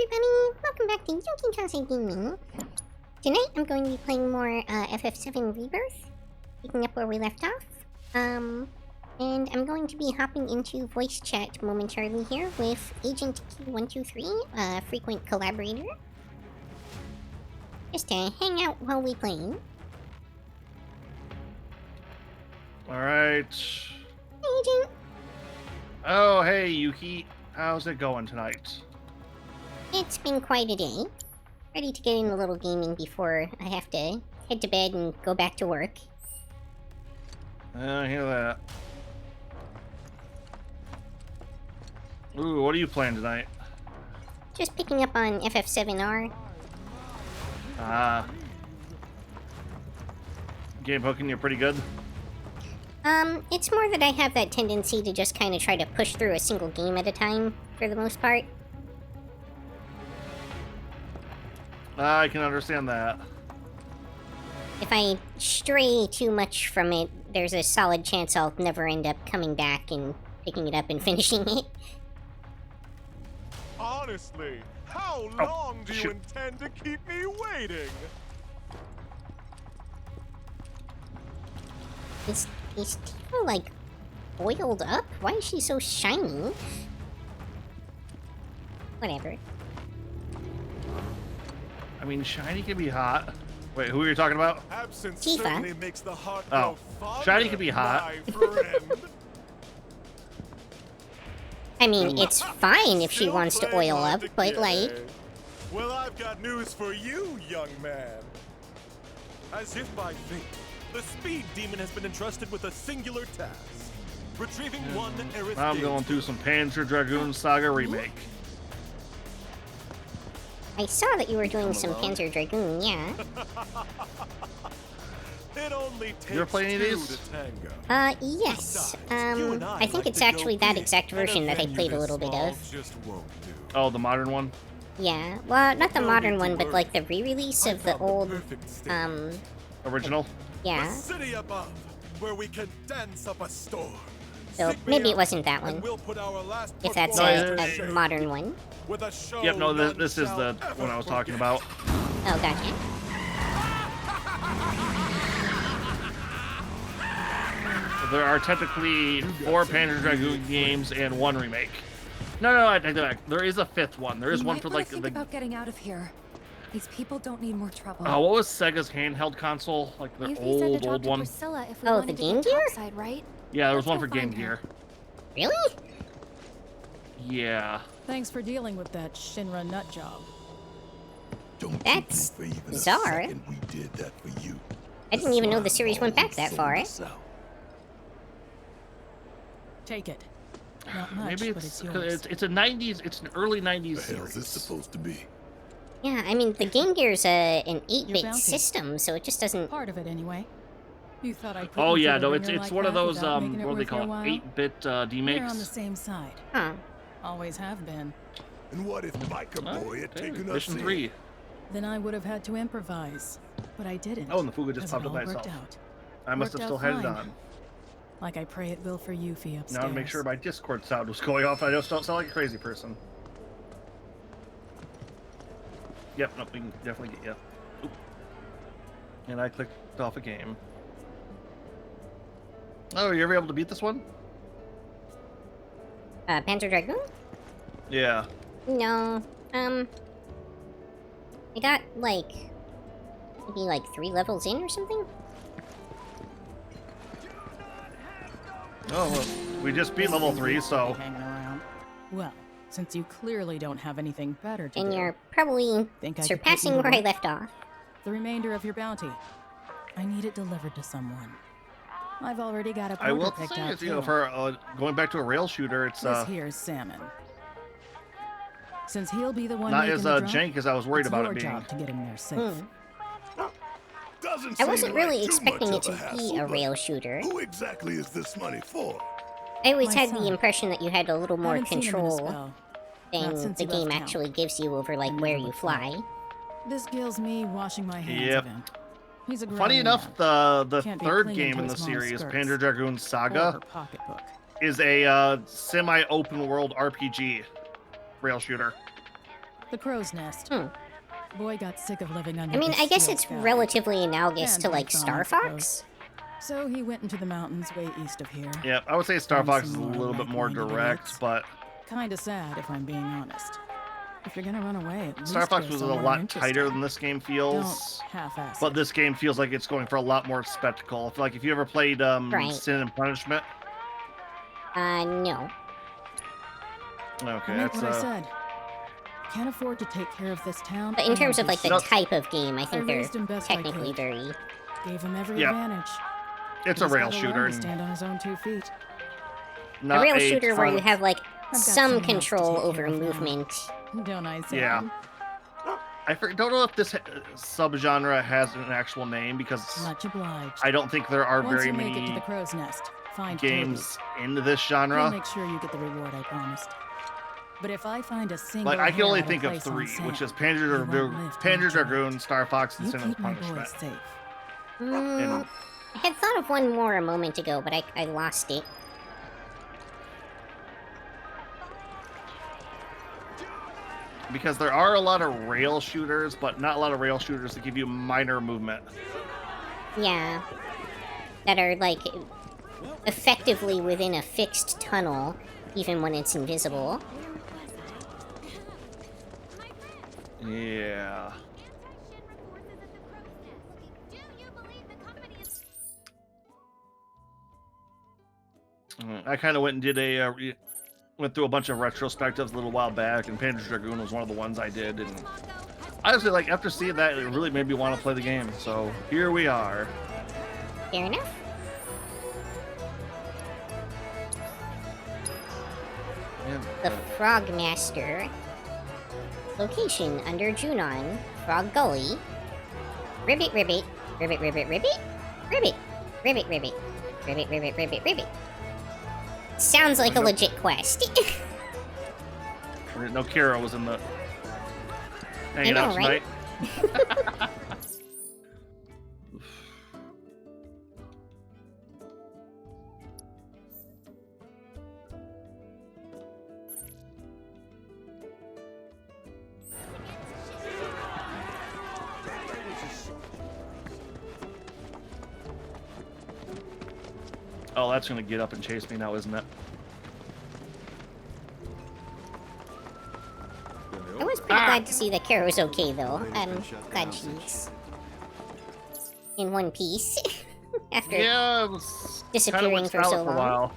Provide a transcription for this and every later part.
everybody! Welcome back to Yukikaze Gaming. Tonight I'm going to be playing more VII Rebirth, picking up where we left off. And I'm going to be hopping into voice chat momentarily here with Agent Q123, frequent collaborator. Just to hang out while we play. Alright. Hey, Agent! Oh, hey, Yuki. How's it going tonight? It's been quite a day. Ready to get in a little gaming before I have to head to bed and go back to work. I hear that. Ooh, what are you playing tonight? Just picking up on FF7R. Game hooking you pretty good? It's more that I have that tendency to just kind of try to push through a single game at a time, for the most part. I can understand that. If I stray too much from it, there's a solid chance I'll never end up coming back and picking it up and finishing it. Honestly, how long do you intend to keep me waiting? Is Tifa, like, oiled up? Why is she so shiny? Whatever. I mean, shiny can be hot. Wait, who are you talking about? Absence Tifa. certainly makes the heart Oh, grow fonder, shiny can be hot. my friend. I mean, it's fine if she Still wants to playing oil hard up, to but, get, like... eh? Well, I've got news for you, young man. As if by fate, the Speed Demon has been entrusted with a singular task. Retrieving one Aerith I'm going through some Panzer Dragoon Saga Remake. I saw that you were doing some Panzer Dragoon, yeah. It only takes You ever play any of these? two to tango. Yes. You and I think like it's to go actually that big, exact and version that I venue played a this little bit small of. just won't do. Oh, the modern one? Yeah, well, not the No modern need to one, but worry. like the re-release I of the found old, perfect stage. Original? The yeah. city above, where we can dance up a storm. So Seek me maybe it out, wasn't that and one, we'll put our last if that's performance a in modern one. with a show Yep, no, none this is shall the ever one I was talking forget. about. Oh, gotcha. There are technically 4 Panzer Dragoon games and 1 remake. No, I take that back. There is a 5th one. There is one for like think the... about getting out of here. These people don't need more trouble. what was Sega's handheld console? Like the Yuffie said to drop old to one? Priscilla if we Oh, wanted the to get Game Gear? topside, right? Yeah, there was Let's one go for Game find her. Gear. Really? Yeah. Thanks for dealing with that Shinra nut job. Don't That's you think for even bizarre. a second we did that for you. I didn't even know the series went back that far. Take it. Not much, Maybe but it's it's yours. it's a 90s, it's an early 90s The hell is this series. supposed to be? Yeah, I mean, the Game Gear's an Your 8-bit bounty. system, so it just doesn't... Part of it, anyway. You thought I'd put Oh you yeah, through no, the it's ringer it's like one of that those without making it what do they worth your call it? while? 8-bit We're on the demakes. same side. Huh. Always have been. And what if Biker Boy had Okay, taken us Mission in? 3. Then I would have had to improvise, but I didn't. Oh, and the Fuga just 'cause popped it up by all worked itself. out. I must have Worked still out had it fine. on. Like I pray it will for Yuffie upstairs. Now to make sure my Discord sound was going off. I just don't sound like a crazy person. Yep, nope, we can definitely get you. Oop. And I clicked off a game. Oh, you ever able to beat this one? Panzer Dragoon? Yeah. No. I got, like... maybe, like, 3 levels in or something? Oh, well, we just beat level 3, so... Hanging around. Well, since you clearly don't have anything better to And do, you're probably think I could surpassing put you to where I work? left off. the remainder of your bounty. I need it delivered to someone. I've already got a I will porter picked say, out it's, you know, too. for going back to a rail shooter, it's This here's Salmon. Since he'll be the one not making as the drop, jank as I was worried it's about your it being. job to get him there safe. Doesn't I seem wasn't like really too expecting much it of to hassle, be a but rail shooter. Who exactly is this money for? I always My had son. the impression that you had a little more Haven't seen him in a control spell. than Not since the he left game town. actually gives you over, like, And where never you looked fly. back. This gills me washing my hands Yep. of him. He's a grown Funny man. enough, the Can't be third clinging game to in the his mom's series, skirts. Panzer Dragoon Or her Saga, pocketbook. is a semi-open world RPG rail shooter. The crow's nest. Hmm. Boy got sick of living under I mean, the I guess steel it's sky. relatively analogous And to, like, Python, Star I Fox. So he went into the mountains way east of here. Yeah, I would say Star Found Fox is a some more little bit more like-minded direct, idiots. but Kinda sad, if I'm being honest. If you're gonna run away, at Star least Fox go was a somewhere lot interesting. tighter than this game feels. Don't half-ass But it. this game feels like it's going for a lot more spectacle. I feel like if you ever played Right. Sin and Punishment, No. okay, I meant that's what I said. Can't afford to take care of this town. But in and terms of, like, the Nope. type of game, I think they're raised him best I technically could. very... Gave him every Yep. advantage. it's a He's rail gotta shooter, learn to and stand on his own 2 feet. not a rail shooter where ton you of- have, like, got some someone else to control take care over of now. movement. Don't I say? Yeah. don't know if this subgenre has an actual name because Much obliged. I don't think there are Once very you make it to many the crow's nest, find games in this Toby. He'll genre. make sure you get the reward I promised. But if I find a single Like I can hair only out think of place on 3, sand, which is he won't live to Panzer enjoy Dragoon, it. Star Fox, and You Sin and keep my Punishment. boys safe. Mm, I had thought of one more a moment ago, but I lost it. Because there are a lot of rail shooters, but not a lot of rail shooters that give you minor movement. Yeah. That are, like, effectively within a fixed tunnel, even when it's invisible. Yeah. I kind of went and did went through a bunch of retrospectives a little while back, and Panzer Dragoon was one of the ones I did, and honestly, like, after seeing that, it really made me want to play the game, so here we are. Fair enough. The Frog Master. Location under Junon. Frog Gully. Ribbit, ribbit. Ribbit, ribbit, ribbit. Ribbit. Ribbit, ribbit. Ribbit, ribbit, ribbit, ribbit. Sounds like a legit quest. I didn't know Kira was in the hanging know, out tonight. right? Oh, that's gonna get up and chase me now, isn't it? I was pretty glad to see that Kara was okay, though. I'm glad she's in one piece after Yeah, it was disappearing kinda went for so silent for a long. while.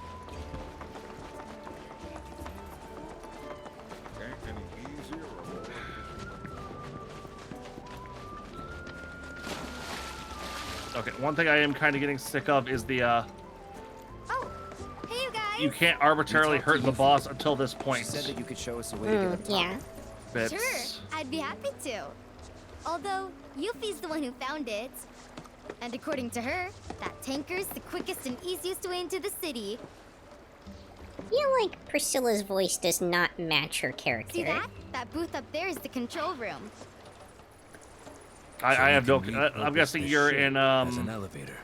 Okay, one thing I am kind of getting sick of is the Oh, hey you guys. you can't arbitrarily hurt the boss until this point. Said that you could show us a way to get up top. Yeah. Bits. Sure, I'd be happy to. Although, Yuffie's the one who found it. And according to her, that tanker's the quickest and easiest way into the city. I feel like Priscilla's voice does not match her character. See that? That booth up there is the control room. I have no. I'm guessing you're in As an elevator.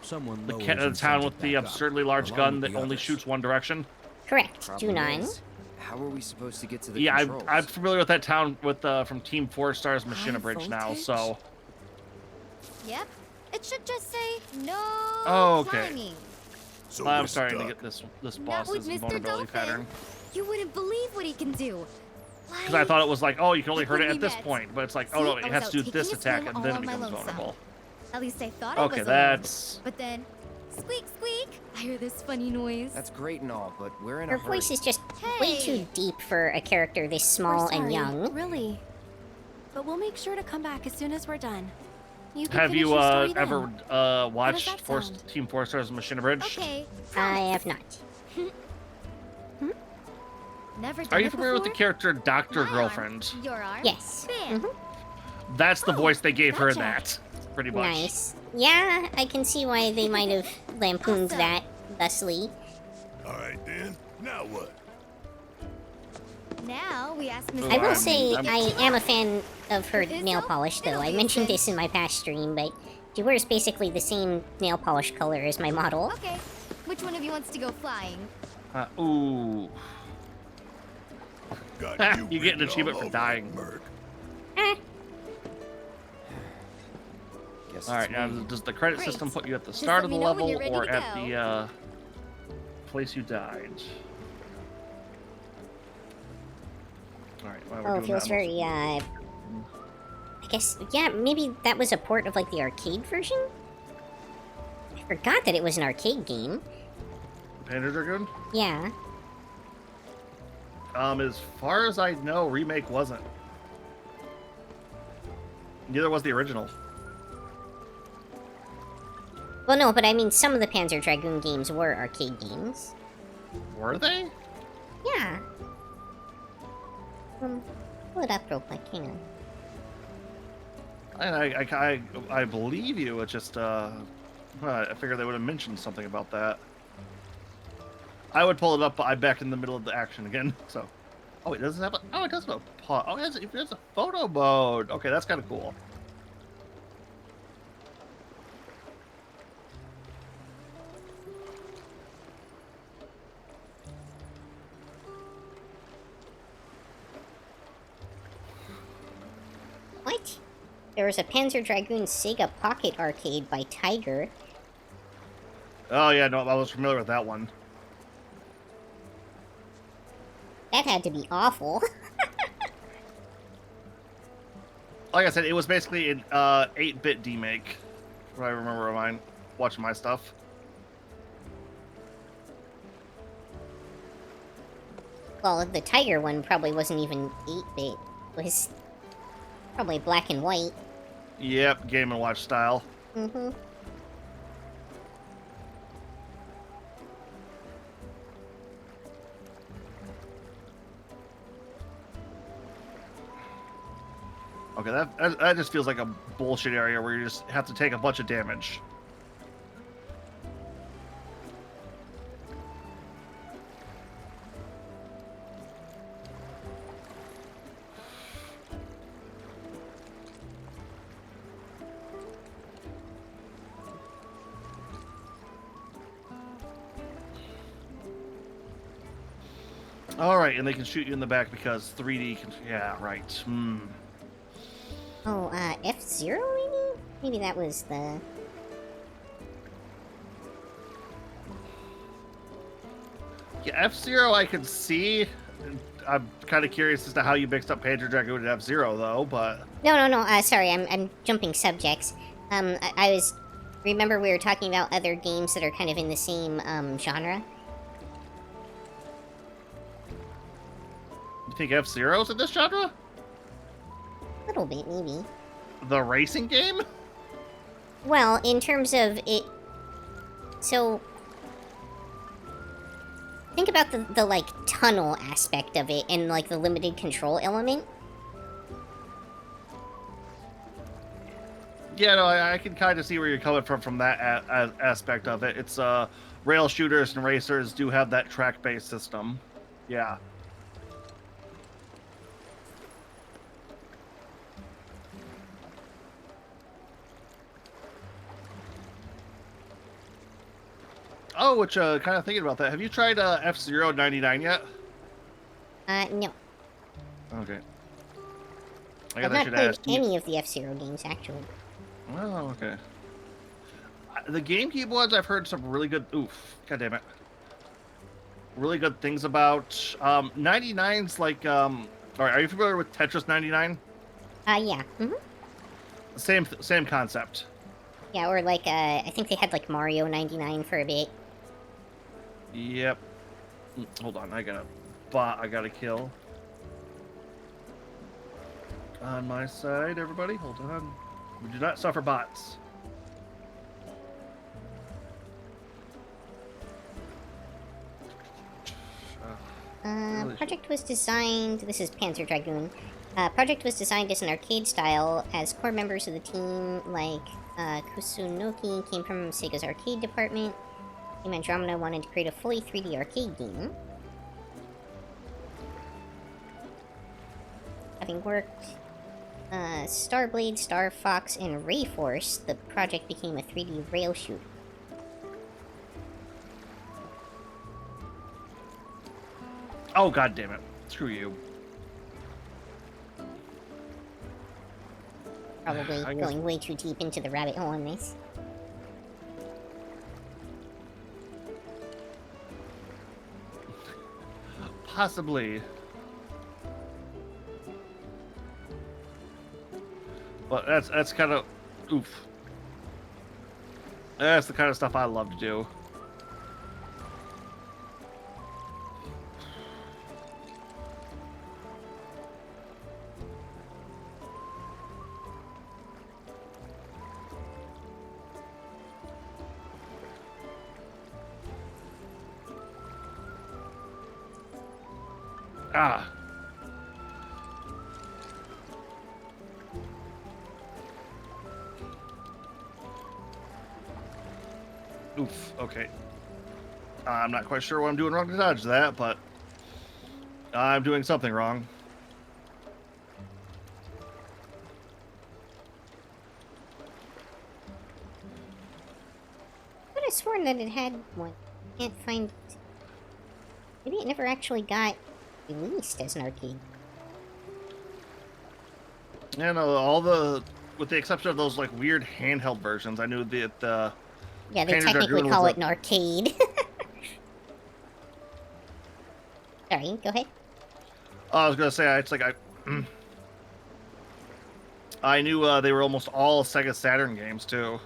Someone the lowers the and town sends with it the back up, absurdly large along gun with that the only others. shoots one direction. Correct, Problem Junon. is, how are we supposed to get to the Yeah, controls? I'm familiar with that town with from Team 4 Stars Machina High Bridge now. voltage? So Yep. It should just say no Oh, okay. climbing. So I'm we're starting to stuck. get this Not boss's with Mr. vulnerability Dolphin. pattern. You wouldn't believe what he can do. Because I thought it was like, oh, you can only Like hurt it when at we this met. point, but it's like, See, oh no, I it was has out to do taking this his attack swim and all then it on my becomes lonesome. vulnerable. At least I thought I Okay, was alone. that's But then, squeak, squeak, I hear this funny noise. That's great and all, but we're in Her a hurry. voice is just way too Hey. deep for a character this small and young. Really. But we'll make sure to come back as soon as we're done. You can Have finish you your story ever then. watched that sound? Team 4 Stars Machina Bridge? Okay. I have not. Never done Are you it familiar with the before? character Dr. My Girlfriend? Arm, your arm. Yes. Bam. Mhm. That's the Oh, voice they gave her in gotcha. that, pretty much. Nice. Yeah, I can see why they might have lampooned Awesome. that thusly. All right then. Now what? Now we ask Oh, Mr. I will I'm- say I'm- I am a fan of her Is nail it? polish, though. It'll I be mentioned okay. this in my past stream, but she wears basically the same nail polish color as my model. Okay. Which one of you wants to go flying? Ooh. got You get an written achievement all for over it, dying. Merc. Eh, Guess All right, it's now me. does the credit Great. system put you at the Just start let of the me know when level you're ready or to at go. the place you died? All right, while we're oh, doing feels that, very, I guess, yeah, maybe that was a port of, like, the arcade version? I forgot that it was an arcade game. Panda Dragoon. Yeah. As far as I know, remake wasn't. Neither was the original. Well, no, but I mean, some of the Panzer Dragoon games were arcade games. Were they? Yeah. Pull it up real quick, hang on. And I believe you. It's just I figured they would have mentioned something about that. I would pull it up, but I'm back in the middle of the action again. So, oh, it doesn't have a. Oh, it does have a pause. Oh, it has a photo mode. Okay, that's kind of cool. What? There was a Panzer Dragoon Sega Pocket Arcade by Tiger. Oh yeah, no, I was familiar with that one. That had to be awful. Like I said, it was basically an 8-bit demake. What I remember of mine watching my stuff. Well, the Tiger one probably wasn't even 8-bit. It was probably black and white. Yep, Game & Watch style. Mm-hmm. Okay, that just feels like a bullshit area where you just have to take a bunch of damage. Alright, and they can shoot you in the back because 3D can... Yeah, right. Hmm. Oh, F-Zero, maybe? Maybe that was the... Yeah, F-Zero I could see. I'm kind of curious as to how you mixed up Panzer Dragoon and F-Zero, though, but... No, sorry, I'm jumping subjects. I was... Remember we were talking about other games that are kind of in the same, genre? You think F-Zero's in this genre? A little bit, maybe. The racing game? Well, in terms of it... So... Think about the like, tunnel aspect of it and, like, the limited control element. Yeah, no, I can kind of see where you're coming from that aspect of it. It's, rail shooters and racers do have that track-based system. Yeah. Oh, which, kind of thinking about that. Have you tried, F-Zero 99 yet? No. Okay. I I've guess I not should played ask you. any of the F-Zero games, actually. Oh, okay. The GameCube ones, I've heard some really good... Oof. God damn it. Really good things about. 99's like... Alright, are you familiar with Tetris 99? Yeah. Mm-hmm. Same concept. Yeah, or like, I think they had, like, Mario 99 for a bit. Yep. Hold on, I got a bot I gotta kill. On my side, everybody, hold on. We do not suffer bots. Really Project was designed... This is Panzer Dragoon. Project was designed as an arcade style, as core members of the team, like, Kusunoki, came from Sega's arcade department. Team Andromeda wanted to create a fully 3D arcade game. Having worked Starblade, Star Fox, and Rayforce, the project became a 3D rail shooter. Oh, god damn it. Screw you. Probably I guess- going way too deep into the rabbit hole on this. Possibly. But that's kind of oof. That's the kind of stuff I love to do. Ah. Oof, okay. I'm not quite sure what I'm doing wrong to dodge that, but I'm doing something wrong. I could have sworn that it had one. Can't find. Maybe it never actually got released as an arcade. You know, all the, with the exception of those like weird handheld versions, I knew that Yeah, they Panzer technically Dragoon call was it an arcade. Sorry, go ahead. I was gonna say it's like I knew they were almost all Sega Saturn games too.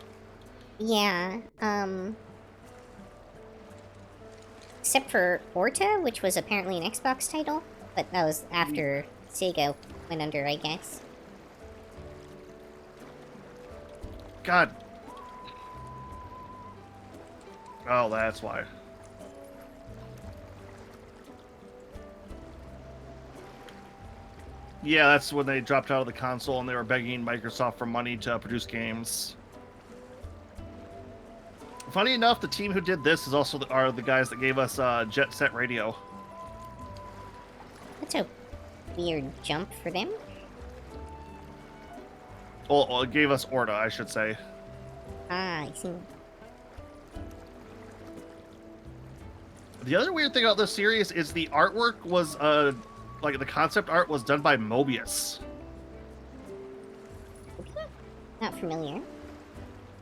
Yeah, except for Orta, which was apparently an Xbox title, but that was after Sega went under, I guess. God. Oh, that's why. Yeah, that's when they dropped out of the console and they were begging Microsoft for money to produce games. Funny enough, the team who did this is also are the guys that gave us Jet Set Radio. That's a weird jump for them. Well, it gave us Orta, I should say. Ah, I see. The other weird thing about this series is the artwork was, like the concept art was done by Mobius. Not familiar.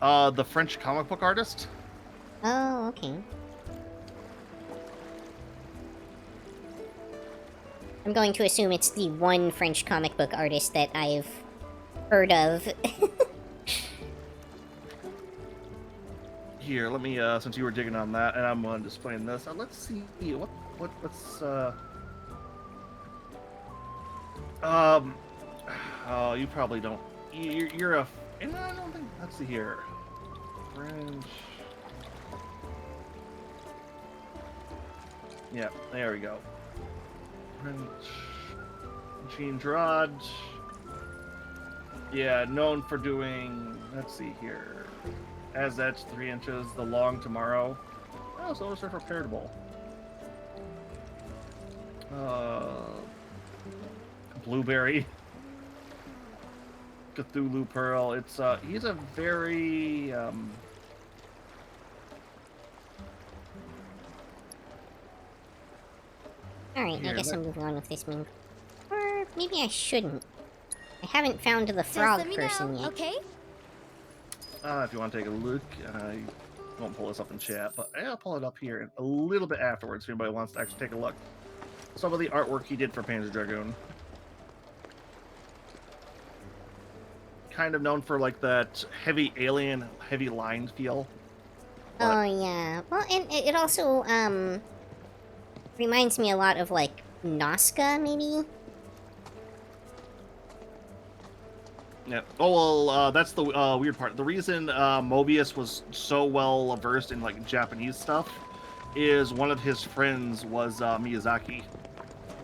The French comic book artist. Oh, okay. I'm going to assume it's the one French comic book artist that I've heard of. Here, let me, since you were digging on that, and I'm displaying this, let's see, what's, oh, you probably don't, you're a, no, I don't think, let's see here, French, yeah, there we go, French, Jean Gerard, yeah, known for doing, let's see here, As That's 3 Inches, The Long Tomorrow. Oh, so those are repairable. Blueberry. Cthulhu Pearl. It's he's a very Alright, I Here, guess let- I'm moving on with this move. Or maybe I shouldn't. I haven't found the frog Just let me person know, yet. okay? if you want to take a look, I won't pull this up in chat, but I'll pull it up here a little bit afterwards if anybody wants to actually take a look. Some of the artwork he did for Panzer Dragoon. Kind of known for like that heavy alien, heavy line feel. Oh, yeah. Well, and it also, reminds me a lot of, like, Nazca, maybe? Yeah. Oh well, that's the weird part. The reason Mobius was so well versed in like Japanese stuff is one of his friends was Miyazaki.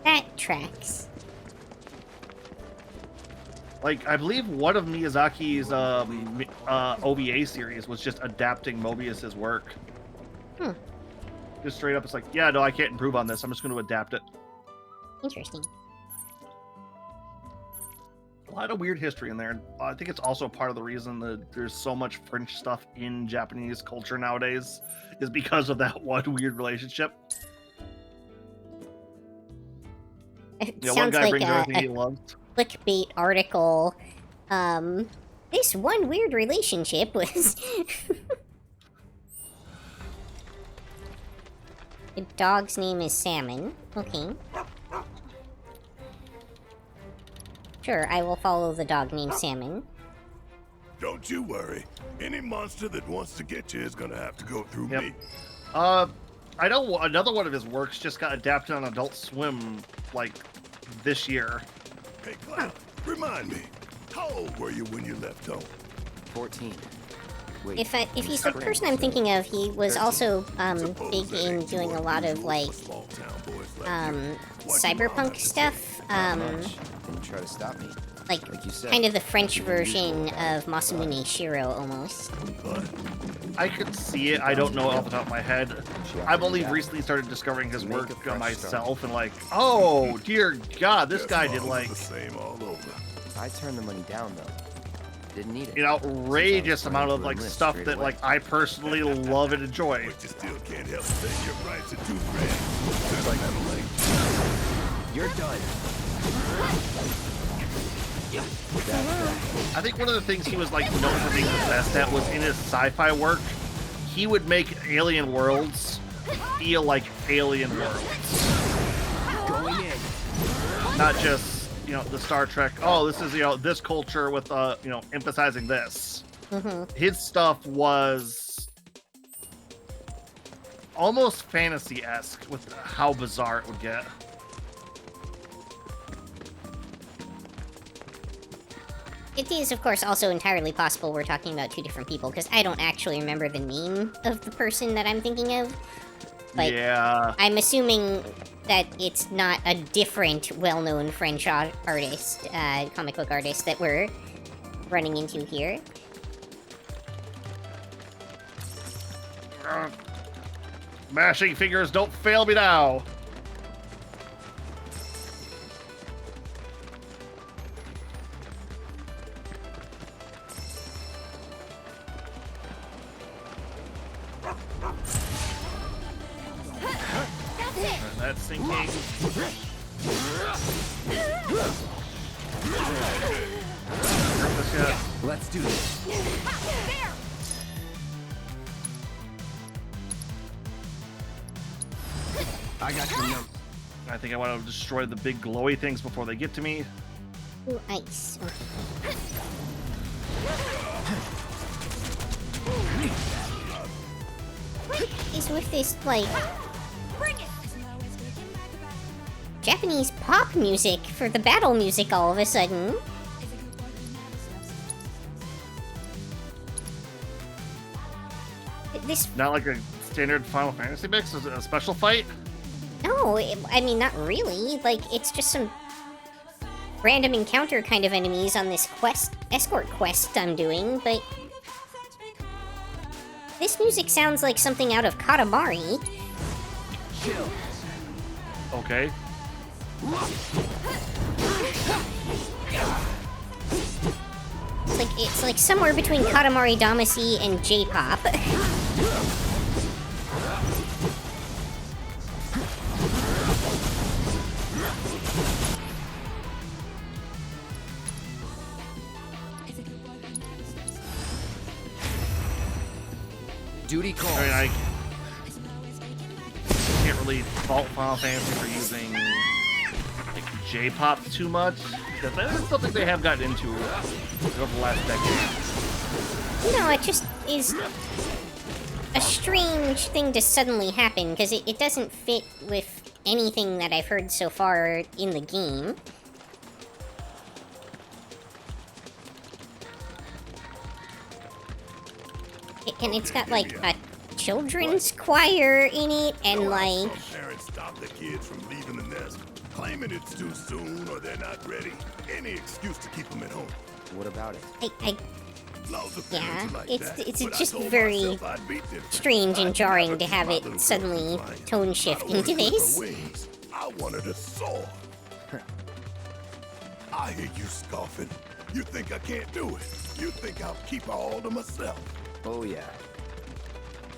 That tracks. Like I believe one of Miyazaki's OVA series was just adapting Mobius's work. Hmm. Just straight up, it's like, yeah, no, I can't improve on this. I'm just going to adapt it. Interesting. A lot of weird history in there. I think it's also part of the reason that there's so much French stuff in Japanese culture nowadays is because of that one weird relationship. It Yeah, one sounds guy like brings everything he a loves. clickbait article This one weird relationship was... The dog's name is Salmon. Okay. Sure, I will follow the dog named Salmon. Don't you worry. Any monster that wants to get you is gonna have to go through me. I know another one of his works just got adapted on Adult Swim, like, this year. Hey, Cloud, remind me, how old were you when you left home? 14. Wait, If he's the spring, person I'm so thinking of, he was 13. also Suppose big that in ain't too doing a lot of unusual like for small-town boys like you. Why'd your mom cyberpunk have to stuff. much. Didn't try to stop me. Like you said, kind of the French nothing unusual version about of Masamune Shiro almost. But I could see it. I don't know off the top of my head. I've only recently started discovering his Make a work fresh myself, and like, oh dear God, this guess guy did moms are like the same all over. I turned the money down though. Didn't need it. an outrageous amount of like Enlist stuff straight that away. like I personally love and enjoy. But you still can't help saying your rights are $2 grand. Like, You're done. I think one of the things he was like known for being the best at was in his sci-fi work, he would make alien worlds feel like alien worlds. Going in. Not just, you know, the Star Trek, oh, this is, you know, this culture with, you know, emphasizing this. His stuff was almost fantasy-esque with how bizarre it would get. It is, of course, also entirely possible we're talking about two different people, because I don't actually remember the name of the person that I'm thinking of. But Yeah. I'm assuming that it's not a different well-known French artist, comic book artist, that we're running into here. Mashing fingers, don't fail me now. And that's sinking. Let's do this. I got your number. I think I want to destroy the big glowy things before they get to me. Ooh, ice. Okay. What is with this, like, Japanese pop music for the battle music all of a sudden? This, Not like a standard Final Fantasy mix, is it a special fight? no, I mean, not really. Like, it's just some random encounter kind of enemies on this escort quest I'm doing, but this music sounds like something out of Katamari. Okay. It's like somewhere between Katamari Damacy and J-pop. Duty calls. I mean, I can't really fault Final Fantasy for using like J-pop too much, because that's something they have gotten into over the last decade. No, it just is a strange thing to suddenly happen, because it doesn't fit with anything that I've heard so far in the game. And it's got, like, a children's choir in it, and, like... Some parents stop their kids from leaving the nest, claiming it's too soon or they're not ready. Any excuse to keep them at home. What about it? Loads of Yeah, parents are like it's that, it's but I just told very myself I'd be different. strange and I'd jarring never to keep have my it little girl suddenly from flying. tone I shift don't into wanna clip her this. wings. I wanted to soar. I hear you scoffing. You think I can't do it. You think I'll keep her all to myself. Oh yeah.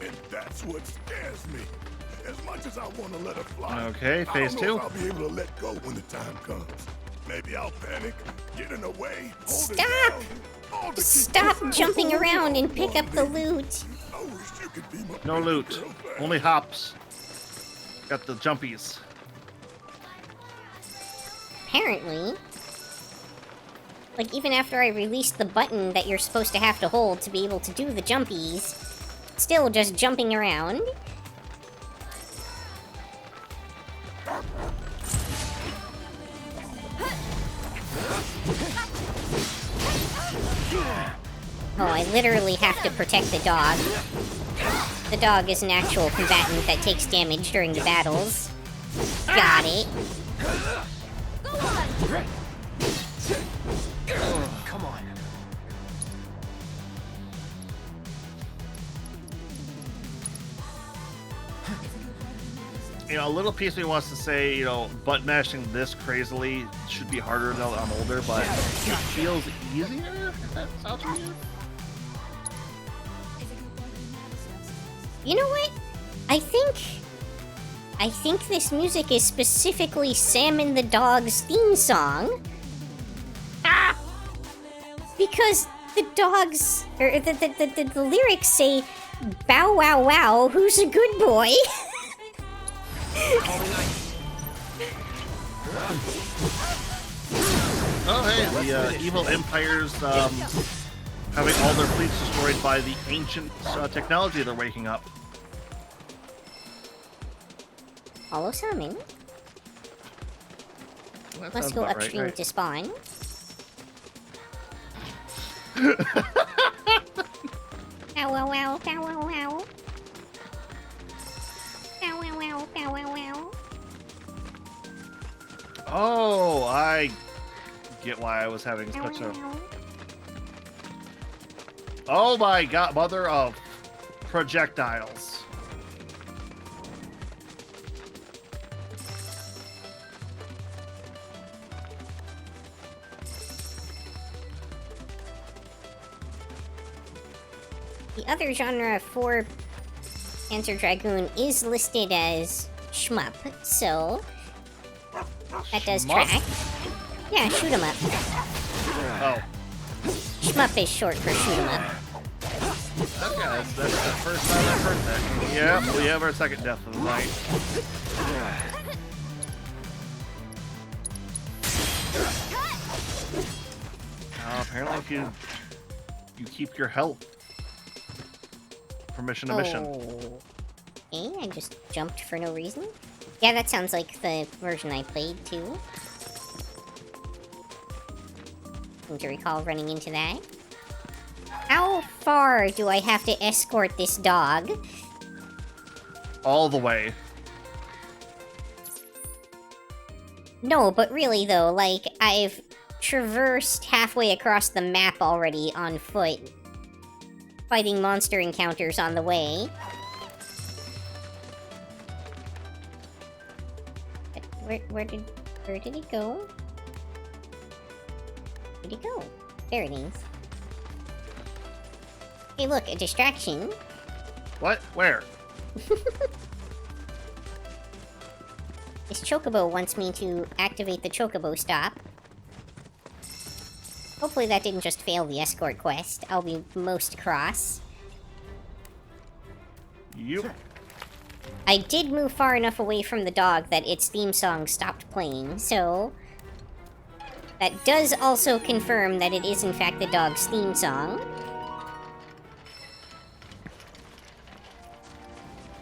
And that's what scares me. As much as I want to let her fly, Okay, I phase don't know two. if I'll be able to let go when the time comes. Maybe I'll panic, get in the way, hold Stop! it down. All to Just keep stop this jumping house around and warm pick up the for me. loot. I wish you could be my No baby loot. girlfriend. Only hops. Got the jumpies. Apparently. Like, even after I released the button that you're supposed to have to hold to be able to do the jumpies, still just jumping around. Oh, I literally have to protect the dog. The dog is an actual combatant that takes damage during the battles. Got it. Come on. You know, a little piece of me wants to say, you know, button mashing this crazily should be harder now that I'm older, but it feels easier, if that sounds weird. You know what? I think this music is specifically Salmon the Dog's theme song. Ah! Because the dogs, or the lyrics say, "Bow wow wow, who's a good boy?" Oh, hey, the evil empires having all their fleets destroyed by the ancient technology they're waking up. Hollow summon. That Let's sounds go about right, upstream right? to spawn. Ow wow wow, ow wow wow. Ow wow wow, ow wow wow. Oh, I get why I was having Ow such a... wow wow. Oh my god, mother of projectiles. The other genre for Panzer Dragoon is listed as shmup, so that does Shmup? track. Yeah, shoot 'em up. Oh, Shmup is short for shoot 'em up. okay, that's the first time I've heard that. Yeah, we have our second death of the night. Apparently if you keep your health from mission to mission. Okay, I just jumped for no reason. Yeah, that sounds like the version I played, too. Seem to recall running into that. How far do I have to escort this dog? All the way. No, but really though, like, I've traversed halfway across the map already on foot, fighting monster encounters on the way. But where did it go? Where did it go? There it is. Hey look, a distraction. What? Where? This chocobo wants me to activate the chocobo stop. Hopefully that didn't just fail the escort quest. I'll be most cross. Yep. I did move far enough away from the dog that its theme song stopped playing, so... that does also confirm that it is in fact the dog's theme song.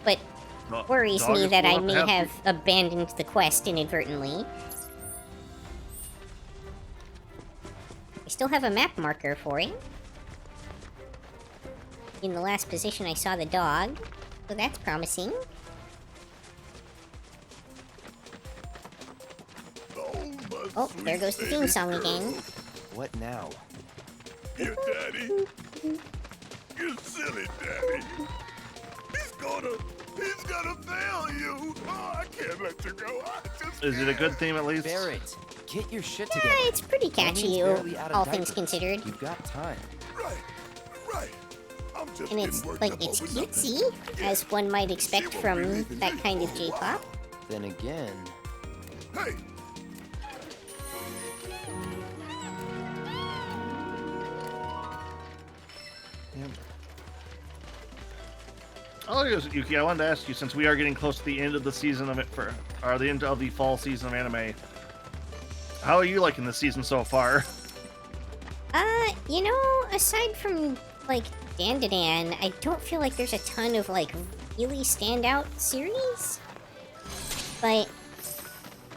But worries me that I may have abandoned the quest inadvertently. I still have a map marker for it. In the last position I saw the dog, so that's promising. Oh, there goes the theme song again. What now? Your daddy. You silly daddy. He's gonna fail you. Oh, I can't let you go. I just Is it a good theme at least? Barrett, get your shit Yeah, together. it's pretty catchy, Mommy's barely out of all things diapers. considered. You've got time. Right. I'm just And it's, getting worked like, up it's over nothing. cutesy, as one might expect from that kind of J-pop. Then again, Hey, Oh, Yuki, I wanted to ask you, since we are getting close to the end of the season of it or the end of the fall season of anime, how are you liking the season so far? You know, aside from like Dandadan, I don't feel like there's a ton of like really standout series. But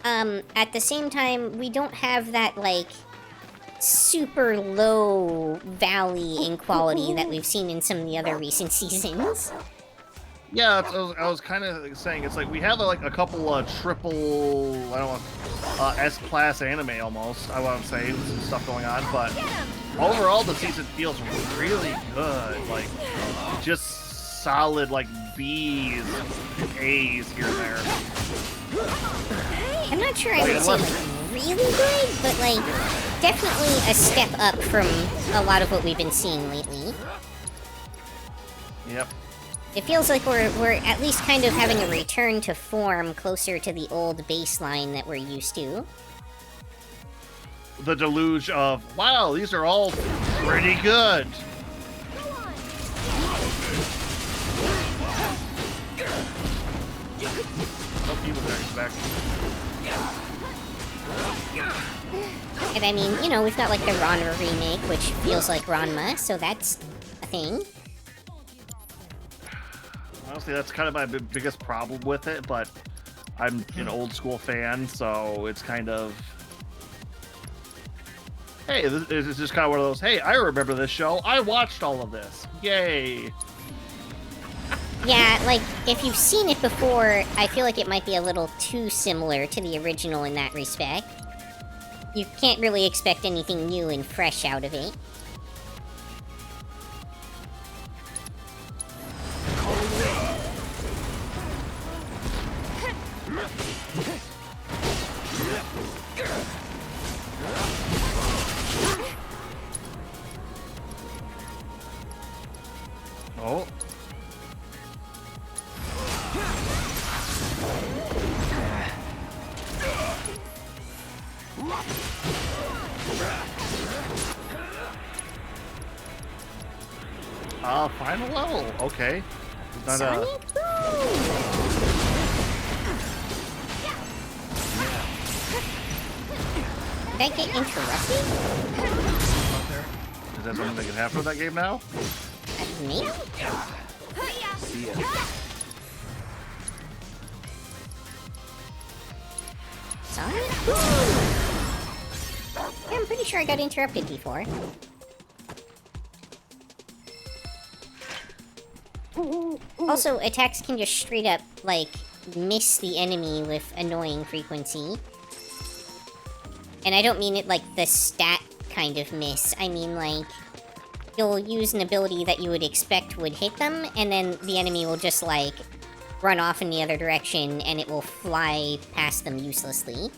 at the same time, we don't have that like super low valley in quality that we've seen in some of the other recent seasons. Yeah, I was kind of saying it's like we have like a couple triple, I don't know, S-class anime almost. I want to say with some stuff going on, but overall the season feels really good. Like just solid like B's, A's here and there. I'm not sure I would say like really good, but like definitely a step up from a lot of what we've been seeing lately. Yep. It feels like we're at least kind of having a return to form closer to the old baseline that we're used to. The deluge of, wow, these are all pretty good. No people there expect. And I mean, you know, we've got like the Ranma remake, which feels like Ranma, so that's a thing. Honestly, that's kind of my biggest problem with it, but I'm an old school fan, so it's kind of, hey, this is just kind of one of those, hey, I remember this show, I watched all of this, yay. Yeah, like, if you've seen it before, I feel like it might be a little too similar to the original in that respect. You can't really expect anything new and fresh out of it. Oh. Final level. Okay. Not Sonic Boom! Did I get interrupted? Is that something that can happen with that game now? Me? See ya. Sonic Boom! Yeah, I'm pretty sure I got interrupted before. Also, attacks can just straight up, like, miss the enemy with annoying frequency. And I don't mean it like the stat kind of miss. I mean, like, you'll use an ability that you would expect would hit them, and then the enemy will just, like, run off in the other direction, and it will fly past them uselessly.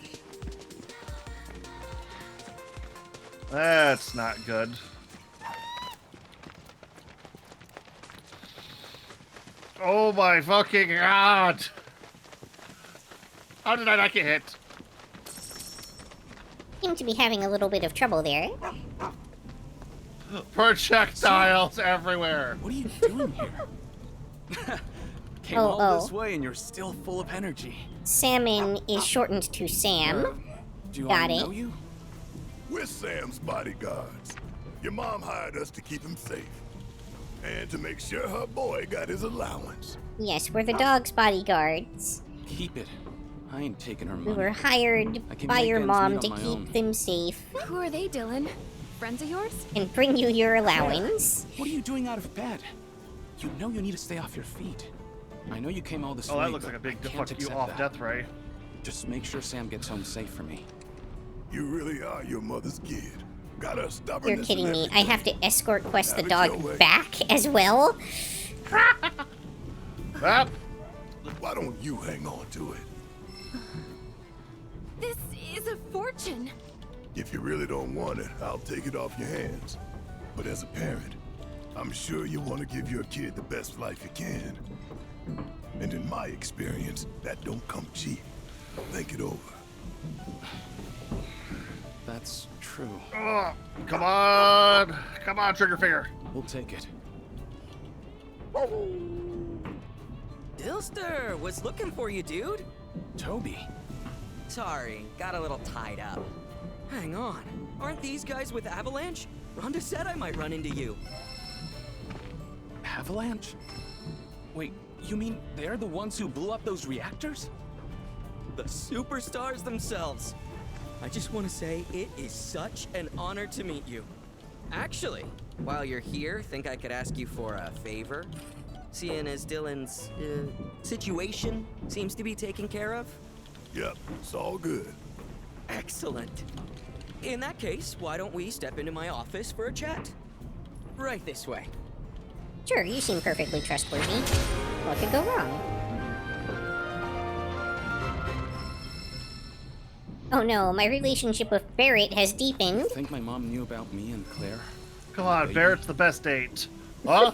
That's not good. Oh my fucking god! How did I not get hit? Seem to be having a little bit of trouble there. Projectiles everywhere! What are you doing here? Came all this way and you're still full of energy. Salmon is shortened to Sam. Do you Got already it. know you? We're Sam's bodyguards. Your mom hired us to keep him safe. And to make sure her boy got his allowance. Yes, we're the dog's bodyguards. Keep it. I ain't taking her money. We were hired I can by make your ends mom meet to on my keep own. them safe Who are they, Dylan? Friends of yours? and bring you your allowance. What are you doing out of bed? You know you need to stay off your feet. I know you came all this Oh, way, that looks like a but big I can't fuck you accept off that. death ray. Just make sure Sam gets home safe for me. You really are your mother's kid. Got her stubborn. You're kidding me. I have to escort quest the Have it your dog way. back as well? Ah, Why don't you hang on to it? This is a fortune. If you really don't want it, I'll take it off your hands. But as a parent, I'm sure you want to give your kid the best life you can. And in my experience, that don't come cheap. Think it over. That's true. oh, come on! Come on, trigger finger! We'll take it. Dilster, was looking for you, dude. Toby. Sorry, got a little tied up. Hang on, aren't these guys with Avalanche? Rhonda said I might run into you. Avalanche? Wait, you mean they're the ones who blew up those reactors? The superstars themselves. I just want to say it is such an honor to meet you. Actually, while you're here, think I could ask you for a favor? Seeing as Dylan's situation seems to be taken care of? Yep, it's all good. Excellent. In that case, why don't we step into my office for a chat? Right this way. Sure, you seem perfectly trustworthy. What could go wrong? Oh no, my relationship with Barrett has deepened. I think my mom knew about me and Claire. Come on, Barrett's the best date. Huh?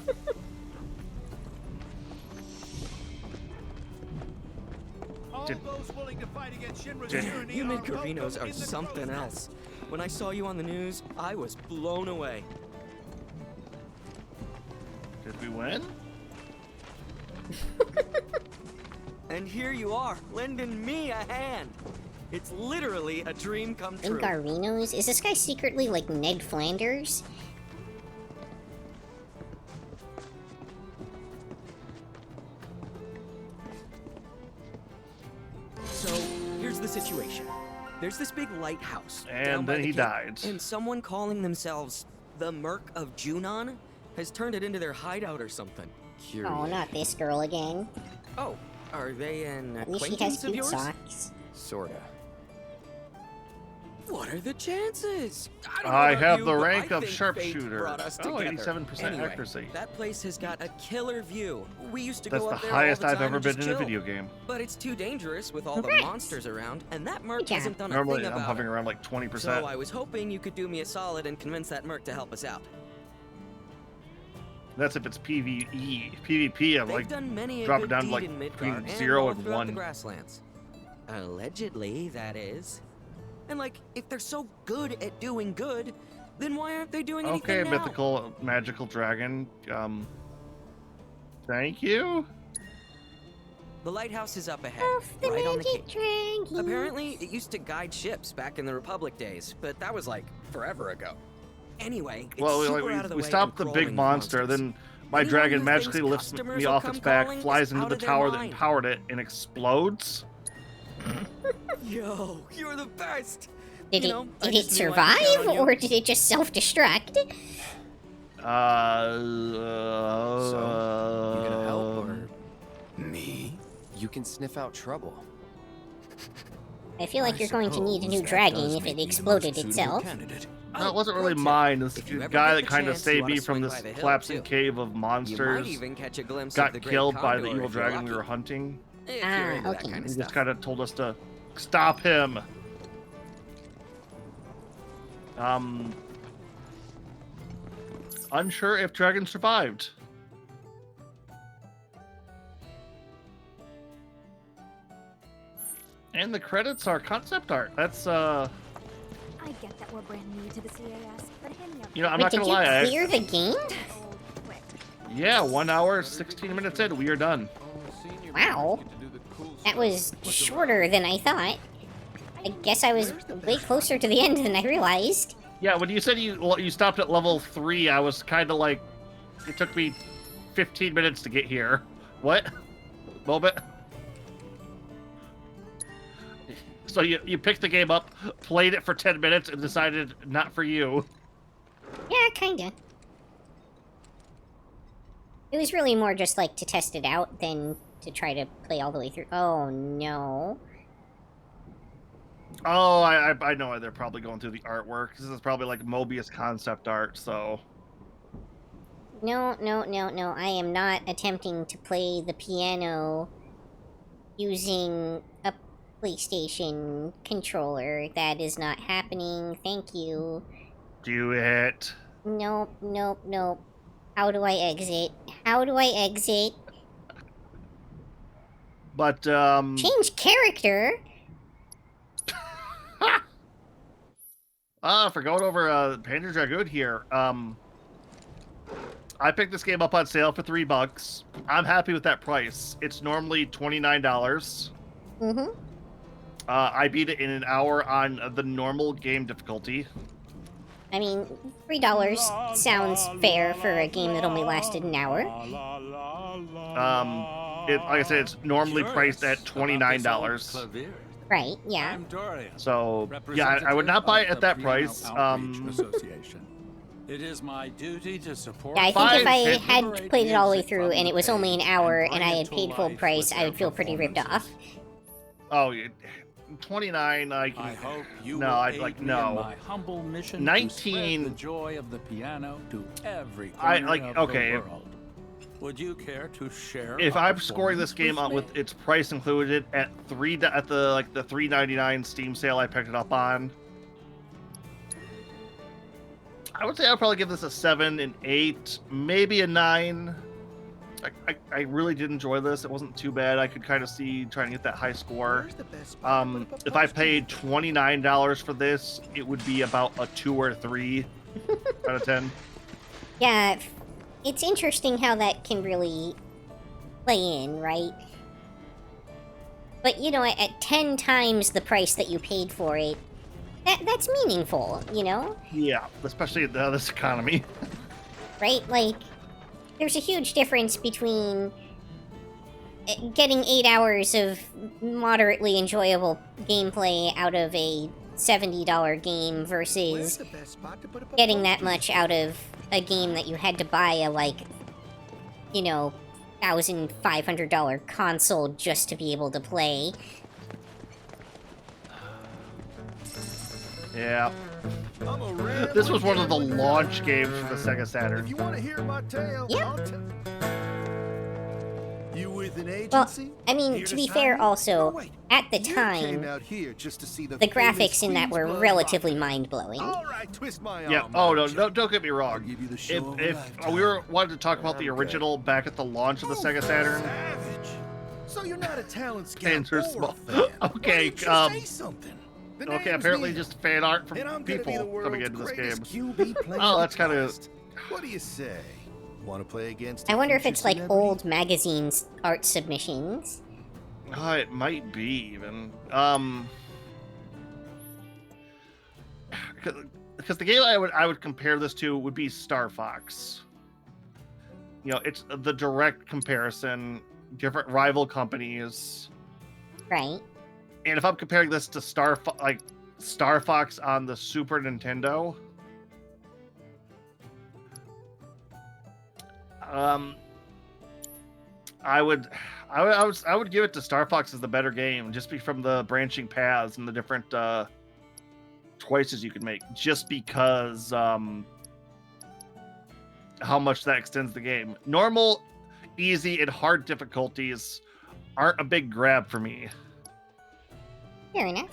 You Nicorinos are something else. When I saw you on the news, I was blown away. Did we win? And here you are, lending me a hand. It's literally a dream come true. Ingarinos? Is this guy secretly like Ned Flanders? So, here's the situation. There's this big lighthouse. And down by then the he cape, died. And someone calling themselves the Merc of Junon has turned it into their hideout or something. Curious. Oh, not this girl again. Oh, are they an At least she has acquaintance of cute yours? socks. Sorta. What are the chances? don't know I about have you, the but rank I of think sharpshooter. fate brought us Oh, together. 87% Anyway, accuracy. That place has got a killer view. We used to That's go the up there highest all the I've time ever and been just in a chill. video game. But it's too dangerous with all the Congrats. monsters around, and that merc Good job. hasn't done a Normally, thing I'm about hovering it. around like 20%. So I was hoping you could do me a solid and convince that merc to help us out. That's if it's PvE. PvP, I'm They've like done many a drop it good down to deed like in Midgar between and 0 all and throughout the 1. grasslands. Allegedly, that is. And like, if they're so good at doing good, then why aren't they doing anything Okay, now? mythical magical dragon. Thank you. The lighthouse is up ahead, Off the right on the magic cape. dragon. Apparently, it used to guide ships back in the Republic days, but that was like forever ago. Anyway, it's Well, super like, out of the we way stopped and the big crawling monster, monsters. then my Anyone dragon who magically thinks lifts customers me will off come its back, calling flies is into out the of their tower that mind. empowered it, and explodes. Yo, you're the best. Did You it, know, I did it just knew I could count survive, on you. or did it just self-destruct? So, you gonna help or me? You can sniff out trouble. I feel like you're going to need a new dragon if it exploded itself. No, it wasn't pro really tip. mine. This If you ever guy get that the kind of chance, you saved oughta me from swing this by the hill, collapsing too. cave of You might monsters. even catch a glimpse of Got the great killed by the condor evil if you're dragon we lucky. were hunting. If you're Ah, into that okay. kind of He stuff. just kind of told us to stop him. Unsure if dragon survived. And the credits are concept art. That's I get that we're brand new to the CAS, but hit me up. you know, I'm Wait, not did gonna you lie. clear the game? Yeah, 1 hour, 16 minutes in, we are done. Wow. That was shorter than I thought. I guess I was way closer to the end than I realized. Yeah, when you said you stopped at level 3, I was kind of like, it took me 15 minutes to get here. What? Moment. So you picked the game up, played it for 10 minutes, and decided not for you. Yeah, kinda. It was really more just like to test it out than to try to play all the way through. Oh no. Oh, I know why they're probably going through the artwork. This is probably like Mobius concept art, so... No, no, no, no. I am not attempting to play the piano using a PlayStation controller. That is not happening. Thank you. Do it. Nope, nope, nope. How do I exit? How do I exit? But, Change character? for going over Panzer Dragoon here, I picked this game up on sale for $3. I'm happy with that price. It's normally $29. Mm-hmm. I beat it in an hour on the normal game difficulty. I mean, $3 sounds fair for a game that only lasted an hour. Like I said, it's normally priced at $29. Right, yeah. So, yeah, I would not buy it at that price. It is my duty to support. Yeah, I think if I had played it all the way through and it was only an hour and I had paid full price, I would feel pretty ripped off. Oh, 29. Like, I hope you no, I'd like no. In my humble mission 19. to spread the joy of the piano to every corner I like of okay. the world. Would you care to share? If I'm scoring this game out with its price included at the $3.99 Steam sale I picked it up on, I would say I'd probably give this a 7, an 8, maybe a 9. I really did enjoy this. It wasn't too bad. I could kind of see trying to get that high score. If I paid $29 for this, it would be about a 2 or 3 out of 10. Yeah, it's interesting how that can really play in, right? But, you know, at 10 times the price that you paid for it, that's meaningful, you know? Yeah, especially in this economy. Right? Like, there's a huge difference between getting 8 hours of moderately enjoyable gameplay out of a $70 game versus getting that much out of a game that you had to buy a, like, you know, $1,500 console just to be able to play. Yeah. This was one of the launch games for the Sega Saturn. If you want to hear my tale, Yeah. You with an Well, agency? I mean, to be fair, also, at the time, the graphics in that were relatively mind-blowing. Twist my Yeah. arm, Oh no, Archie. no, don't get me wrong. Give you the If show we wanted to talk about the original back at the launch of the Sega Saturn, Savage. So you're not a talent scout and they're or small. a fan. Okay, Why don't you say something? The okay. name's Apparently, Neil, just fan art from and I'm gonna be people the coming world's into this greatest game. QB player Oh, of that's the kind of. past. What do you say? Want to play against? I a wonder if future it's like celebrity? old magazines art submissions. It might be even. Because the game I would compare this to would be Star Fox. You know, it's the direct comparison, different rival companies. Right. And if I'm comparing this to Star Fox on the Super Nintendo, I would give it to Star Fox as the better game, just from the branching paths and the different choices you can make, just because how much that extends the game. Normal, easy, and hard difficulties aren't a big grab for me. Fair enough.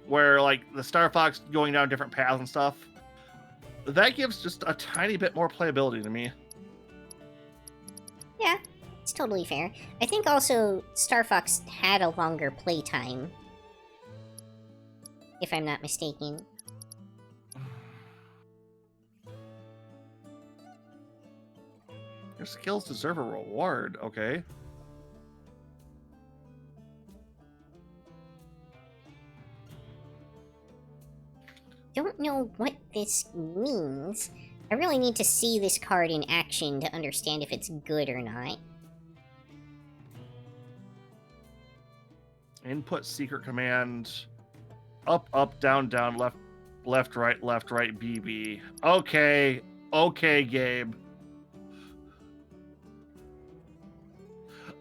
Where like the Star Fox going down different paths and stuff, that gives just a tiny bit more playability to me. Yeah, it's totally fair. I think also Star Fox had a longer playtime, if I'm not mistaken. Your skills deserve a reward, okay. Don't know what this means. I really need to see this card in action to understand if it's good or not. Input secret command. Up, up, down, down, left, left, right, BB. Okay. Okay, Gabe.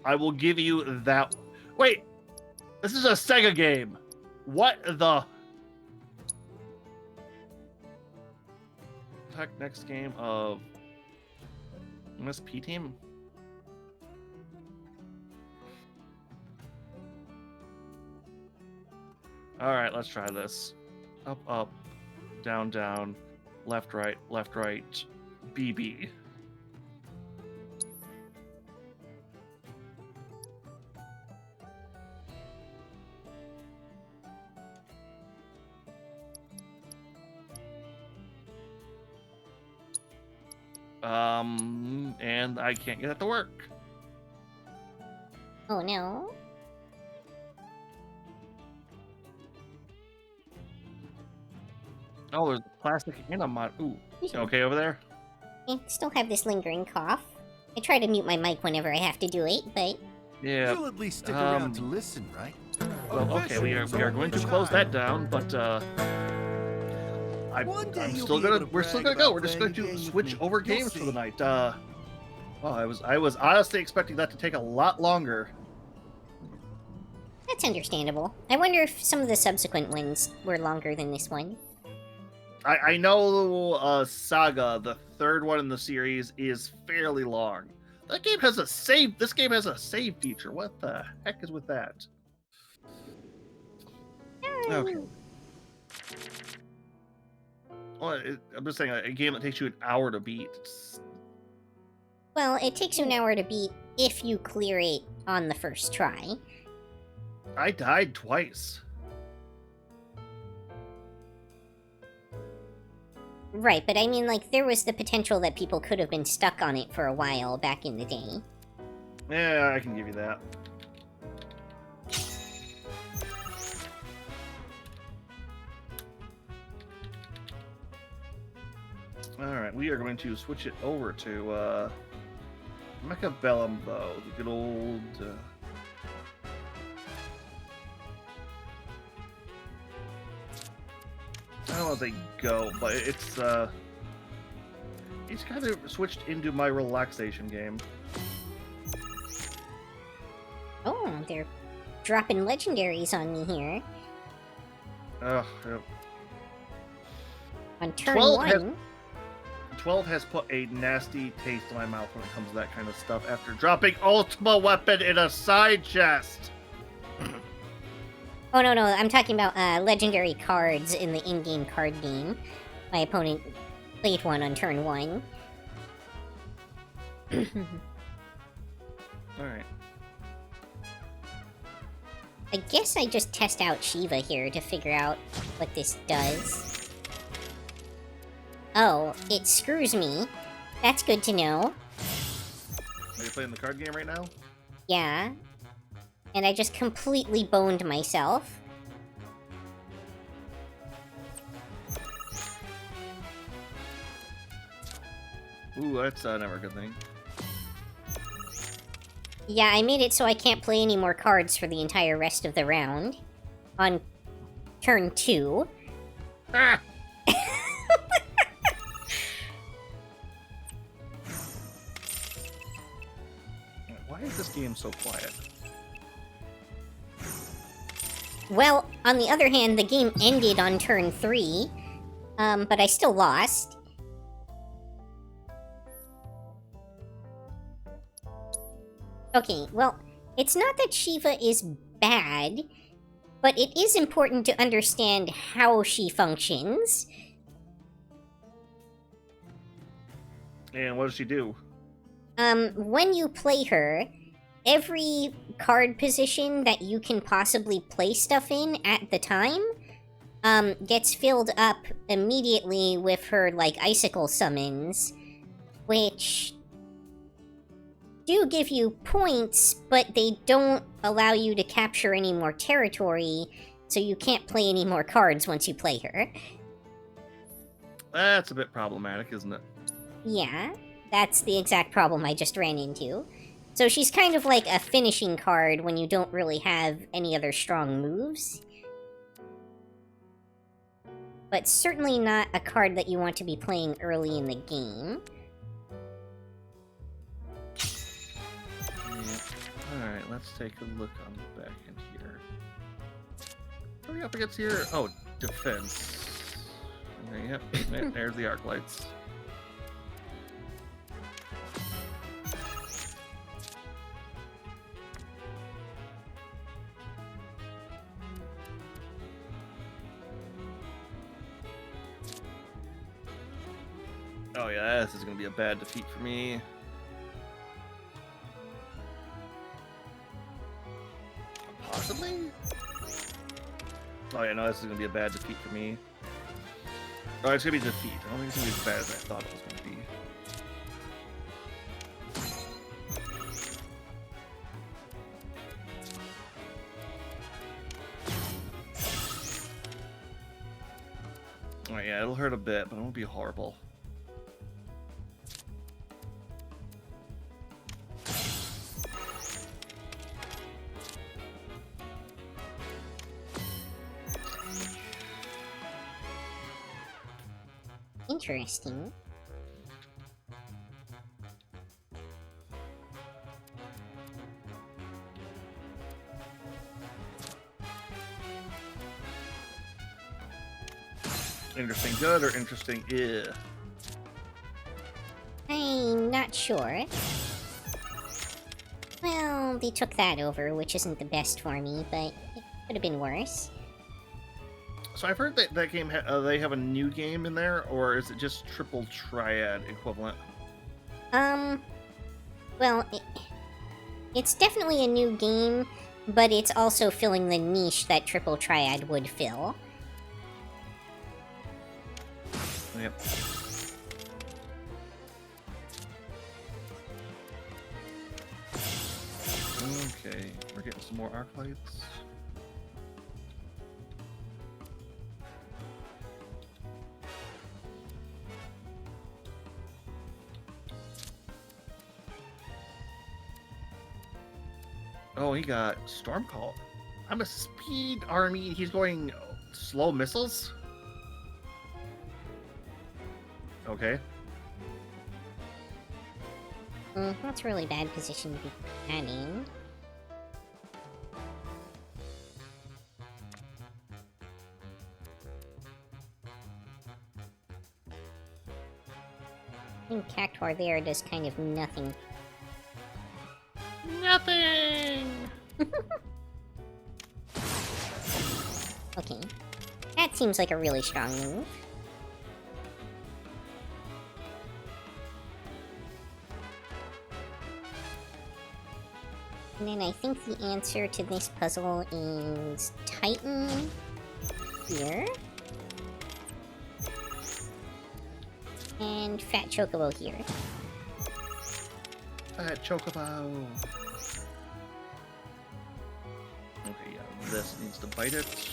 I will give you that. Wait. This is a Sega game. What the... Next game of MSP team. All right, let's try this. Up, up, down, down, left, right, BB. And I can't get that to work. Oh no. Oh, there's plastic and a mod. Ooh, you okay over there? I still have this lingering cough. I try to mute my mic whenever I have to do it, but... Yeah. You'll at least stick around to listen, right? Well, okay, we are going to close that down, but I'm still gonna. We're still gonna go. We're just going to switch over games for the night. Well, I was honestly expecting that to take a lot longer. That's understandable. I wonder if some of the subsequent ones were longer than this one. I know Saga, the third one in the series, is fairly long. That game has a save. This game has a save feature. What the heck is with that? Okay. Well, I'm just saying, a game that takes you an hour to beat. Well, it takes you an hour to beat if you clear it on the first try. I died twice. Right, but I mean, like, there was the potential that people could have been stuck on it for a while back in the day. Yeah, I can give you that. Alright, we are going to switch it over to Mechabellum, though. The good old... I don't want to say go, but it's kind of switched into my relaxation game. Oh, they're dropping legendaries on me here. Ugh, yep. On turn 1... 12 has put a nasty taste in my mouth when it comes to that kind of stuff after dropping Ultima Weapon in a side chest. Oh, no, I'm talking about legendary cards in the in-game card game. My opponent played one on turn 1. Alright. I guess I just test out Shiva here to figure out what this does. Oh, it screws me. That's good to know. Are you playing the card game right now? Yeah. And I just completely boned myself. Ooh, that's never a good thing. Yeah, I made it so I can't play any more cards for the entire rest of the round. On turn 2. Ah! Why is this game so quiet? Well, on the other hand, the game ended on turn 3, but I still lost. Okay, well, it's not that Shiva is bad, but it is important to understand how she functions. And what does she do? When you play her, every card position that you can possibly play stuff in at the time, gets filled up immediately with her, like, icicle summons, which do give you points, but they don't allow you to capture any more territory, so you can't play any more cards once you play her. That's a bit problematic, isn't it? Yeah, that's the exact problem I just ran into. So she's kind of like a finishing card when you don't really have any other strong moves. But certainly not a card that you want to be playing early in the game. Alright, let's take a look on the back end here. What are we up against here? Oh, defense. Okay, yep, there's the arc lights. Oh yeah, this is gonna be a bad defeat for me. Possibly? Oh yeah, no, this is gonna be a bad defeat for me. Oh, it's gonna be defeat. I don't think it's gonna be as bad as I thought it was gonna be. Yeah, it'll hurt a bit, but it won't be horrible. Interesting. Interesting good or interesting I'm not sure. Well, they took that over, which isn't the best for me, but it could have been worse. So I've heard that that game, they have a new game in there, or is it just triple triad equivalent? Well, it's definitely a new game, but it's also filling the niche that triple triad would fill. Yep. Okay, we're getting some more arc lights. Oh, he got Stormcall. I'm a speed army. He's going slow missiles? Okay. That's a really bad position to be in. I think Cactuar there does kind of nothing. Nothing! Okay. That seems like a really strong move. And then I think the answer to this puzzle is Titan here. And Fat Chocobo here. Fat Chocobo. Okay, yeah, this needs to bite it.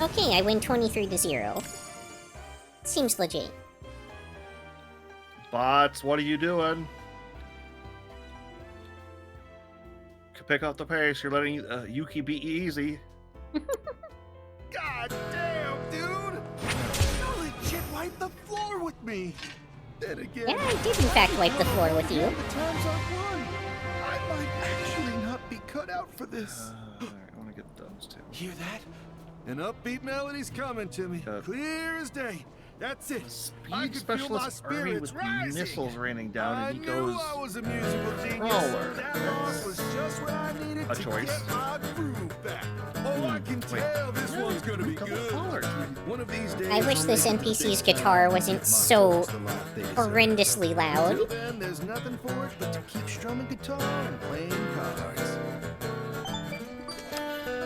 Okay, I win 23-0. Seems legit. Bots, what are you doing? Could pick up the pace. You're letting Yuki be easy. God damn, dude! You legit wiped the floor with me! Then again... Yeah, I did in fact wipe the floor with you. The times I've won, I might actually not be cut out for this. Alright, I want to get those two. Hear that? An upbeat melody's coming to me. Clear as day. That's it. Speed specialist army with missiles raining down, and he goes I was a musical genius. crawler. That was just what I needed A to choice. get my groove back. Oh, I can tell this one's gonna be good. One of these days. I wish this NPC's guitar wasn't so horrendously loud. Then there's nothing for it but to keep strumming guitar and playing cards.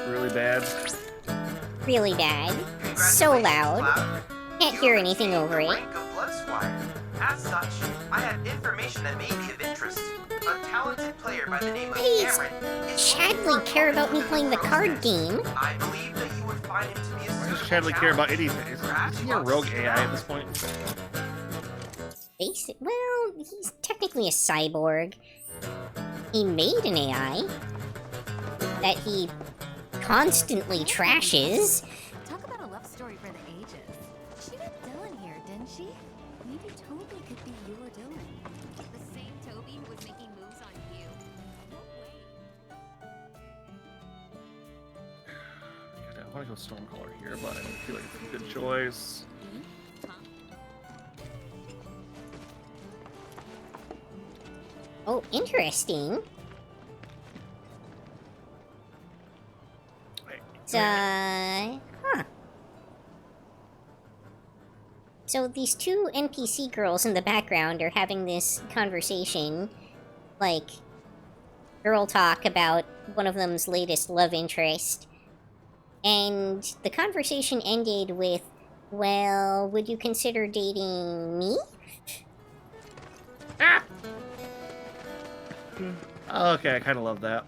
Really bad. Really bad. So loud. Can't hear anything over it. As such, I have information that may be of interest. A talented player by the name of Please, Cameron is Chadley care about me playing the card game. I believe that you would find him to be a Why does Chadley care about anything? Is he a rogue AI at this point? Well, he's technically a cyborg. He made an AI that he constantly trashes. Talk about a love story for the ages. She met Dylan here, didn't she? Maybe Toby could be you or Dylan. The same Toby who was making moves on you. No way. I want to go Stormcaller here, but I don't feel like it's a good choice. Oh, interesting. Huh. So these two NPC girls in the background are having this conversation, like, girl talk about one of them's latest love interest. And the conversation ended with, well, would you consider dating me? Ah! Okay, I kind of love that.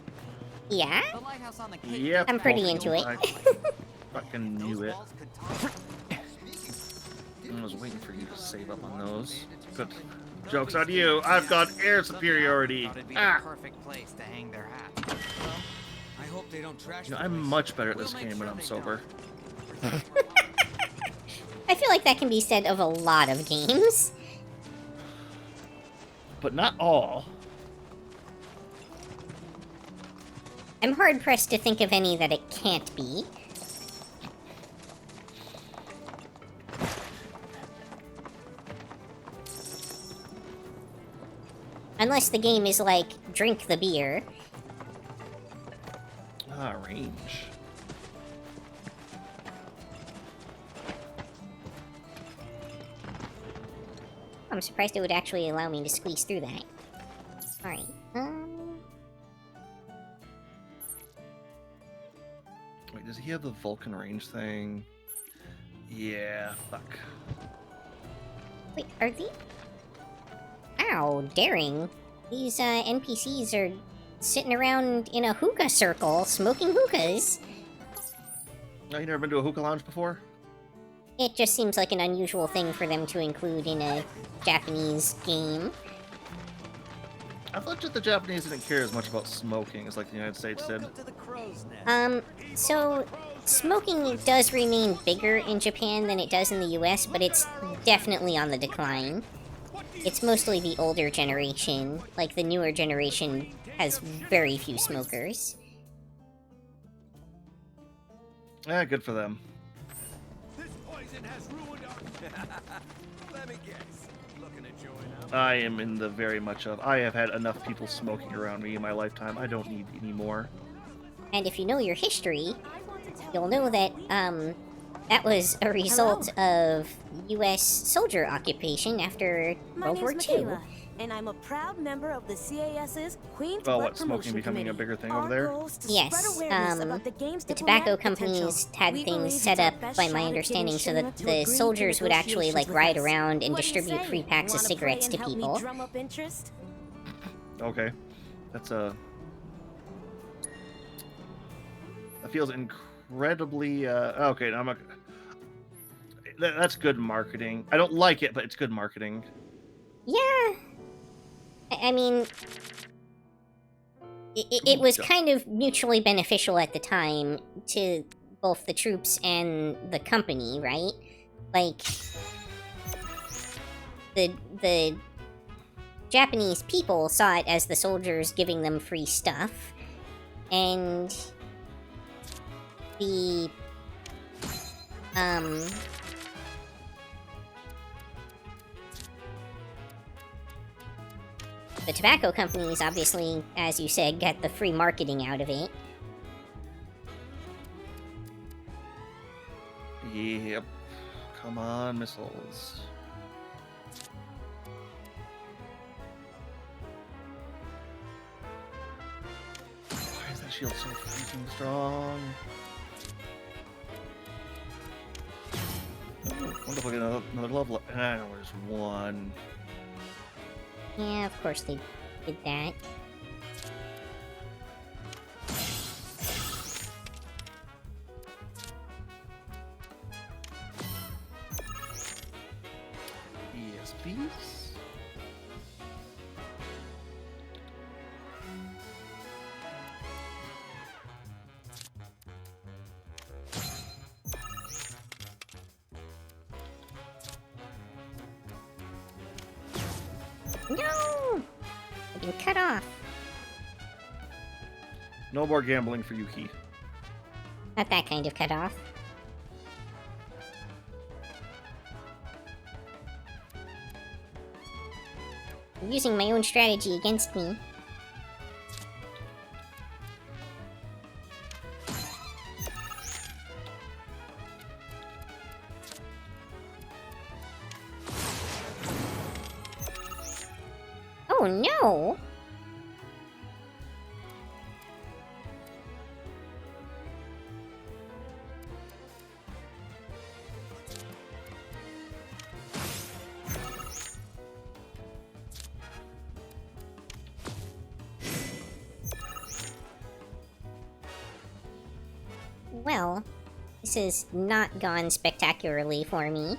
Yeah? The lighthouse on the cape. Yep. I'm pretty into it. I fucking knew it. I was waiting for you to save up on those. Good. Joke's on you. I've got air superiority. Ah. Perfect place to hang their hat. I hope they don't trash. You know, I'm much better at this game when I'm sober. I feel like that can be said of a lot of games. But not all. I'm hard-pressed to think of any that it can't be. Unless the game is like, drink the beer. Ah, range. I'm surprised it would actually allow me to squeeze through that. Alright, Wait, does he have the Vulcan range thing? Yeah, fuck. Wait, are these... Ow, daring. These, NPCs are sitting around in a hookah circle, smoking hookahs. Oh, you never been to a hookah lounge before? It just seems like an unusual thing for them to include in a Japanese game. I thought that the Japanese didn't care as much about smoking as like the United States did. So smoking does remain bigger in Japan than it does in the US, but it's definitely on the decline. It's mostly the older generation. Like, the newer generation has very few smokers. Yeah, good for them. This poison has ruined our... Let me guess. Looking to join up? I am in the very much of... I have had enough people smoking around me in my lifetime. I don't need any more. And if you know your history, you'll know that, that was a result of U.S. soldier occupation after World War II. And I'm a proud member of the CAS's Queen's Well, Blood what, smoking Promotion becoming a Committee. bigger thing Our over there? goal is to Yes, spread awareness about the game's the tobacco diplomatic companies potential. had We things believe set it's our up, best by shot my at understanding, so getting that Shinra to the agree to soldiers would actually, like, negotiations ride with us. around and What do you distribute say? free packs of Wanna cigarettes play to and help me people. drum up interest? Okay. That's a... That feels incredibly... Okay, I'm not... That's good marketing. I don't like it, but it's good marketing. Yeah. I mean... It was kind of mutually beneficial at the time to both the troops and the company, right? Like... The Japanese people saw it as the soldiers giving them free stuff, and the tobacco companies, obviously, as you said, get the free marketing out of it. Yep. Come on, missiles. Why is that shield so freaking strong? Oh, wonder if I get another level. I know there's one. Yeah, of course they did that. Yes, please. No! I've been cut off. No more gambling for Yuki. Not that kind of cut off. You're using my own strategy against me. Oh no! Well, this has not gone spectacularly for me.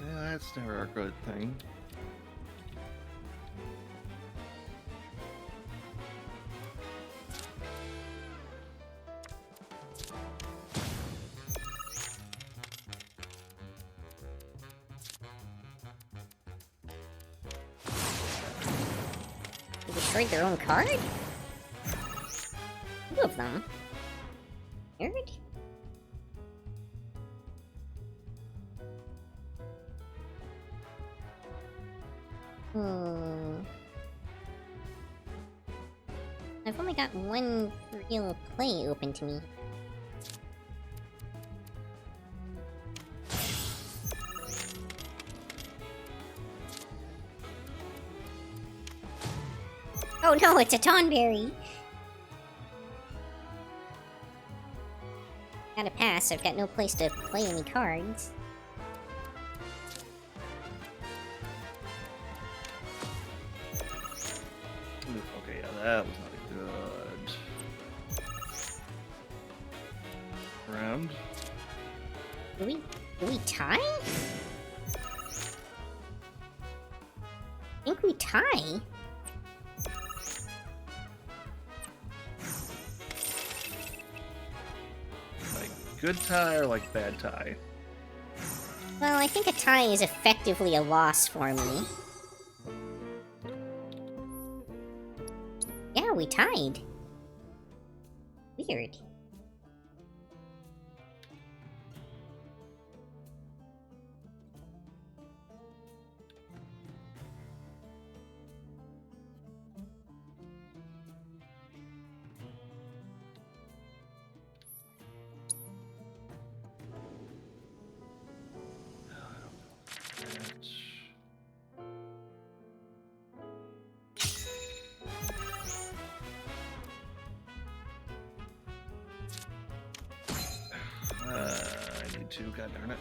Yeah, that's never a good thing. They destroyed their own card? 2 of them. Weird. I've only got 1 real play open to me. Oh no, it's a Tonberry! Gotta pass, I've got no place to play any cards. Okay, yeah, that was not a good round. Do we tie? I think we tie. Like good tie or like bad tie? Well, I think a tie is effectively a loss for me. Yeah, we tied. Weird. I need to, god darn it.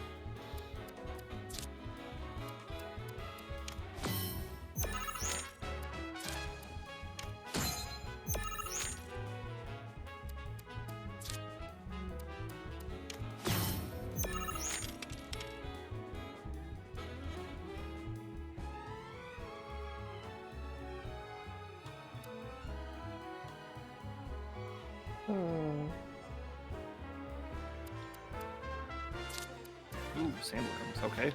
Ooh, sandworms, okay.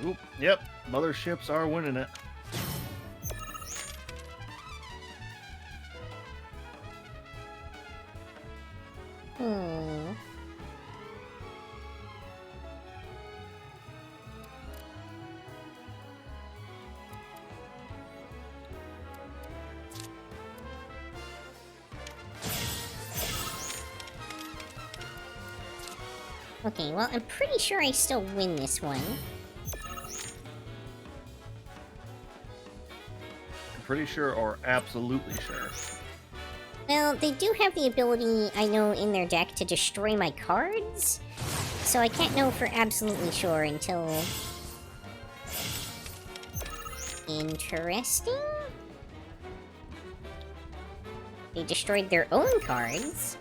Oop, yep, motherships are winning it. Okay, well, I'm pretty sure I still win this one. Pretty sure or absolutely sure? Well, they do have the ability, I know, in their deck to destroy my cards, so I can't know for absolutely sure until... Interesting? They destroyed their own cards,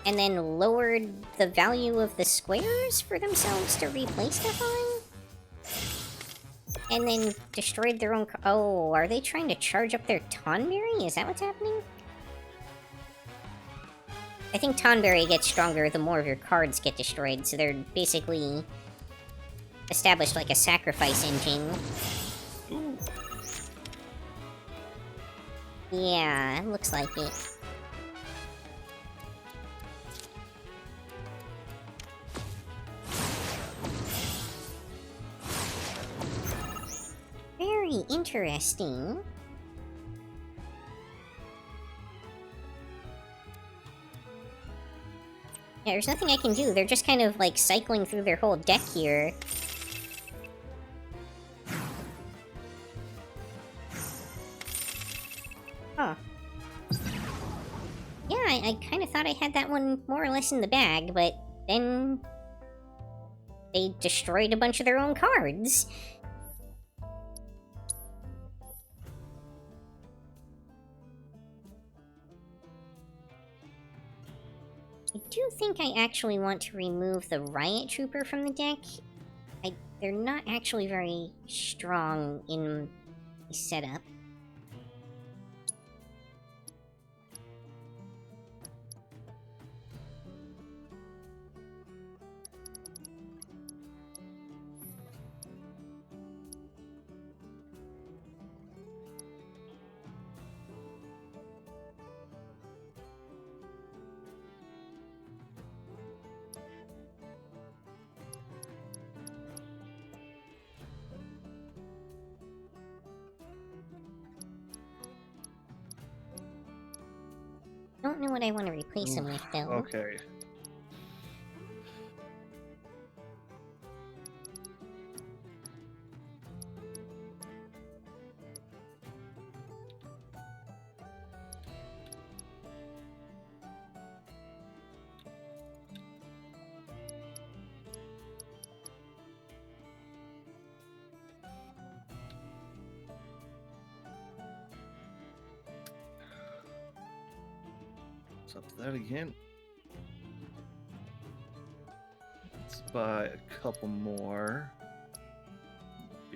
and then lowered the value of the squares for themselves to replace stuff on? And then destroyed their own... Oh, are they trying to charge up their Tonberry? Is that what's happening? I think Tonberry gets stronger the more of your cards get destroyed, so they're basically established like a sacrifice engine. Ooh. Yeah, looks like it. Very interesting. Yeah, there's nothing I can do. They're just kind of, like, cycling through their whole deck here. Huh. Yeah, I kind of thought I had that one more or less in the bag, but then... they destroyed a bunch of their own cards. I do think I actually want to remove the Riot Trooper from the deck. They're not actually very strong in the setup. Don't know what I want to replace them with, though. Okay. What's up to that again? Let's buy a couple more.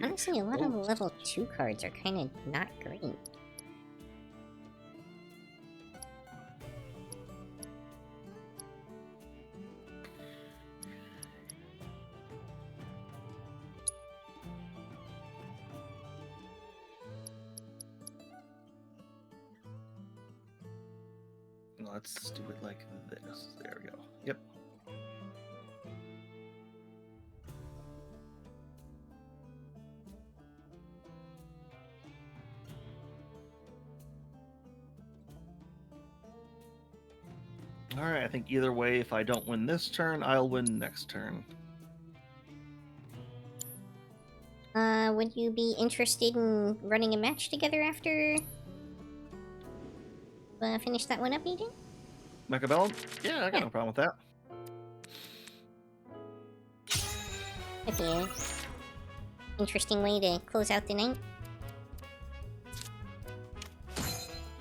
Honestly, a lot of the level 2 cards are kind of not great. Let's do it like this. There we go. Yep. Alright, I think either way, if I don't win this turn, I'll win next turn. Would you be interested in running a match together after... finish that one up, AJ? Mechabellum? Yeah, I got no problem with that. That'd be an interesting way to close out the night.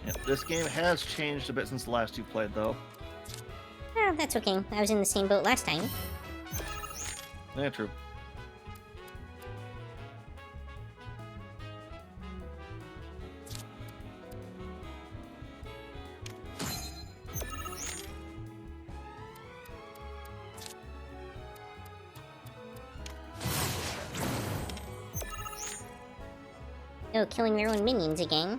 Yep, this game has changed a bit since the last you played, though. Oh, that's okay. I was in the same boat last time. Yeah, true. Oh, killing their own minions again.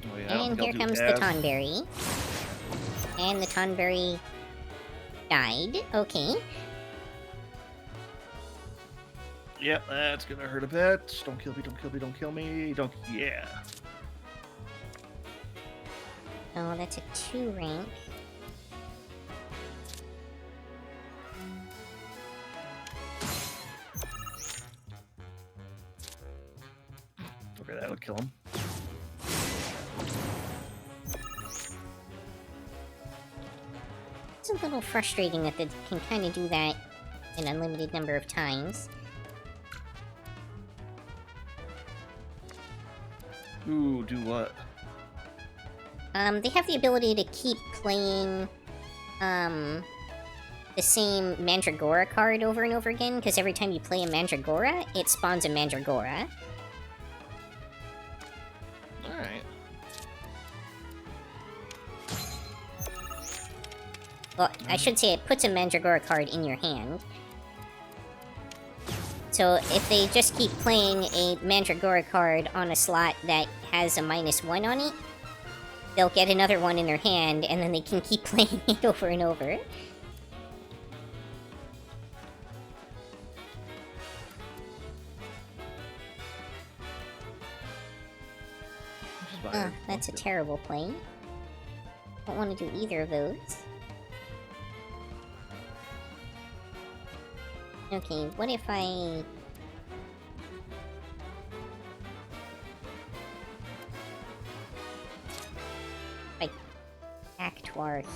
Oh, yeah, and here comes the Tonberry. And the Tonberry died. Okay. Yep, that's gonna hurt a bit. Don't kill me, don't kill me, don't kill me. Don't. Yeah. Oh, that's a 2 rank. Okay, that'll kill him. It's a little frustrating that they can kind of do that an unlimited number of times. Ooh, do what? They have the ability to keep playing the same Mandragora card over and over again, because every time you play a Mandragora, it spawns a Mandragora. Alright. Well, I should say it puts a Mandragora card in your hand. So if they just keep playing a Mandragora card on a slot that has a -1 on it, they'll get another one in their hand, and then they can keep playing it over and over. Oh, that's a terrible play. Don't want to do either of those. Okay, what if I... Actoire heat.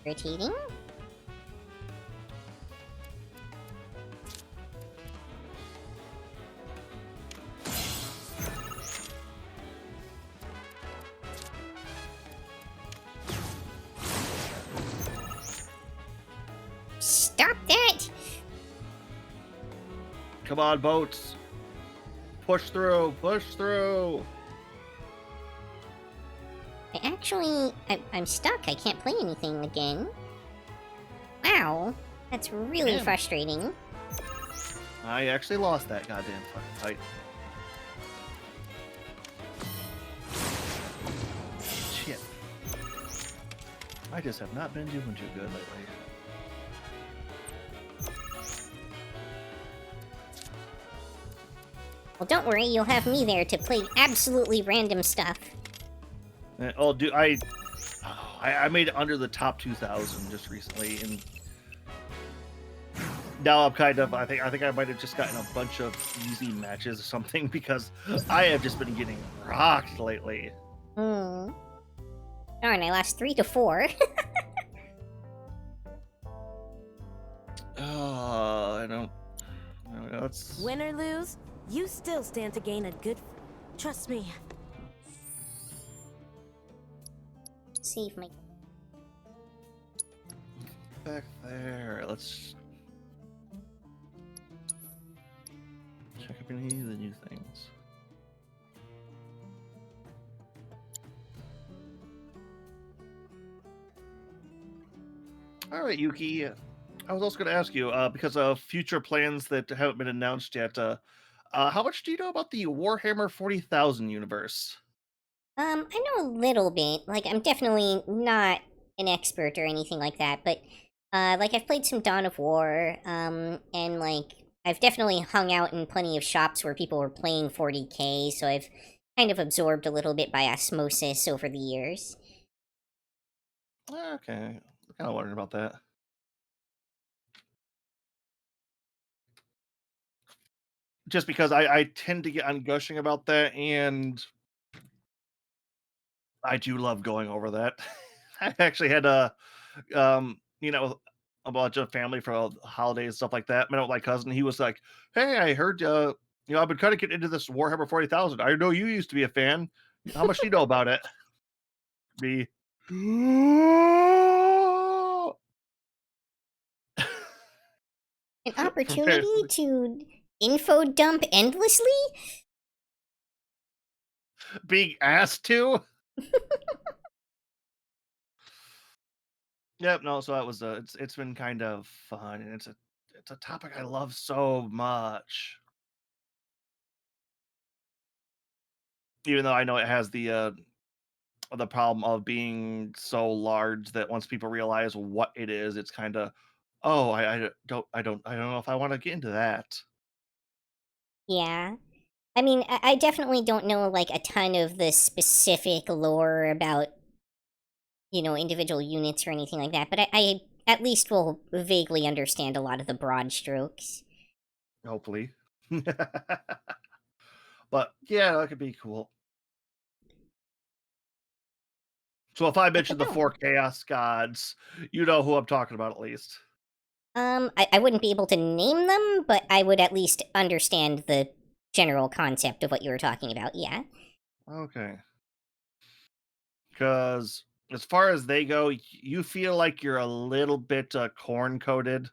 Irritating. Stop that! Come on, boats. Push through, push through. I'm stuck. I can't play anything again. Wow, that's really frustrating. I actually lost that goddamn fucking fight. Shit. I just have not been doing too good lately. Well, don't worry, you'll have me there to play absolutely random stuff. Oh, dude, I made it under the top 2,000 just recently, and now I'm kind of, I think I might have just gotten a bunch of easy matches or something, because I have just been getting rocked lately. Darn, I lost 3 to 4. I don't know, that's... Win or lose, you still stand to gain a good... Trust me. Save my... Back there, let's check if any of the new things. All right, Yuki. I was also going to ask you, because of future plans that haven't been announced yet, how much do you know about the Warhammer 40,000 universe? I know a little bit. Like, I'm definitely not an expert or anything like that, but, like, I've played some Dawn of War, and, like, I've definitely hung out in plenty of shops where people were playing 40k, so I've kind of absorbed a little bit by osmosis over the years. Okay, I kind of wondered about that. Just because I tend to get on gushing about that, and I do love going over that. I actually had a bunch of family for holidays and stuff like that. Met with my cousin. He was like, "Hey, I heard I've been trying to get into this Warhammer 40,000. I know you used to be a fan. How much do you know about it?" Me. An opportunity to info dump endlessly? Being asked to? Yep, no, so that was it's been kind of fun, and it's a topic I love so much. Even though I know it has the problem of being so large that once people realize what it is, it's kind of, oh, I don't know if I want to get into that. Yeah. I mean, I definitely don't know, like, a ton of the specific lore about, individual units or anything like that, but I at least will vaguely understand a lot of the broad strokes. Hopefully. But, yeah, that could be cool. So if I mention the 4 Chaos Gods, you know who I'm talking about at least. I wouldn't be able to name them, but I would at least understand the general concept of what you were talking about, yeah. Okay. Because as far as they go, you feel like you're a little bit corn-coated.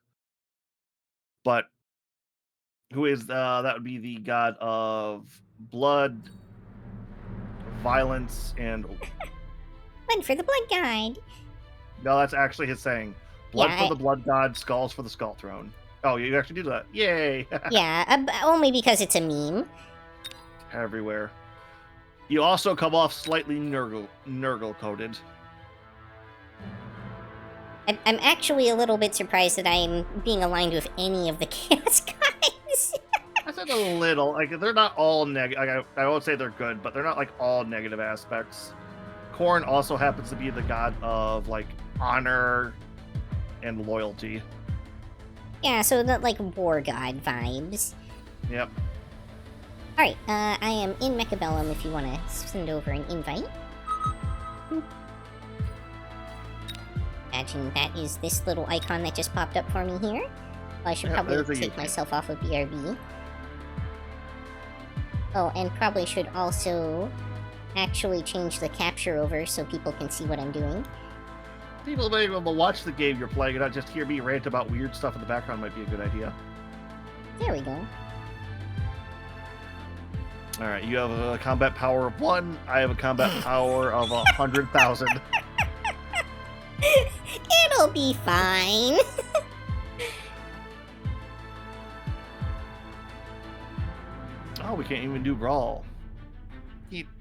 But who is, that would be the god of blood, violence, and... Blood for the blood guide. No, that's actually his saying. Blood Yeah, for the blood god, skulls for the skull throne. Oh, you actually do that. Yay! Yeah, only because it's a meme. Everywhere. You also come off slightly Nurgle-coated. I'm actually a little bit surprised that I'm being aligned with any of the Chaos guys. I said a little. Like, they're not all negative. Like, I won't say they're good, but they're not, like, all negative aspects. Korn also happens to be the god of, like, honor and loyalty. Yeah, so the, like, war god vibes. Yep. Alright, I am in Mechabellum if you want to send over an invite. Imagine that is this little icon that just popped up for me here. I should probably take myself off of BRB. Oh, and probably should also actually change the capture over so people can see what I'm doing. People may be able to watch the game you're playing and not just hear me rant about weird stuff in the background might be a good idea. There we go. Alright, you have a combat power of 1, I have a combat power of 100,000. It'll be fine. Oh, we can't even do brawl.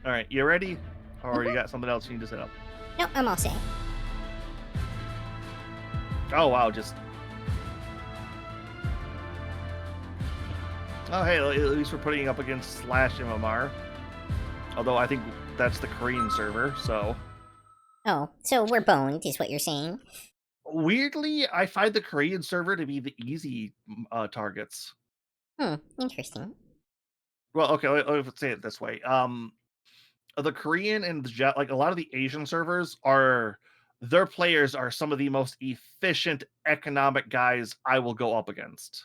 Alright, you ready? Or you got something else you need to set up? No, I'm all set. Oh, wow, just... Oh, hey, at least we're putting up against /MMR. Although I think that's the Korean server, so... Oh, so we're boned, is what you're saying? Weirdly, I find the Korean server to be the easy targets. Interesting. Well, okay, let's say it this way. The Korean and like a lot of the Asian servers their players are some of the most efficient economic guys I will go up against.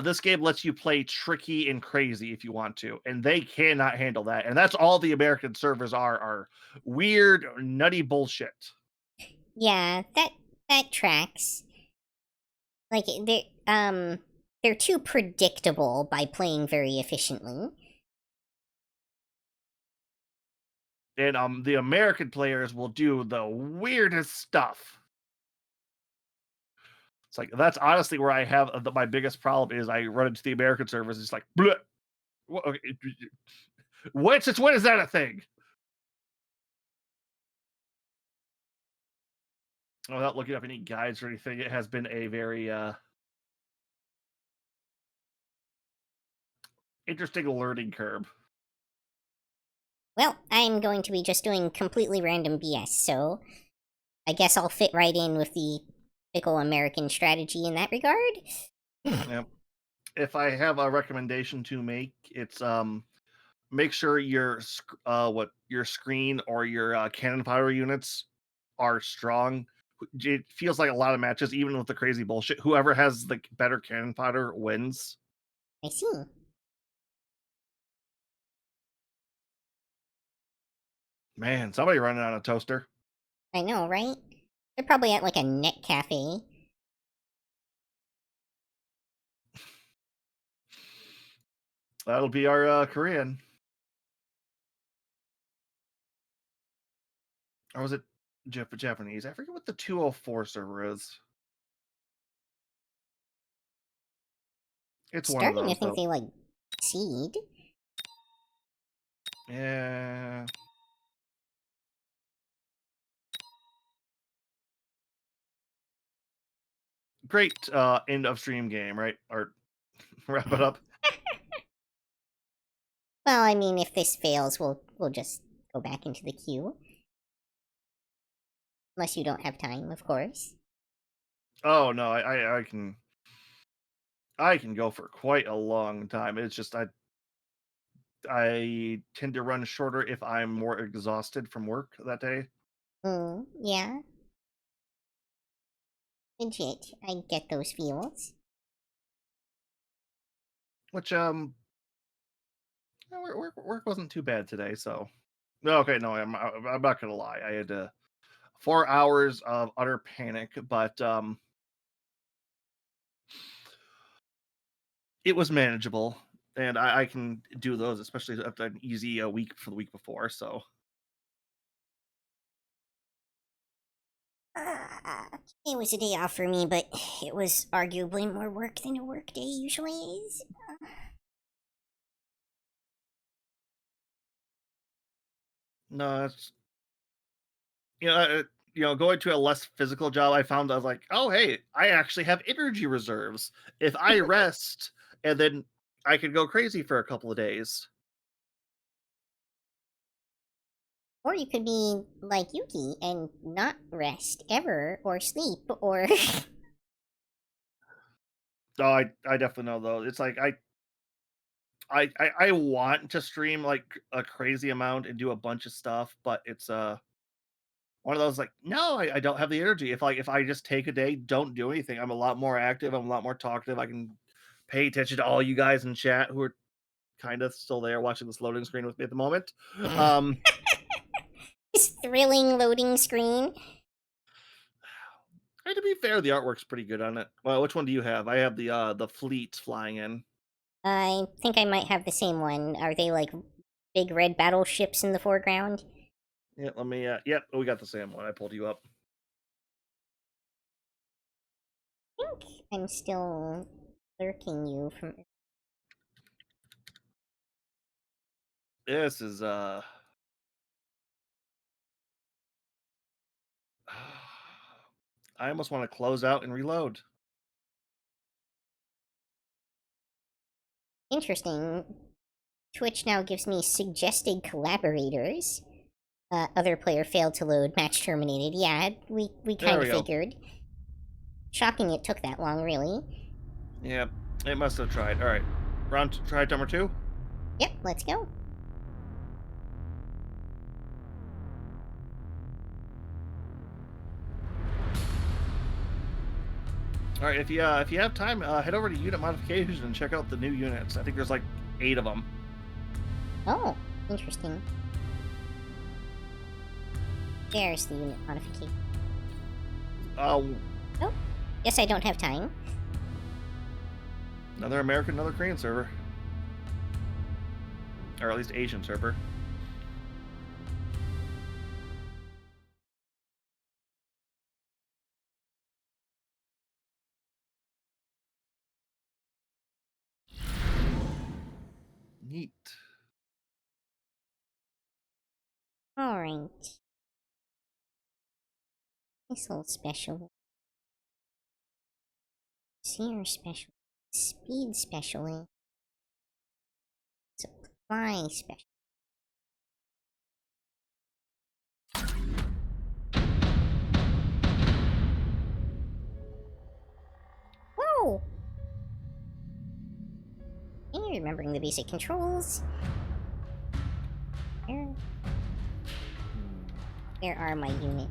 This game lets you play tricky and crazy if you want to, and they cannot handle that. And that's all the American servers are weird, nutty bullshit. Yeah, that tracks. Like they're too predictable by playing very efficiently. And the American players will do the weirdest stuff. It's like, that's honestly where I have my biggest problem is I run into the American servers. It's like, bleh. Since when is that a thing? Without looking up any guides or anything, it has been a very interesting learning curve. Well, I'm going to be just doing completely random BS, so I guess I'll fit right in with the typical American strategy in that regard. Yep. If I have a recommendation to make, it's make sure your screen or your cannon fire units are strong. It feels like a lot of matches, even with the crazy bullshit, whoever has the better cannon fodder wins. I see. Man, somebody running on a toaster. I know, right? They're probably at like a net cafe. That'll be our Korean. Or was it Japanese? I forget what the 204 server is. It's one of those. Starting to think they like seed. Yeah. Great end of stream game, right? Or wrap it up. Well, I mean, if this fails, we'll just go back into the queue. Unless you don't have time, of course. Oh no, I can go for quite a long time. It's just I tend to run shorter if I'm more exhausted from work that day. Yeah. Legit. I get those feels. Which work wasn't too bad today, so no. Okay, no, I'm not gonna lie. I had 4 hours of utter panic, but it was manageable, and I can do those, especially after an easy week for the week before. So It was a day off for me, but it was arguably more work than a work day usually is. no, it's going to a less physical job. I was like, oh hey, I actually have energy reserves. If I rest, and then I could go crazy for a couple of days. Or you could be like Yuki and not rest ever or sleep or Oh, I definitely know though. It's like I want to stream like a crazy amount and do a bunch of stuff, but it's one of those like, no, I don't have the energy. If I just take a day, don't do anything, I'm a lot more active, I'm a lot more talkative, I can pay attention to all you guys in chat who are kind of still there watching this loading screen with me at the moment. this thrilling loading screen. And to be fair, the artwork's pretty good on it. Well, which one do you have? I have the fleet flying in. I think I might have the same one. Are they like big red battleships in the foreground? Yeah, let me yep, we got the same one. I pulled you up. I think I'm still lurking you from. This is I almost want to close out and reload. Interesting. Twitch now gives me suggested collaborators. Other player failed to load, match terminated. Yeah, we kind of figured. Shocking it took that long, really. Yep, it must have tried. All right, try number 2. Yep, let's go. All right, if you have time, head over to unit modifications and check out the new units. I think there's like 8 of them. Oh, interesting. There's the unit modification. Oh, guess I don't have time. Another American, another Korean server, or at least Asian server. Neat. All right. Missile special. Seer special. Speed specialist. Supply special. Whoa! And remembering the basic controls. Where are my units?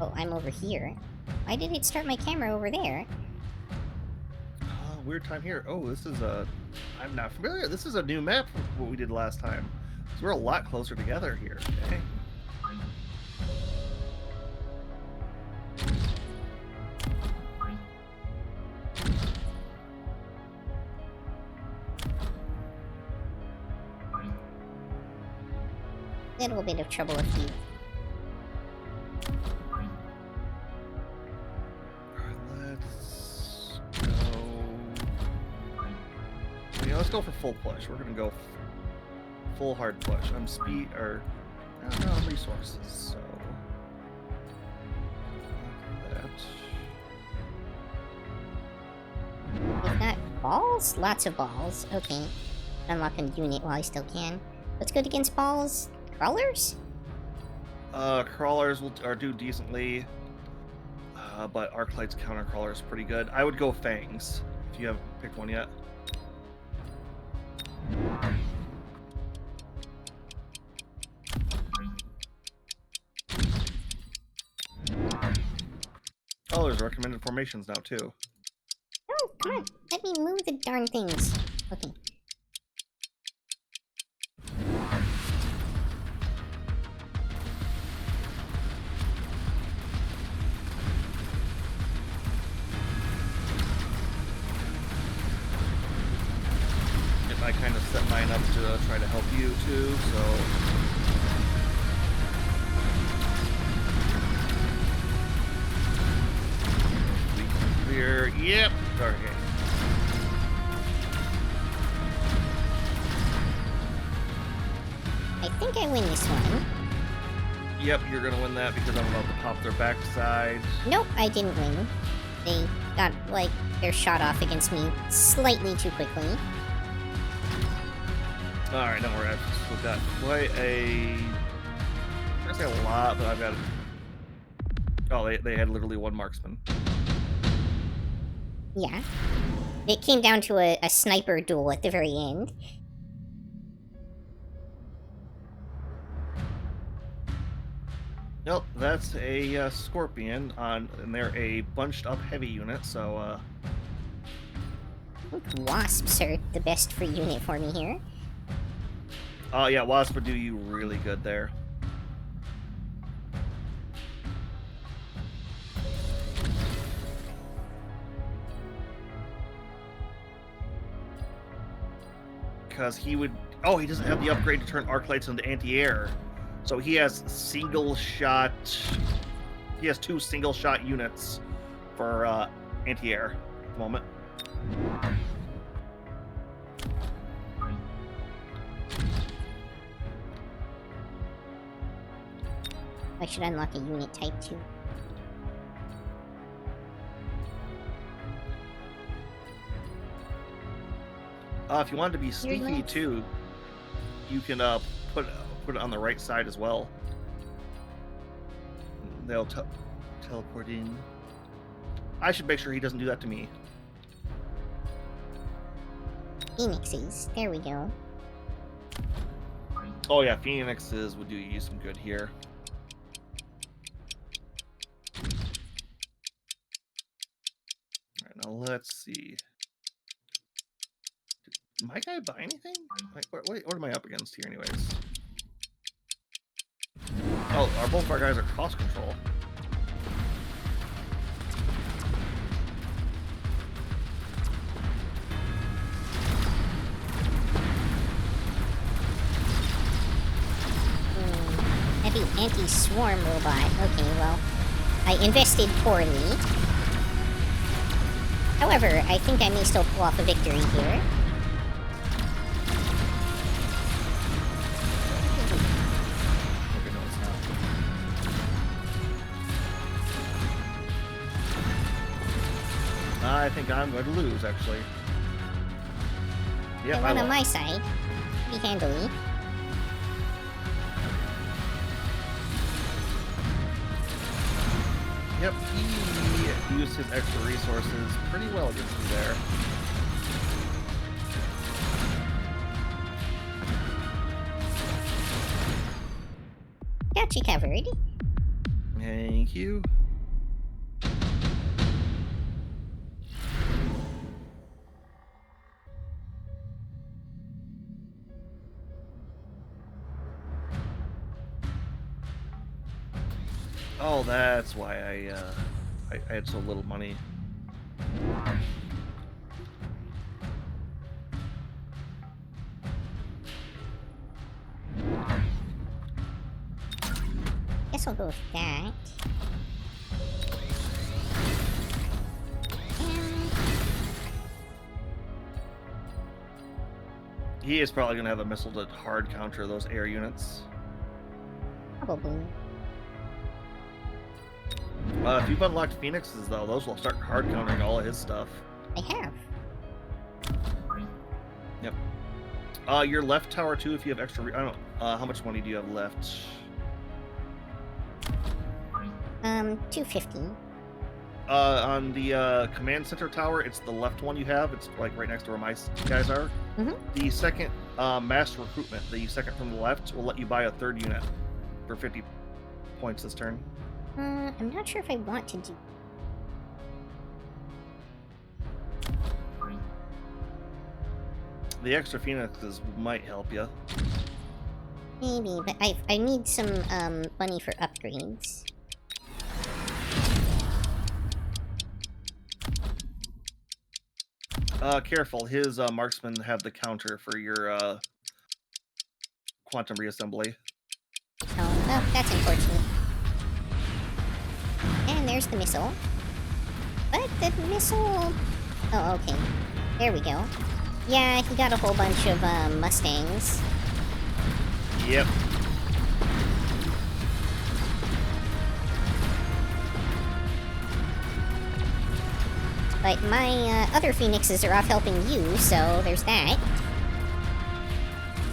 Oh, I'm over here. Why did it start my camera over there? Weird time here. Oh, this is I'm not familiar. This is a new map from what we did last time. So we're a lot closer together here. Okay. Little bit of trouble with you. Let's go for full push. We're gonna go full hard push. I'm speed or resources. So that. We've got balls, lots of balls. Okay, unlock a unit while I still can. What's good against balls? Crawlers? Crawlers are do decently, but Arclight's counter crawler is pretty good. I would go Fangs if you haven't picked one yet. colors, recommended formations now too. Oh, come on. Let me move the darn things. Okay. I kind of set mine up to try to help you too, so... Clear. Yep. Okay. I think I win this one. Yep, you're gonna win that because I'm about to pop their backside. Nope, I didn't win. They got, like, their shot off against me slightly too quickly. Alright, don't worry, I've still got quite a... I'm gonna say a lot, but I've got... Oh, they had literally one marksman. Yeah. It came down to a sniper duel at the very end. Nope, that's a Scorpion, and they're a bunched up heavy unit, so Wasps are the best free unit for me here. Oh yeah, Wasp would do you really good there. Because he would... Oh, he doesn't have the upgrade to turn arc lights into anti-air. So he has single shot... He has 2 single shot units for anti-air at the moment. I should unlock a unit type too. If you want to be sneaky too, you can put it on the right side as well. They'll teleport in. I should make sure he doesn't do that to me. Phoenixes. There we go. Oh yeah, Phoenixes would do you some good here. Alright, now let's see. Did my guy buy anything? Like, what am I up against here anyways? Oh, both of our guys are cost control. Heavy anti-swarm robot. Okay, well, I invested poorly. However, I think I may still pull off a victory here. I think I'm going to lose, actually. Yep, one on my side. Pretty handily. Yep, he used his extra resources pretty well against me there. Got you covered. Thank you. Oh, that's why I had so little money. Guess I'll go with that. He is probably going to have a missile to hard counter those air units. Probably. If you've unlocked Phoenixes, though, those will start hard countering all of his stuff. I have. Yep. Your left tower, too, if you have extra... I don't know. How much money do you have left? 250. On the command center tower, it's the left one you have. It's like right next to where my guys are. Mm-hmm. The second mass recruitment, the second from the left, will let you buy a 3rd unit for 50 points this turn. I'm not sure if I want to do. The extra phoenixes might help you. Maybe, but I need some money for upgrades. Careful. His marksmen have the counter for your quantum reassembly. Oh, well, that's unfortunate. And there's the missile. But the missile... Oh, okay. There we go. Yeah, he got a whole bunch of Mustangs. Yep. But my other phoenixes are off helping you, so there's that.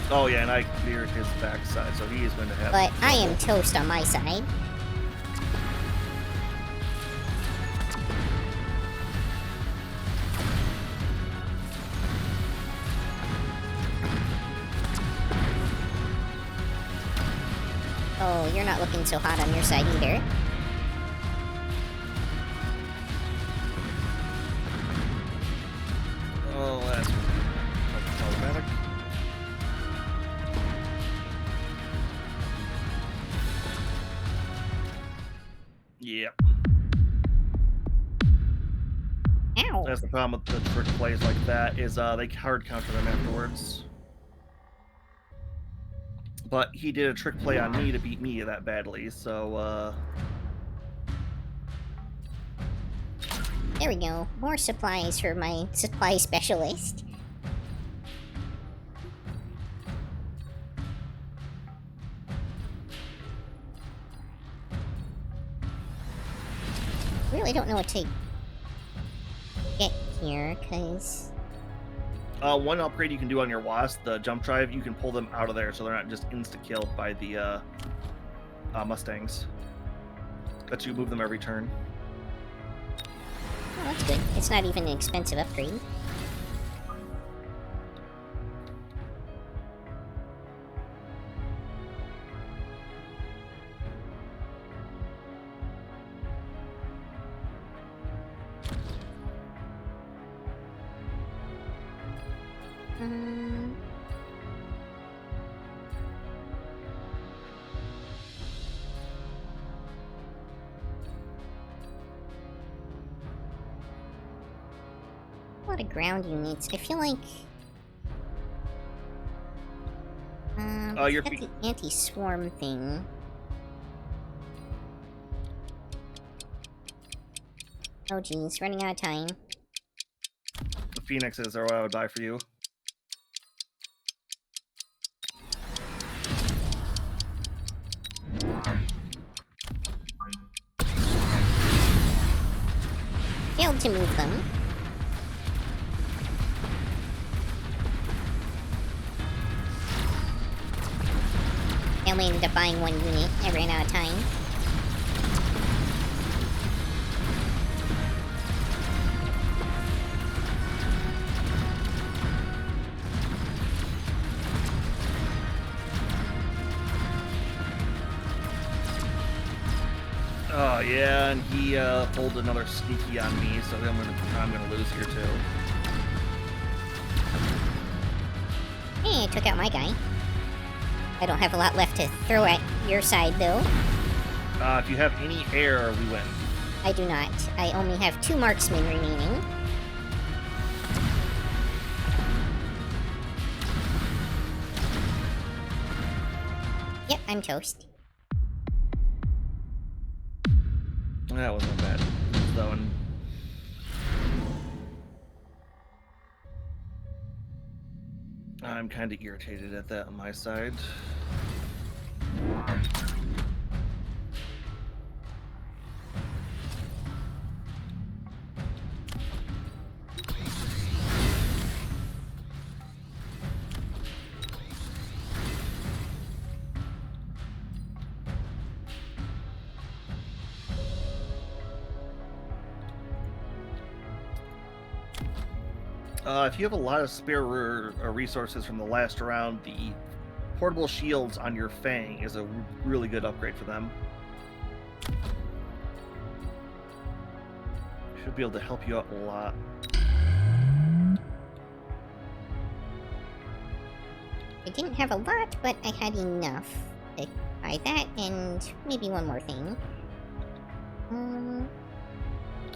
Oh yeah, and I cleared his backside, so he is going to have... But I am toast on my side. Oh, you're not looking so hot on your side either. Oh, that's problematic. Yeah. Ow. That's the problem with the trick plays like that, is they hard counter them afterwards. But he did a trick play on me to beat me that badly, so There we go. More supplies for my supply specialist. Really don't know what to get here, because... one upgrade you can do on your Wasp, the jump drive, you can pull them out of there so they're not just insta-killed by the Mustangs. Lets you move them every turn. Oh, that's good. It's not even an expensive upgrade. A lot of ground units. I feel like... you're that's the anti-swarm thing. Oh geez, running out of time. The Phoenixes are what I would buy for you. Failed to move them. I only ended up buying one unit. I ran out of time. Oh yeah, and he pulled another sneaky on me, so I'm gonna lose here too. Hey, I took out my guy. I don't have a lot left to throw at your side, though. If you have any air, we win. I do not. I only have 2 marksmen remaining. Yep, I'm toast. That wasn't bad, though. And I'm kind of irritated at that on my side. If you have a lot of spare resources from the last round, the portable shields on your Fang is a really good upgrade for them. Should be able to help you out a lot. I didn't have a lot, but I had enough to buy that and maybe one more thing.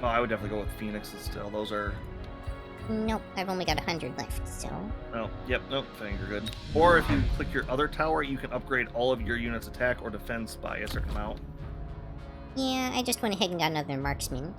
Oh, I would definitely go with Phoenixes still. Those are... Nope, I've only got 100 left, so... Oh, yep, nope, I think you're good. Or if you click your other tower, you can upgrade all of your units' attack or defense by a certain amount. Yeah, I just went ahead and got another marksman.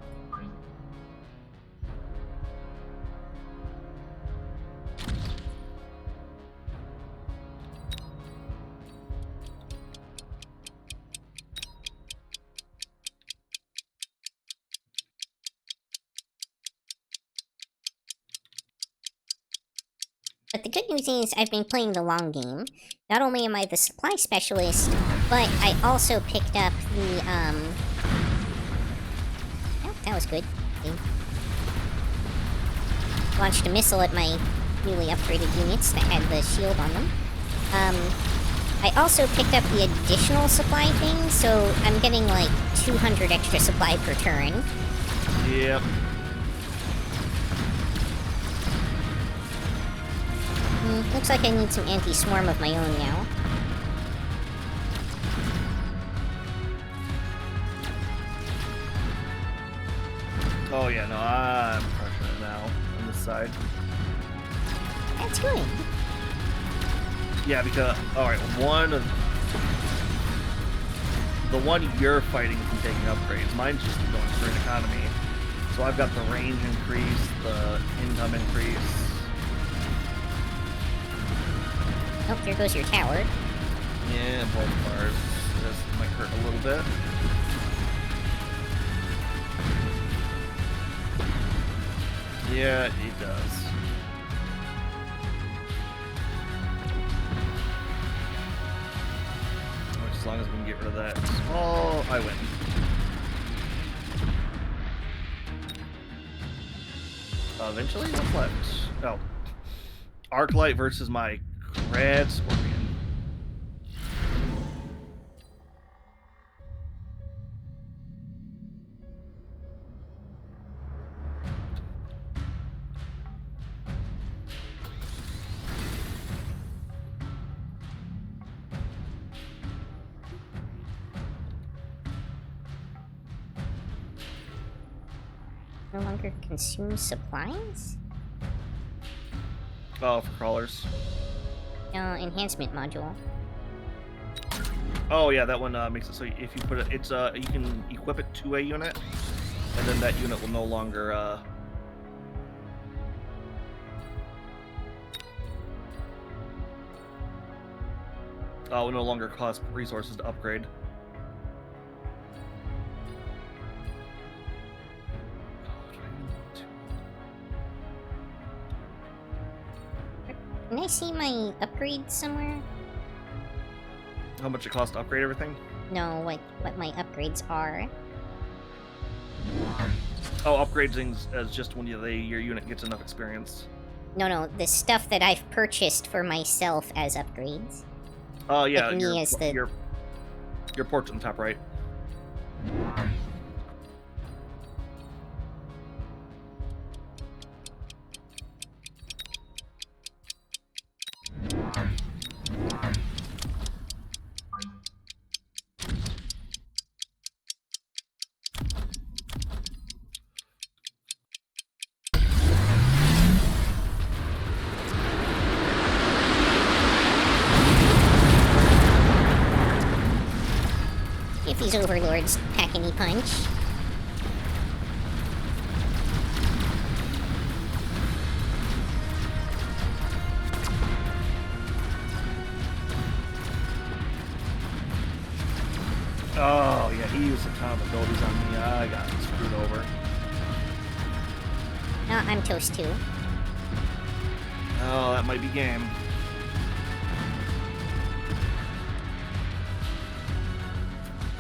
But the good news is I've been playing the long game. Not only am I the supply specialist, but I also picked up the, Oh, that was good. Okay. Launched a missile at my newly upgraded units that had the shield on them. I also picked up the additional supply thing, so I'm getting like 200 extra supply per turn. Yep. Looks like I need some anti-swarm of my own now. Oh yeah, no, I'm crushing it now on this side. That's good. Yeah, because, alright, the one you're fighting from taking upgrades. Mine's just going for an economy. So I've got the range increase, the income increase. Oh, there goes your tower. Yeah, both bars. This might hurt a little bit. Yeah, it does. Which, as long as we can get rid of that. Oh, I win. Eventually, what's left? Oh. Arclight versus my Rad Scorpion. No longer consume supplies? Oh, for crawlers. Enhancement module. Oh yeah, that one makes it so if you put it, it's you can equip it to a unit, and then that unit will no longer will no longer cost resources to upgrade. Can I see my upgrades somewhere? How much it costs to upgrade everything? No, what my upgrades are. Oh, upgrading as just when your unit gets enough experience. No, the stuff that I've purchased for myself as upgrades. Oh yeah, like me as the... your portrait on the top right. If these overlords pack any punch. Oh yeah, he used a ton of abilities on me. I got screwed over. No, I'm toast too. Oh, that might be game.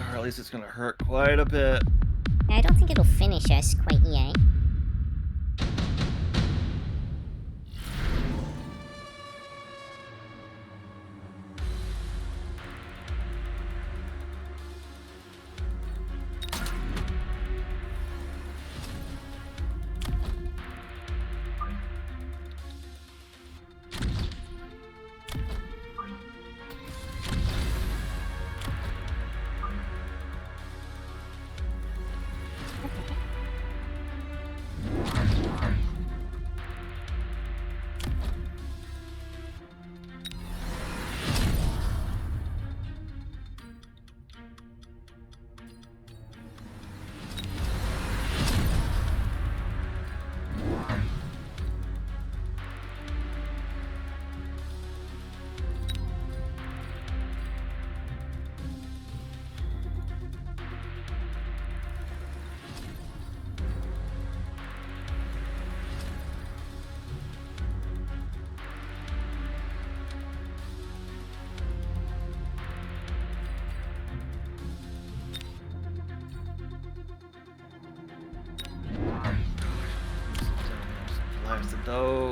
Or at least it's gonna hurt quite a bit. I don't think it'll finish us quite yet.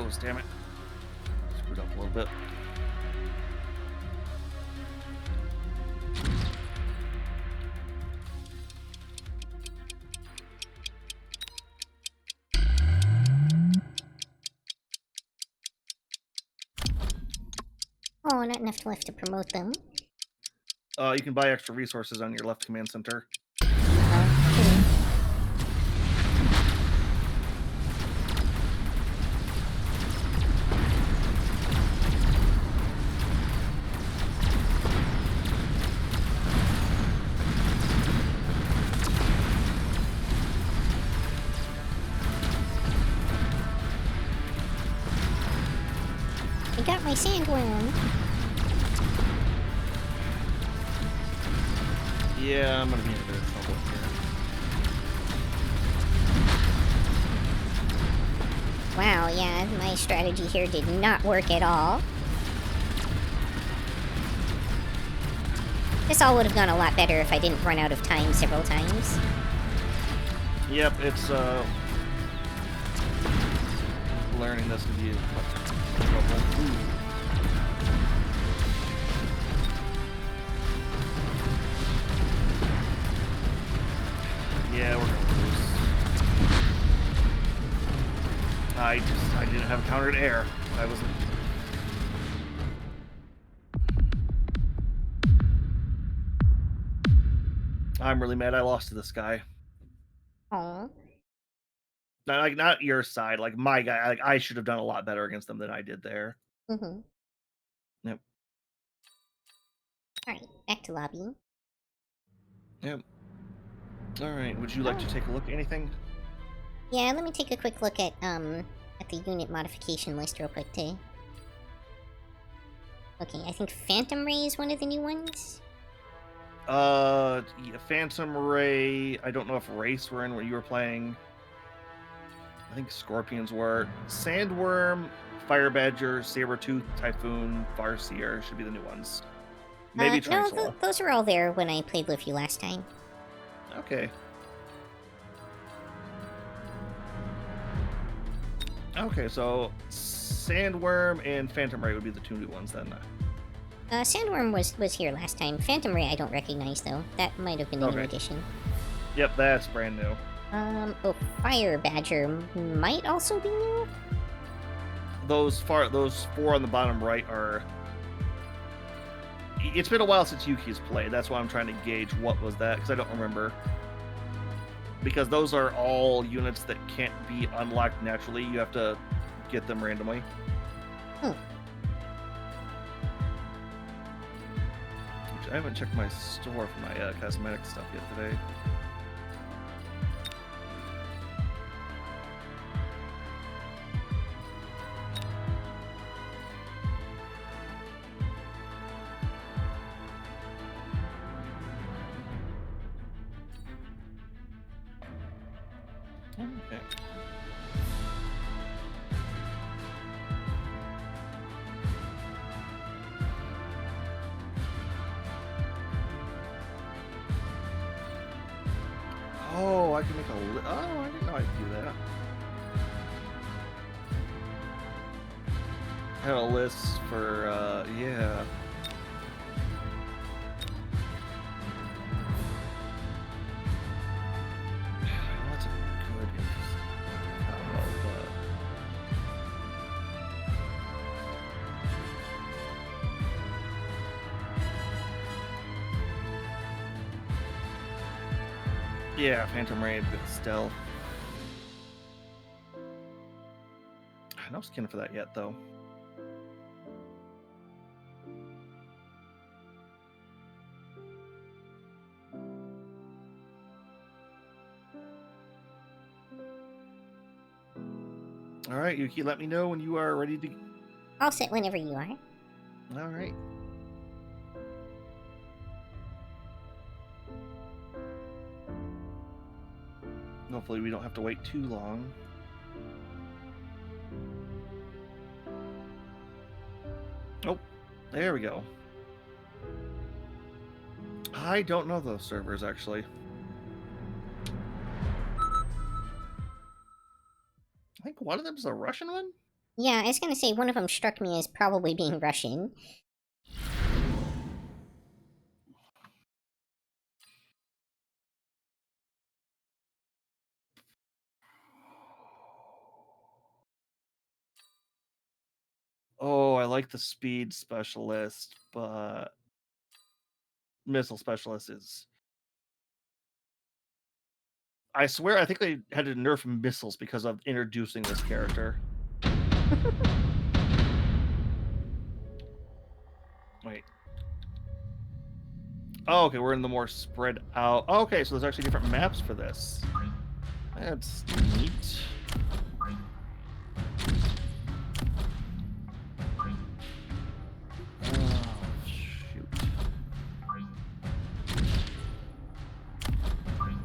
goes, damn it. Screwed up a little bit. Oh, not enough left to promote them. You can buy extra resources on your left command center. I got my sandworm. Yeah, I'm gonna be in a bit of trouble here. Wow, yeah, my strategy here did not work at all. This all would have gone a lot better if I didn't run out of time several times. Yep, it's learning this to be trouble. Ooh. Yeah, we're gonna lose. I didn't have a counter to air. I wasn't. I'm really mad I lost to this guy. Aw. Not your side, like my guy. Like I should have done a lot better against them than I did there. Mm-hmm. Yep. Alright, back to lobby. Yep. Alright, would you like to take a look at anything? Yeah, let me take a quick look at the unit modification list real quick too. Okay, I think Phantom Ray is one of the new ones. Yeah, Phantom Ray. I don't know if Race were in what you were playing. I think Scorpions were. Sandworm, Fire Badger, Sabertooth, Typhoon, Farseer should be the new ones. Maybe no, Trisoul. those were all there when I played with you last time. Okay. Okay, so Sandworm and Phantom Ray would be the two new ones then. Sandworm was here last time. Phantom Ray I don't recognize though. That might have been a new addition. Yep, that's brand new. Oh, Fire Badger might also be new? Those four on the bottom right are... It's been a while since Yuki's played. That's why I'm trying to gauge what was that, because I don't remember. Because those are all units that can't be unlocked naturally. You have to get them randomly. Which I haven't checked my store for my cosmetic stuff yet today. Okay. Oh, I can make a oh, I didn't know I could do that. I had a list for yeah. That's a good combo, but yeah, Phantom Ray, but stealth. No skin for that yet, though. All right, Yuki, let me know when you are ready to... I'll sit whenever you are. All right. Hopefully we don't have to wait too long. Oh, there we go. I don't know those servers, actually. I think one of them is a Russian one? Yeah, I was gonna say one of them struck me as probably being Russian. Oh, I like the speed specialist, but missile specialist is. I swear, I think they had to nerf missiles because of introducing this character. Wait. Oh, okay, we're in the more spread out. Oh, okay, so there's actually different maps for this. That's neat. Oh, shoot.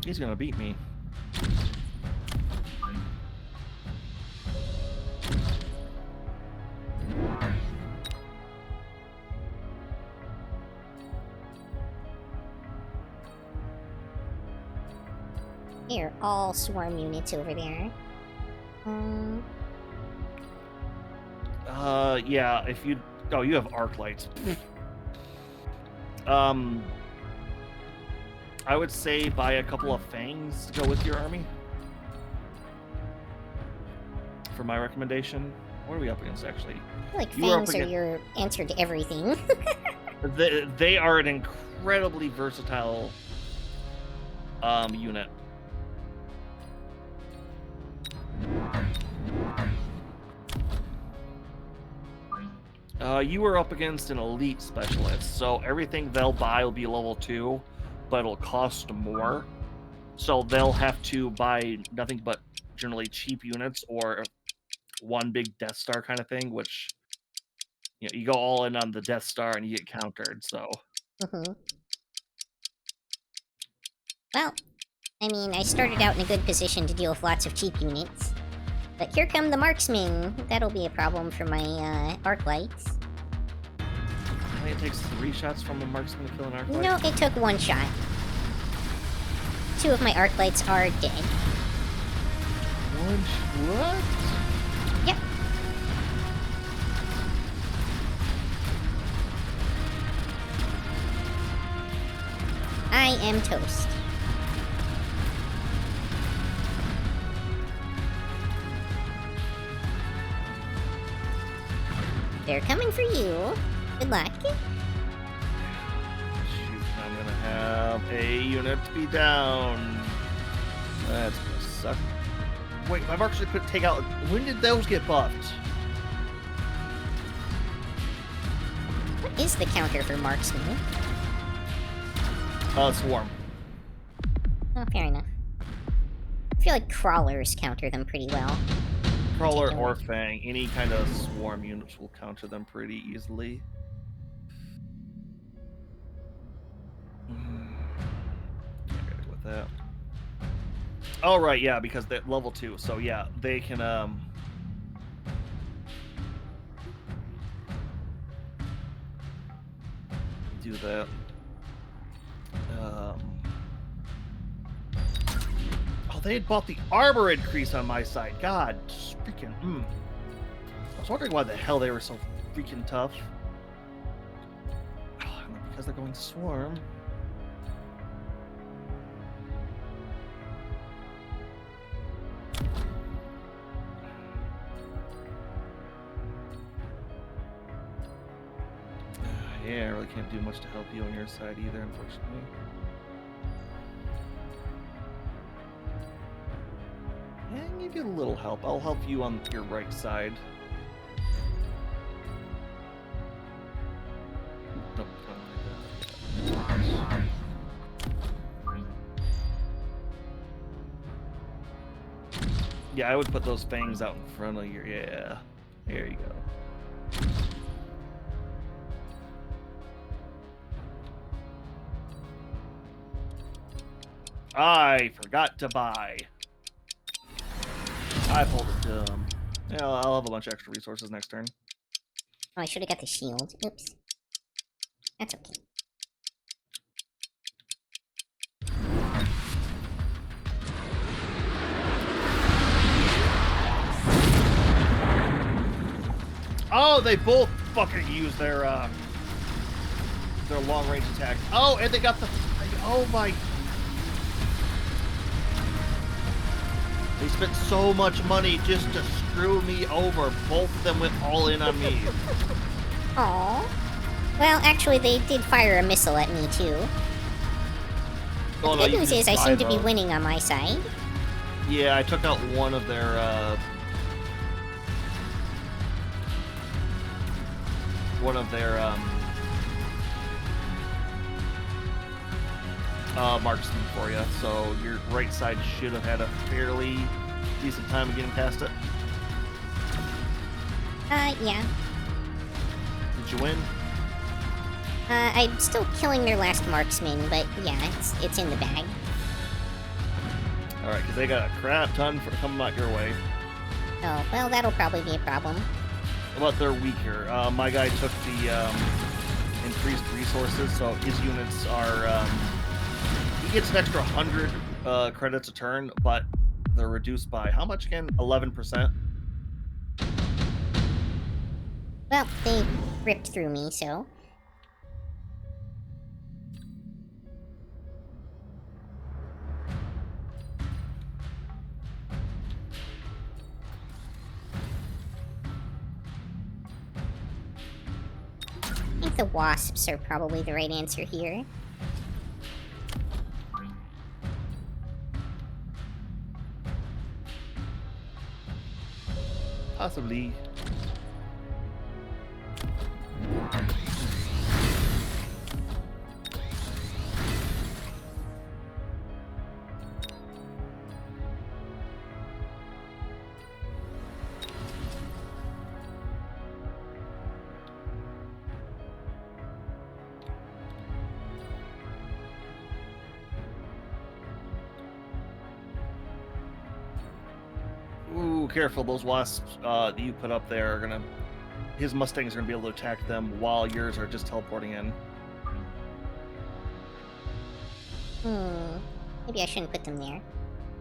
He's gonna beat me. They're all swarm units over there. Yeah, if you... Oh, you have arc lights. I would say buy a couple of fangs to go with your army. For my recommendation. What are we up against, actually? I feel like fangs are your answer to everything. They are an incredibly versatile unit. You are up against an elite specialist, so everything they'll buy will be level 2, but it'll cost more. So they'll have to buy nothing but generally cheap units or one big Death Star kind of thing, which, you know, you go all in on the Death Star and you get countered, so. Well, I mean, I started out in a good position to deal with lots of cheap units. But here come the marksmen. That'll be a problem for my arc lights. I think it takes 3 shots from a marksman to kill an arc light? No, it took 1 shot. 2 of my arc lights are dead. What? Yep. I am toast. They're coming for you. Good luck. Shoot, I'm gonna have a unit be down. That's gonna suck. Wait, I've actually could take out. When did those get buffed? What is the counter for marksman? Swarm. Oh, fair enough. I feel like crawlers counter them pretty well. Crawler or Fang, any kind of swarm units will counter them pretty easily. I gotta go with that. Oh, right, yeah, because they're level 2, so yeah, they can, do that. Oh, they had bought the armor increase on my side. God, freaking, I was wondering why the hell they were so freaking tough. Oh, because they're going to swarm. Yeah, I really can't do much to help you on your side either, unfortunately. Yeah, I can give you a little help. I'll help you on your right side. Nope, don't like that. Yeah, I would put those fangs out in front of your... Yeah, there you go. I forgot to buy. I pulled it dumb. Yeah, I'll have a bunch of extra resources next turn. Oh, I should have got the shield. Oops. That's okay. Oh, they both fucking use their long range attack. Oh, and they got the. Oh my. They spent so much money just to screw me over. Both of them went all in on me. Aww. Well, actually, they did fire a missile at me, too. Oh, The good news is I seem to be winning on my side. Yeah, I took out one of their, marksman for you, so your right side should have had a fairly decent time of getting past it. Yeah. Did you win? I'm still killing their last marksman, but yeah, it's in the bag. Alright, because they got a crap ton for coming out your way. Oh, well, that'll probably be a problem. But they're weaker. My guy took the increased resources, so his units are... he gets an extra 100 credits a turn, but they're reduced by how much again? 11%. Well, they ripped through me, so... I think the wasps are probably the right answer here. Possibly. Ooh, careful. Those wasps that you put up there are gonna... His Mustangs are gonna be able to attack them while yours are just teleporting in. Maybe I shouldn't put them there.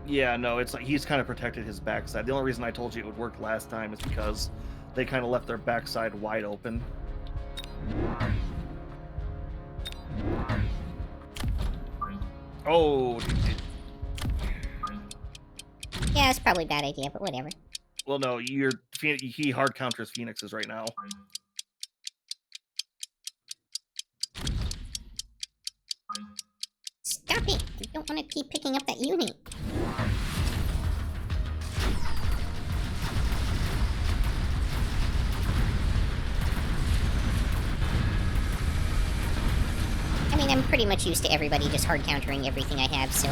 Yeah, no, it's like he's kind of protected his backside. The only reason I told you it would work last time is because they kind of left their backside wide open. Oh, Yeah, it's probably a bad idea, but whatever. well, no, he hard counters Phoenixes right now. Stop it! I don't want to keep picking up that unit. I mean, I'm pretty much used to everybody just hard countering everything I have, so...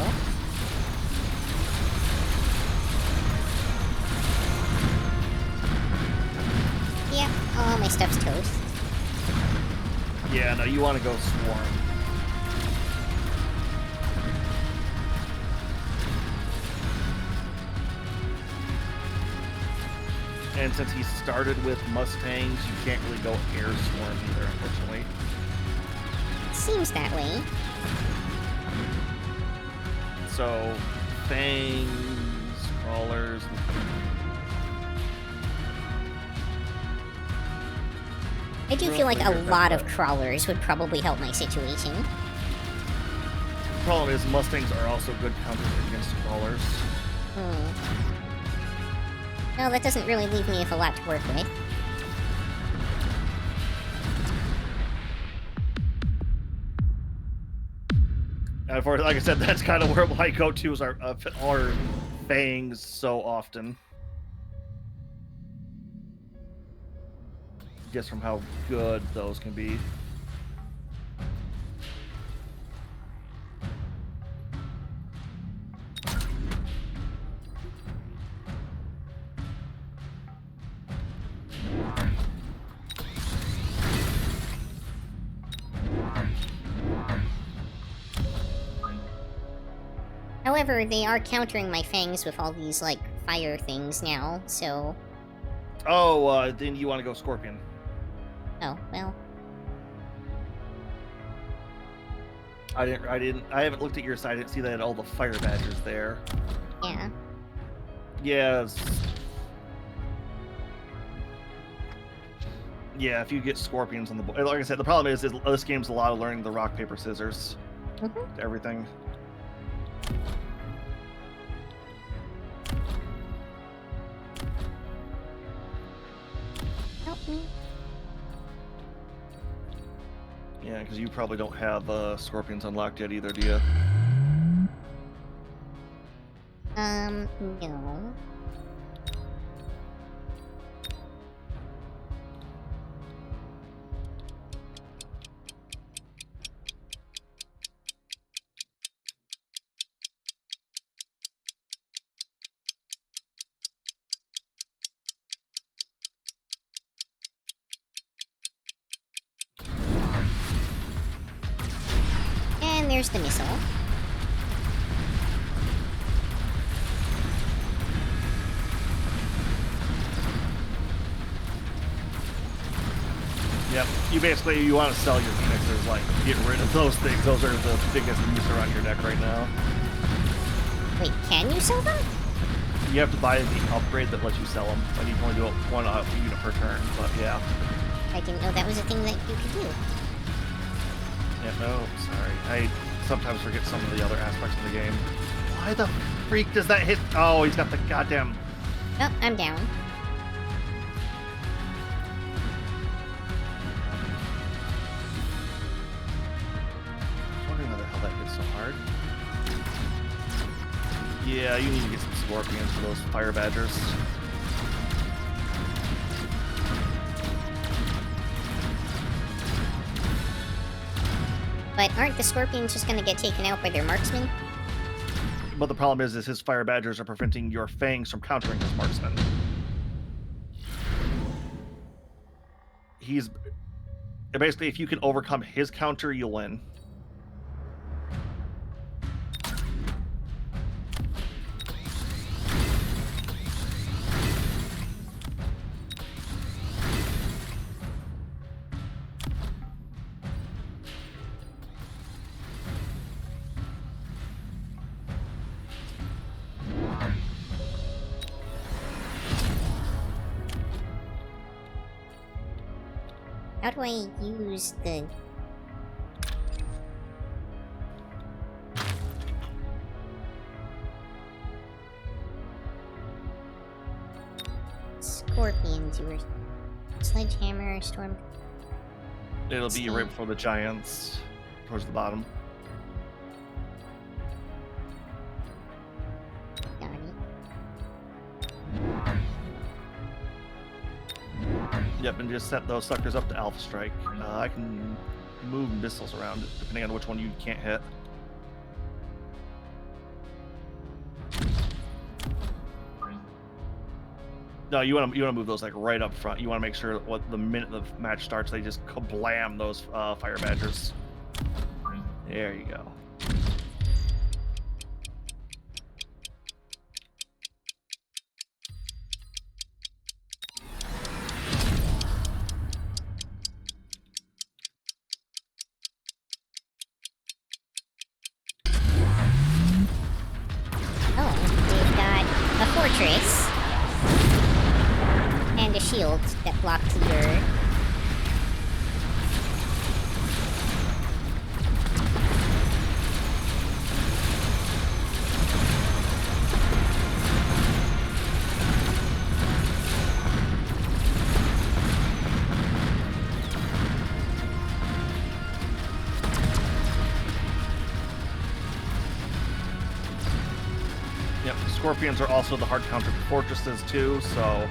Yep, all my stuff's toast. Yeah, no, you want to go swarm. And since he started with Mustangs, you can't really go air swarm either, unfortunately. Seems that way. So, fangs, crawlers. I do feel like a lot of crawlers would probably help my situation. The problem is Mustangs are also good counters against crawlers. No, that doesn't really leave me with a lot to work with. And for, like I said, that's kind of where my go-tos are fangs so often. Just from how good those can be. However, they are countering my fangs with all these, like, fire things now, so... Oh, then you want to go Scorpion. Oh, well... I haven't looked at your side. I didn't see that all the fire badgers there. Yeah. Yes. Yeah, if you get scorpions on the board. Like I said, the problem is this game's a lot of learning the rock, paper, scissors to everything. Help me. Yeah, because you probably don't have scorpions unlocked yet either, do you? No. And there's the missile. Yep. You want to sell your phoenixes, like get rid of those things. Those are the biggest noose around your neck right now. Wait, can you sell them? You have to buy the upgrade that lets you sell them. Like you can only do it one unit per turn, but yeah. I didn't know that was a thing that you could do. Yeah, no, sorry. I sometimes forget some of the other aspects of the game. Why the freak does that hit? Oh, he's got the goddamn... Oh, I'm down. I'm wondering why the hell that hit so hard. Yeah, you need to get some scorpions for those fire badgers. But aren't the scorpions just gonna get taken out by their marksmen? But the problem is his fire badgers are preventing your fangs from countering his marksman. He's... Basically, if you can overcome his counter, you'll win. How do I use the... Scorpions, you were... Sledgehammer, storm... It'll be right before the giants, towards the bottom. Got it. Yep, and just set those suckers up to Alpha Strike. I can move missiles around depending on which one you can't hit. No, you want to move those like right up front. You want to make sure that the minute the match starts, they just kablam those fire badgers. There you go. Fortress and a shield that blocks your... Yep, scorpions are also the hard counter fortresses too, so...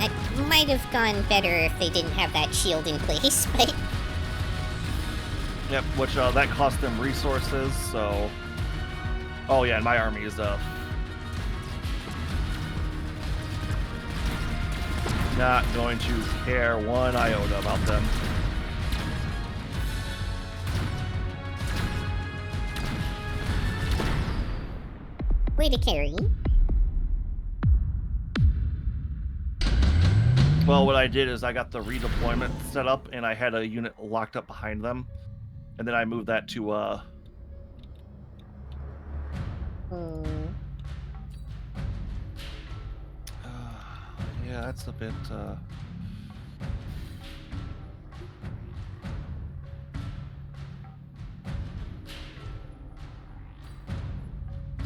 It might have gone better if they didn't have that shield in place, but... Yep, which that cost them resources, so... Oh yeah, and my army is not going to care one iota about them. Way to carry. Well, what I did is I got the redeployment set up, and I had a unit locked up behind them, and then I moved that to Yeah, that's a bit.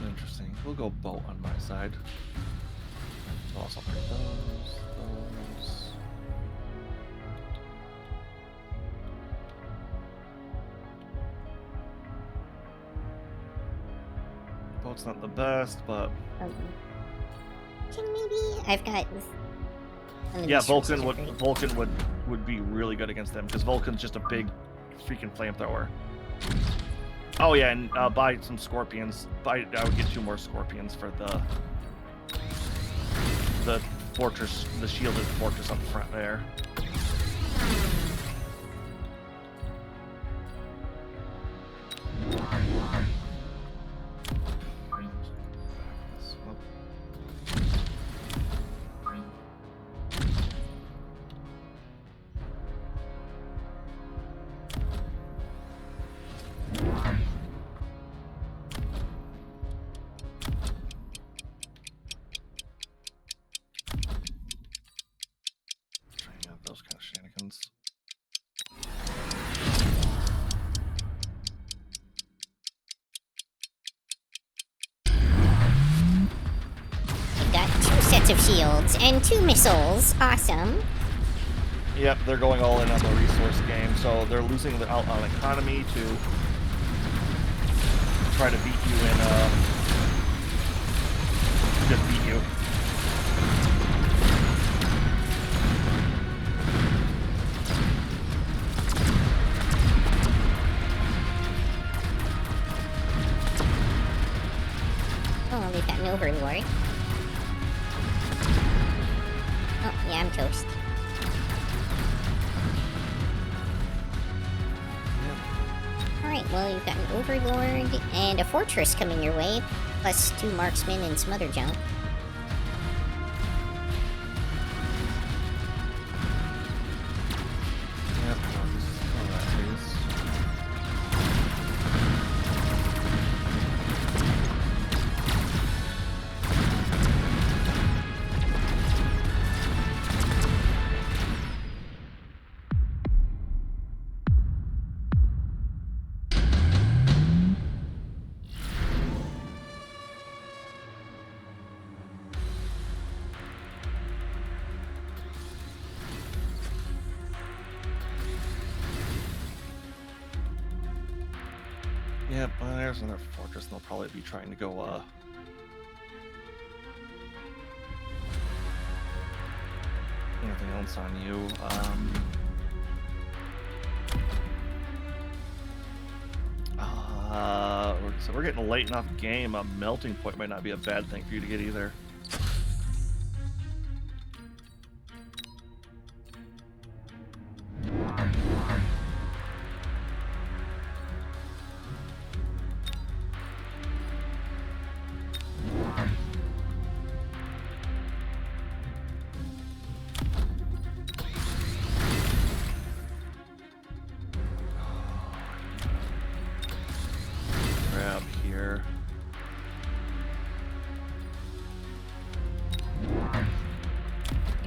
Interesting. We'll go boat on my side. I'll also pick those. Boat's not the best, but. Maybe I've got. Yeah, Vulcan would be really good against them because Vulcan's just a big freaking flamethrower. Oh yeah, and buy some scorpions. I would get 2 more scorpions for the fortress, the shielded fortress up front there. Those kind of shenanigans. We've got 2 sets of shields and 2 missiles. Awesome. Yep, they're going all in on the resource game, so they're losing out on economy to try to beat you in just beat you. Oh, they've got an overlord. Oh, yeah, I'm toast. Alright, well, you've got an overlord and a fortress coming your way, plus 2 marksmen and some other junk. Yep, well, there's another fortress, and they'll probably be trying to go, anything else on you. So we're getting a late enough game. A melting point might not be a bad thing for you to get either.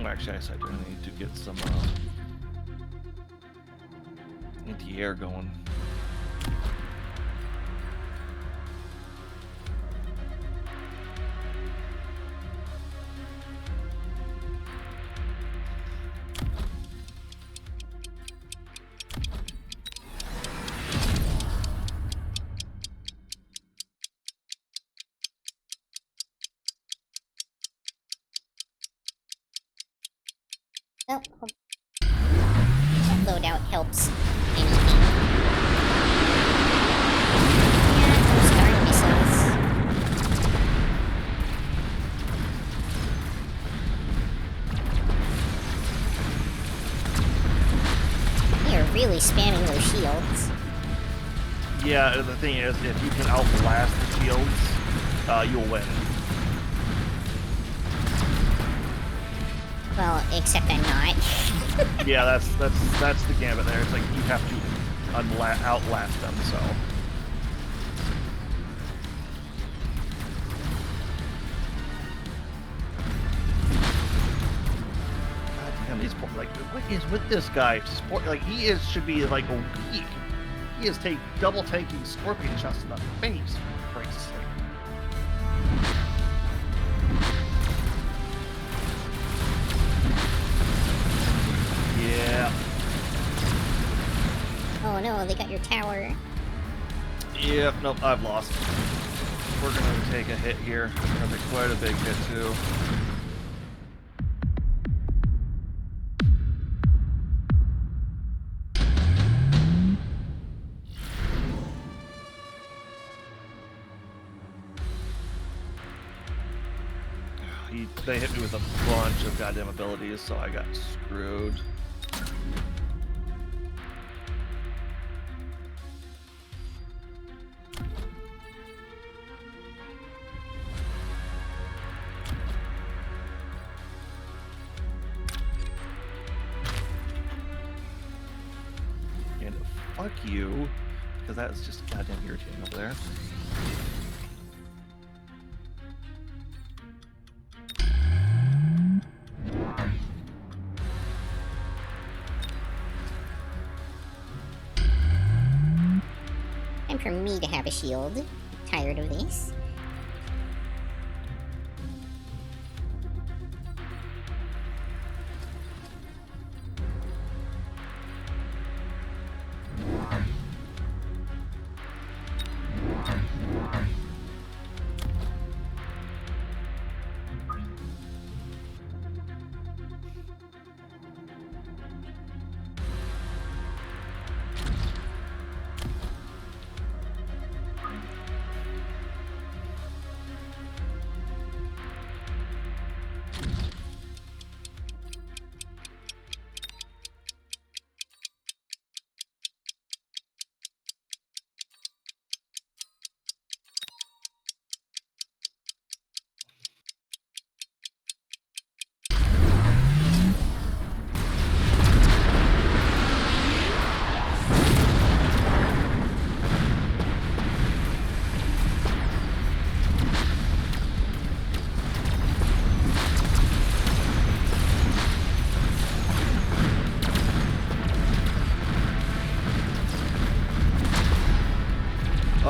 Actually, I do need to get some anti-air going. Oh, that loadout helps anything. Yeah, those darn missiles. They are really spamming those shields. Yeah, the thing is, if you can outlast the shields, you'll win. Well, except I'm not. Yeah, that's the gambit there. It's like you have to outlast them, so. And these like, what is with this guy? Like should be like a weak. He is double taking scorpion shots in the face. For Christ's sake. Yeah. Oh no, they got your tower. Yep, nope, I've lost. We're gonna take a hit here. We're gonna take quite a big hit too. They hit me with a bunch of goddamn abilities, so I got screwed. And fuck you, because that's just goddamn irritating over there. Time for me to have a shield. Tired of this.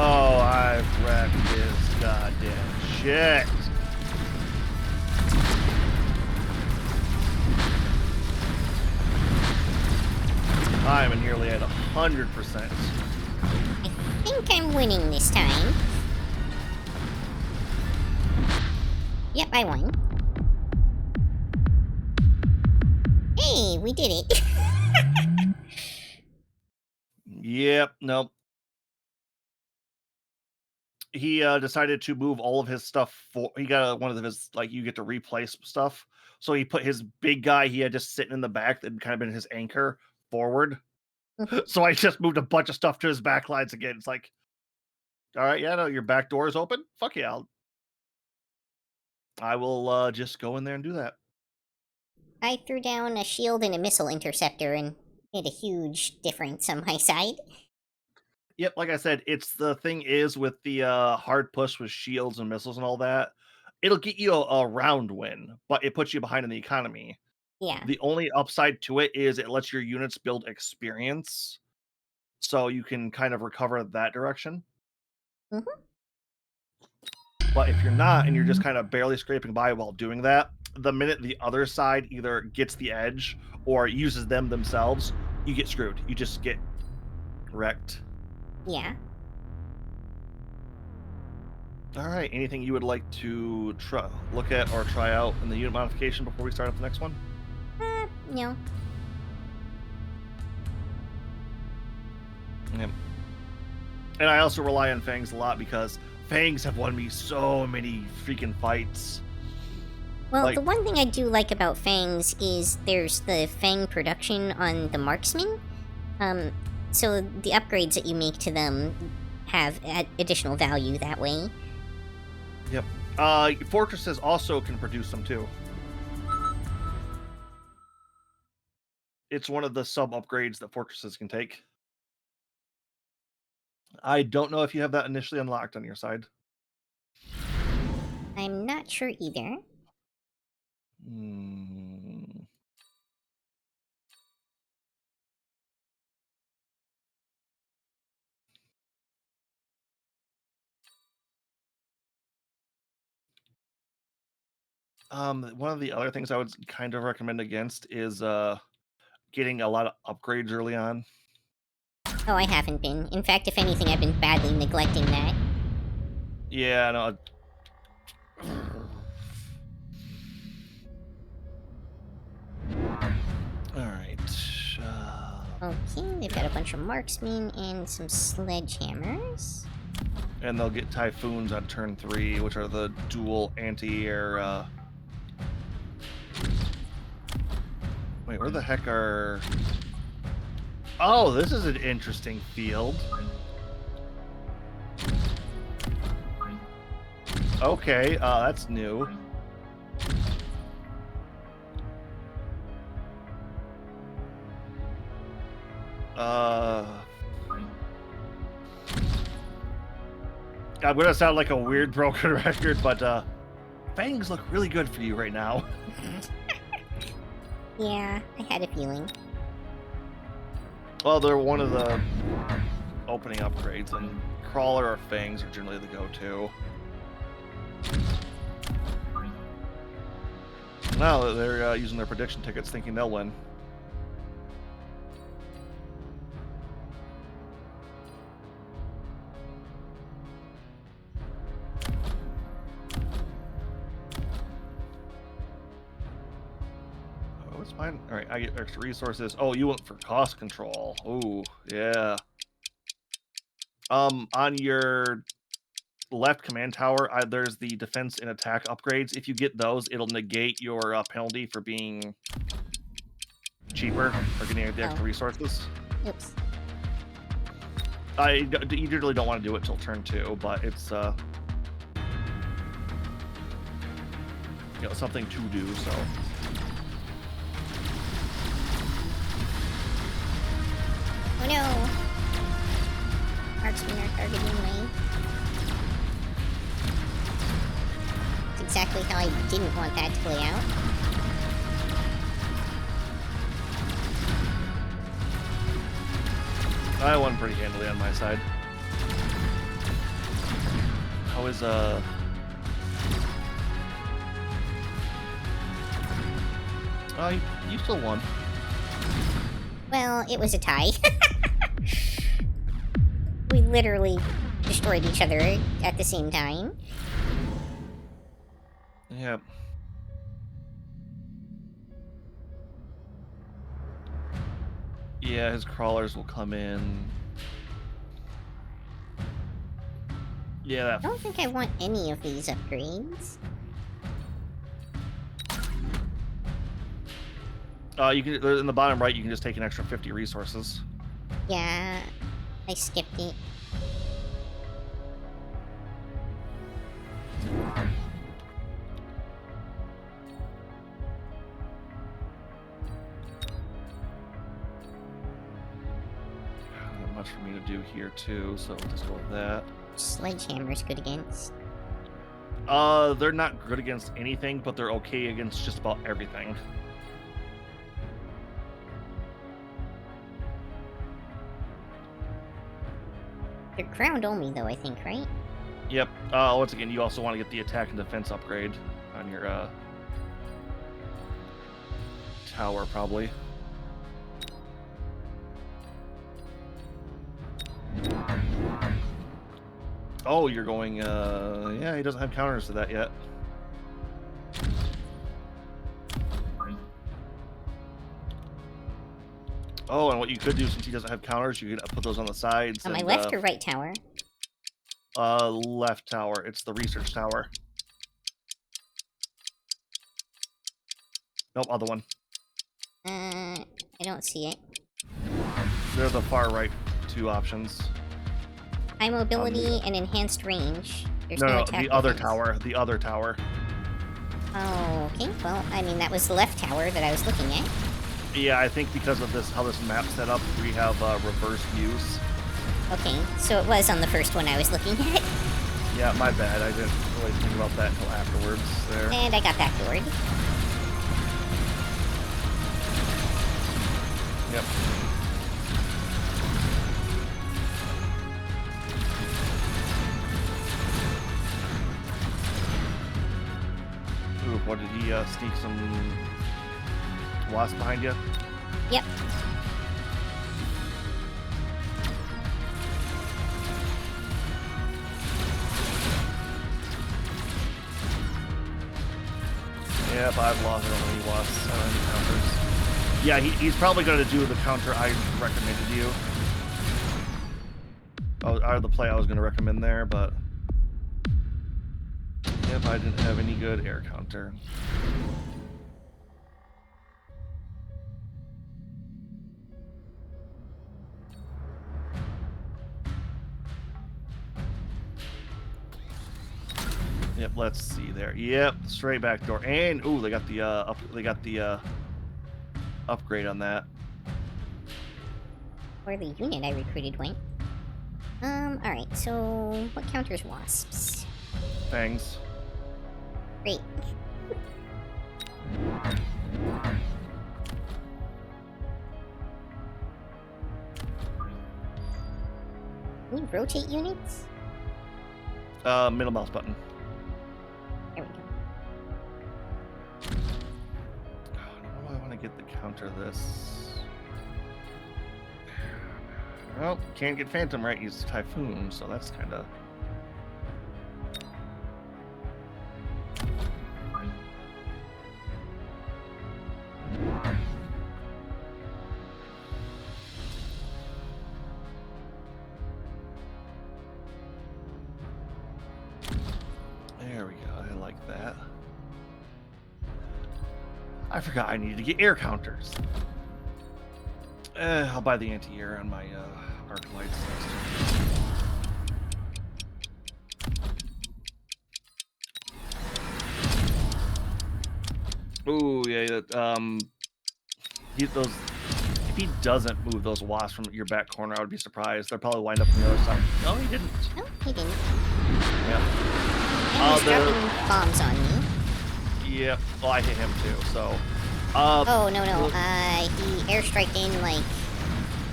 Oh, I've wrecked this goddamn shit. I'm nearly at 100%. I think I'm winning this time. Yep, I won. Hey, we did it. Yep, nope. He decided to move all of his stuff he got one of his, like, you get to replace stuff. So he put his big guy he had just sitting in the back that had kind of been his anchor forward. So I just moved a bunch of stuff to his back lines again. It's like, all right, yeah, no, your back door is open. Fuck yeah, I will just go in there and do that. I threw down a shield and a missile interceptor and made a huge difference on my side. Yep, like I said, it's the thing is with the hard push with shields and missiles and all that, it'll get you a round win, but it puts you behind in the economy. Yeah. The only upside to it is it lets your units build experience, so you can kind of recover that direction. Mm-hmm. But if you're not, and you're just kind of barely scraping by while doing that, the minute the other side either gets the edge or uses them themselves, you get screwed. You just get wrecked. Yeah. All right. Anything you would like to look at or try out in the unit modification before we start up the next one? No. Yep. And I also rely on Fangs a lot because Fangs have won me so many freaking fights. Well, the one thing I do like about Fangs is there's the Fang production on the marksman. So the upgrades that you make to them have additional value that way. Yep. Fortresses also can produce them too. It's one of the sub upgrades that fortresses can take. I don't know if you have that initially unlocked on your side. I'm not sure either. One of the other things I would kind of recommend against is getting a lot of upgrades early on. Oh, I haven't been. In fact, if anything, I've been badly neglecting that. Yeah, no. Alright. Okay, they've got a bunch of marksmen and some sledgehammers. And they'll get Typhoons on turn 3, which are the dual anti-air... Wait, where the heck are... Oh, this is an interesting field. Okay, that's new. I'm gonna sound like a weird broken record, but fangs look really good for you right now. Yeah, I had a feeling. Well, they're one of the opening upgrades, and crawler or fangs are generally the go-to. Now they're using their prediction tickets, thinking they'll win. Oh, it's fine. All right, I get extra resources. Oh, you went for cost control. Oh, yeah. On your left command tower, there's the defense and attack upgrades. If you get those, it'll negate your penalty for being cheaper or getting the extra resources. Oops. You usually don't want to do it till turn 2, but it's something to do. So. Oh no! Marksmen are targeting me. It's exactly how I didn't want that to play out. I won pretty handily on my side. How is you still won. Well, it was a tie. We literally destroyed each other at the same time. Yep. Yeah, his crawlers will come in. Yeah, I don't think I want any of these upgrades. You can in the bottom right. You can just take an extra 50 resources. Yeah, I skipped it. Not much for me to do here too, so we'll just go with that. Sledgehammer's good against. They're not good against anything, but they're okay against just about everything. They're ground only, though, I think, right? Yep. Once again, you also want to get the attack and defense upgrade on your tower, probably. Oh, you're going, yeah, he doesn't have counters to that yet. Oh, and what you could do, since he doesn't have counters, you could put those on the sides. On my left or right tower? Left tower. It's the research tower. Nope, other one. I don't see it. They're the far right two options. High mobility and enhanced range. There's no, attack the other defense. tower. The other tower. Oh, okay. Well, I mean, that was the left tower that I was looking at. Yeah, I think because of this, how this map's set up, we have reverse views. Okay, so it was on the first one I was looking at. Yeah, my bad. I didn't really think about that until afterwards. There. And I got backdoored. Yep. Ooh, what did he sneak some wasps behind you? Yep. Yep, I've lost it on any wasps encounters. Yeah, he's probably going to do the counter I recommended you. Or the play I was going to recommend there, but... Yep, I didn't have any good air counter. Yep, let's see there. Yep, straight back door. And ooh, they got the upgrade on that. Where the unit I recruited went. Alright, so what counters wasps? Fangs. Great. Can you rotate units? Middle mouse button. There we go. How do I want to get the counter this? Well, can't get Phantom right, use Typhoon, so that's kind of... There we go, I like that. I forgot I needed to get air counters. I'll buy the anti-air on my arc lights next turn. Ooh, yeah, if he doesn't move those wasps from your back corner, I would be surprised. They'll probably wind up on the other side. No, he didn't. No, he didn't. Yeah. And he's dropping bombs on me. Yep. Well, I hit him too, so... oh, no. He airstriked in, like,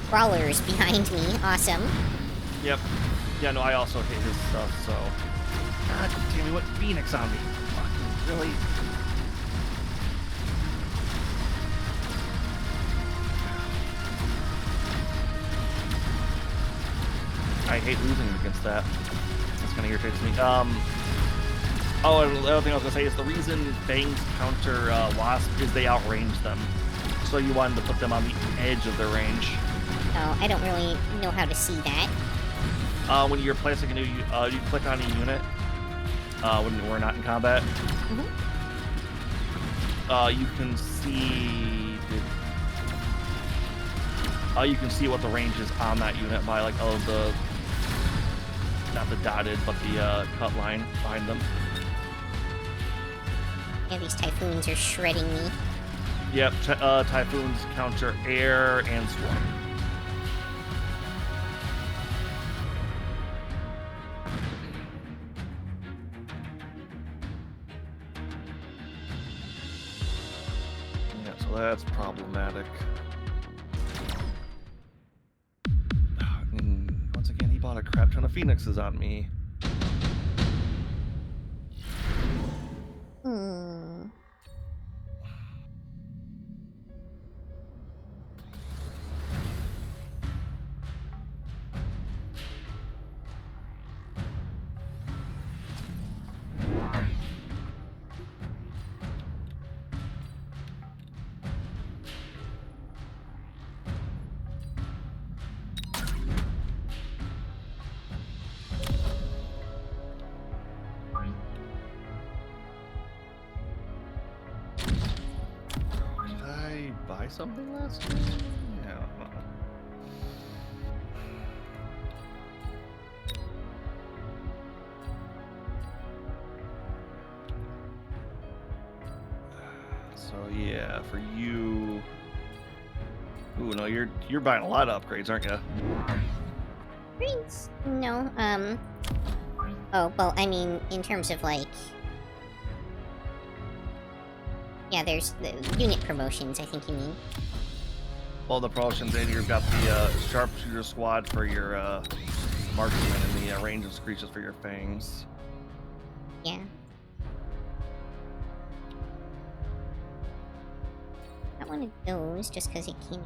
crawlers behind me. Awesome. Yep. Yeah, no, I also hit his stuff, so... God damn, he went Phoenix on me. Fucking really? I hate losing against that. That's kind of irritates me. Oh, and the other thing I was going to say is the reason Fangs counter Wasp is they outrange them. So you wanted to put them on the edge of their range. Oh, I don't really know how to see that. When you're placing a new, you click on a unit when we're not in combat. Mm-hmm. You can see you can see what the range is on that unit by like the not the dotted but the cut line behind them. Yeah, these typhoons are shredding me. Yep, typhoons counter air and swarm. Yeah, so that's problematic. And once again, he bought a crap ton of phoenixes on me. Something last time? Yeah, I don't know. So yeah, for you. Ooh, no, you're buying a lot of upgrades, aren't you? Upgrades? No. Oh, well, I mean, in terms of like. Yeah, there's the unit promotions, I think you mean. Well, the promotions, and you've got the sharpshooter squad for your marksman and the range of screeches for your fangs. Yeah. one of those just because it came.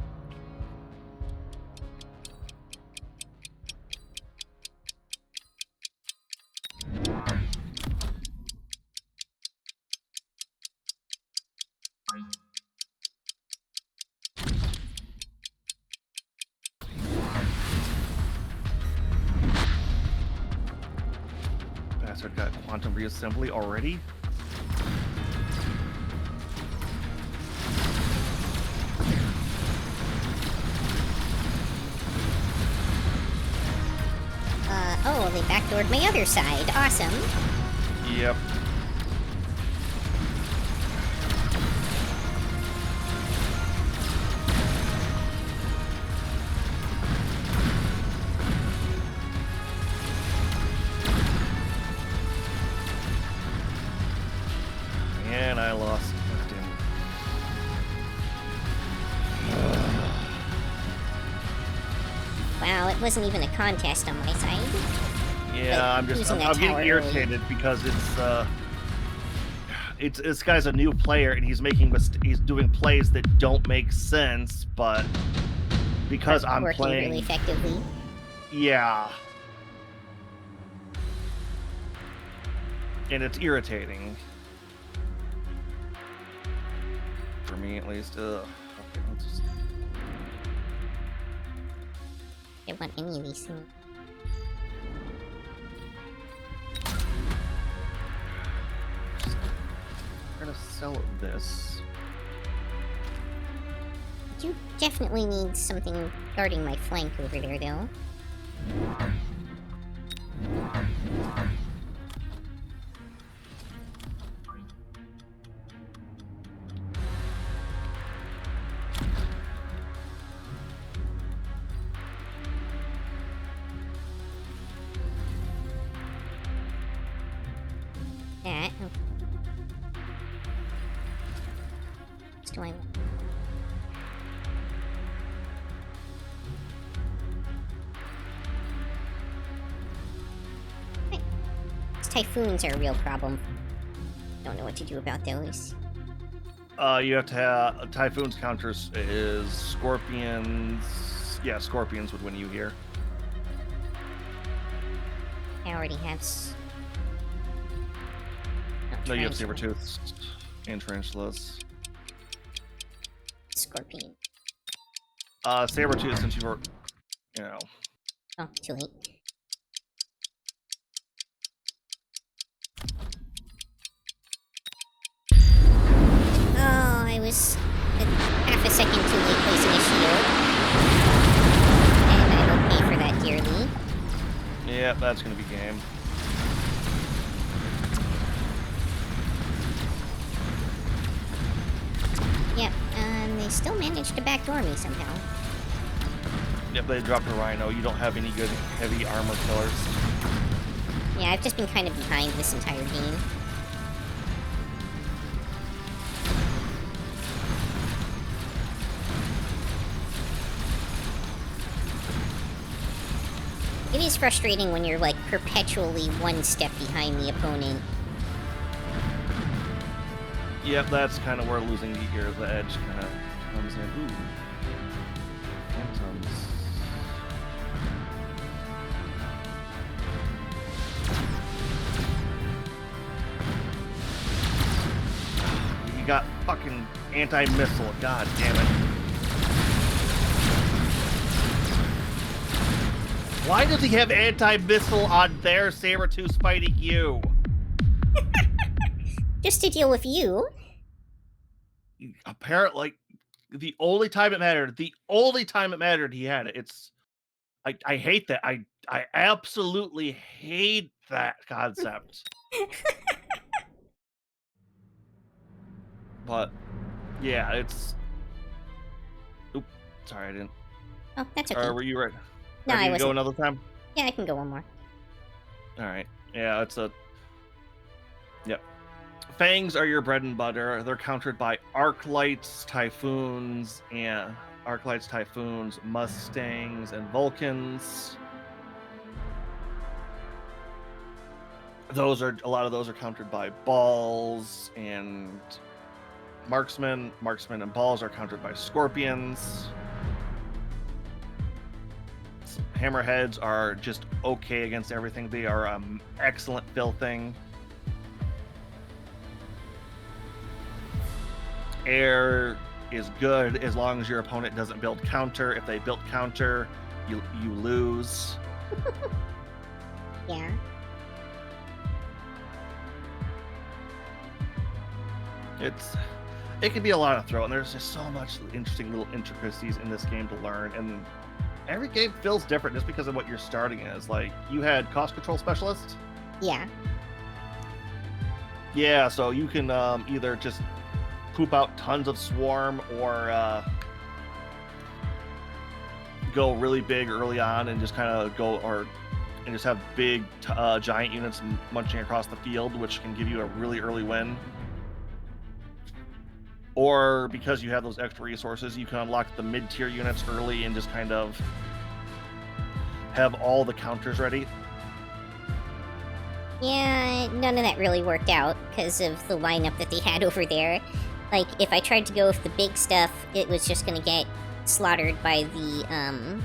Bastard got quantum reassembly already? Oh, they backdoored my other side. Awesome. Yep. And I lost. Wow, it wasn't even a contest on my side. Yeah, I'm getting irritated because it's this guy's a new player and he's doing plays that don't make sense, but because I'm working playing really effectively. Yeah. And it's irritating. For me at least. Ugh. Okay, let's just... I don't want any of these things. I'm gonna sell this. You definitely need something guarding my flank over there, though. That. What do I want? Typhoons are a real problem. Don't know what to do about those. You have to have Typhoon's counters is Scorpions. Yeah, Scorpions would win you here. I already have. No, you have Sabertooths and Tarantulas. Scorpion. Sabertooth, since you were, you know. Oh, too late. Oh, I was half a second too late placing a shield. And I will pay for that dearly. Yeah, that's gonna be game. Yep, they still managed to backdoor me somehow. Yep, they dropped a Rhino. You don't have any good heavy armor killers. Yeah, I've just been kind of behind this entire game. It is frustrating when you're, like, perpetually one step behind the opponent. Yep, that's kind of where losing the edge kind of comes in. Ooh. Phantoms. You got fucking anti-missile. God damn it. Why does he have anti-missile on their Sabertooth fighting you? Just to deal with you. Apparently, like, the only time it mattered, he had it. I hate that. I absolutely hate that concept. But, yeah, it's... Oop, sorry, I didn't... Oh, that's okay. Were you right? No, I wasn't. Go another time? Yeah, I can go one more. Alright. Yeah, it's a... Yep. Fangs are your bread and butter. They're countered by Arclights, Typhoons, Mustangs, and Vulcans. A lot of those are countered by Balls and marksmen. Marksmen and balls are countered by scorpions. Hammerheads are just okay against everything. They are excellent fill thing. Air is good as long as your opponent doesn't build counter. If they build counter, you lose. Yeah. It can be a lot of throw, and there's just so much interesting little intricacies in this game to learn, and every game feels different just because of what you're starting as. Like, you had cost control specialist? Yeah. Yeah, so you can either just poop out tons of swarm or go really big early on and just kind of and just have big giant units munching across the field, which can give you a really early win. Or because you have those extra resources, you can unlock the mid-tier units early and just kind of have all the counters ready. Yeah, none of that really worked out because of the lineup that they had over there. Like, if I tried to go with the big stuff, it was just going to get slaughtered by the,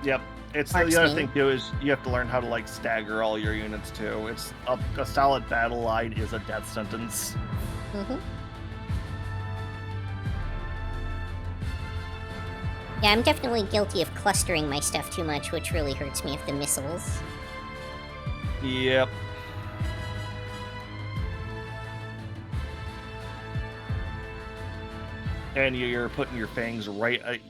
Yep. It's the other thing, too, is you have to learn how to, like, stagger all your units, too. It's a solid battle line is a death sentence. Mm-hmm. Yeah, I'm definitely guilty of clustering my stuff too much, which really hurts me with the missiles. Yep. And you're putting your fangs right...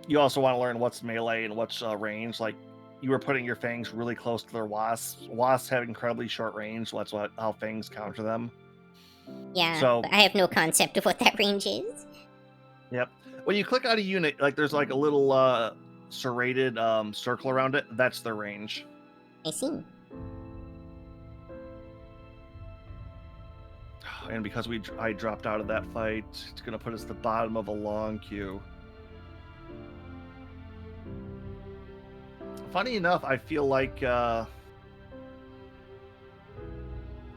you also want to learn what's melee and what's range. Like, you were putting your fangs really close to their wasps. Wasps have incredibly short range, so that's how fangs counter them. Yeah, so, but I have no concept of what that range is. Yep. When you click on a unit, like, there's like a little serrated circle around it. That's their range. I see. And because I dropped out of that fight, it's going to put us at the bottom of a long queue. Funny enough, I feel like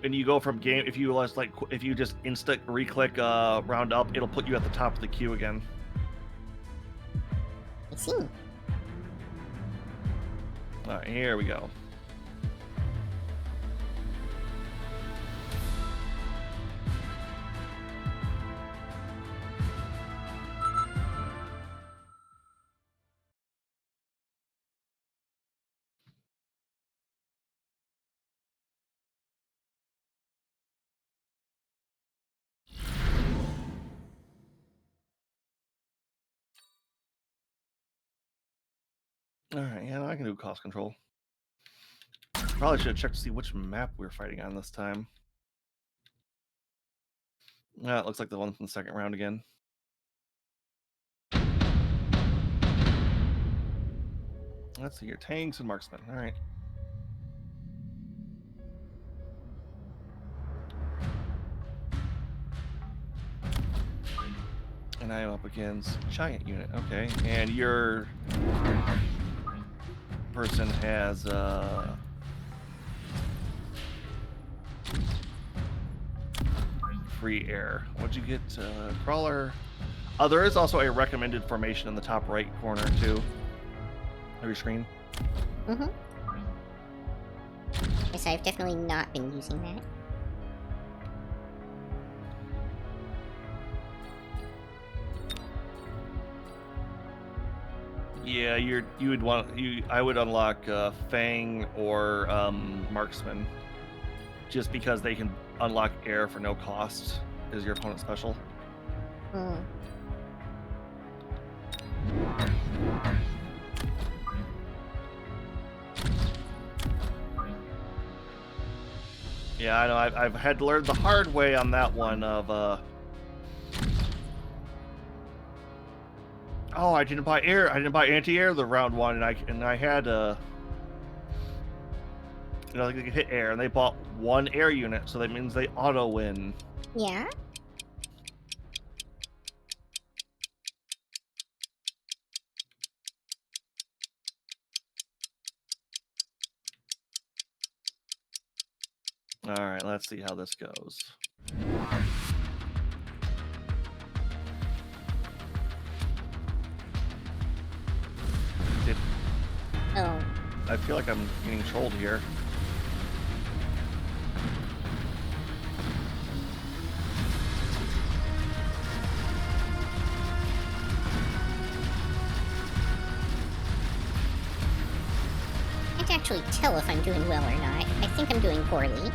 when you go from game, if you just instant re-click round up, it'll put you at the top of the queue again. I see. All right, here we go. Alright, yeah, I can do cost control. Probably should have checked to see which map we were fighting on this time. It looks like the one from the second round again. Let's see your tanks and marksmen. Alright. And I am up against giant unit. Okay, and your person has free air. What'd you get? Crawler. Oh, there is also a recommended formation in the top right corner too of your screen. Mm-hmm. Yes, I've definitely not been using that. Yeah, I would unlock Fang or Marksman, just because they can unlock air for no cost as your opponent's special. Hmm. Yeah, I know. I've had to learn the hard way on that one of oh, I didn't buy air. I didn't buy anti-air the round one, and I had they could hit air, and they bought one air unit, so that means they auto win. Yeah. All right, let's see how this goes. I feel like I'm getting trolled here. I can't actually tell if I'm doing well or not. I think I'm doing poorly. Here,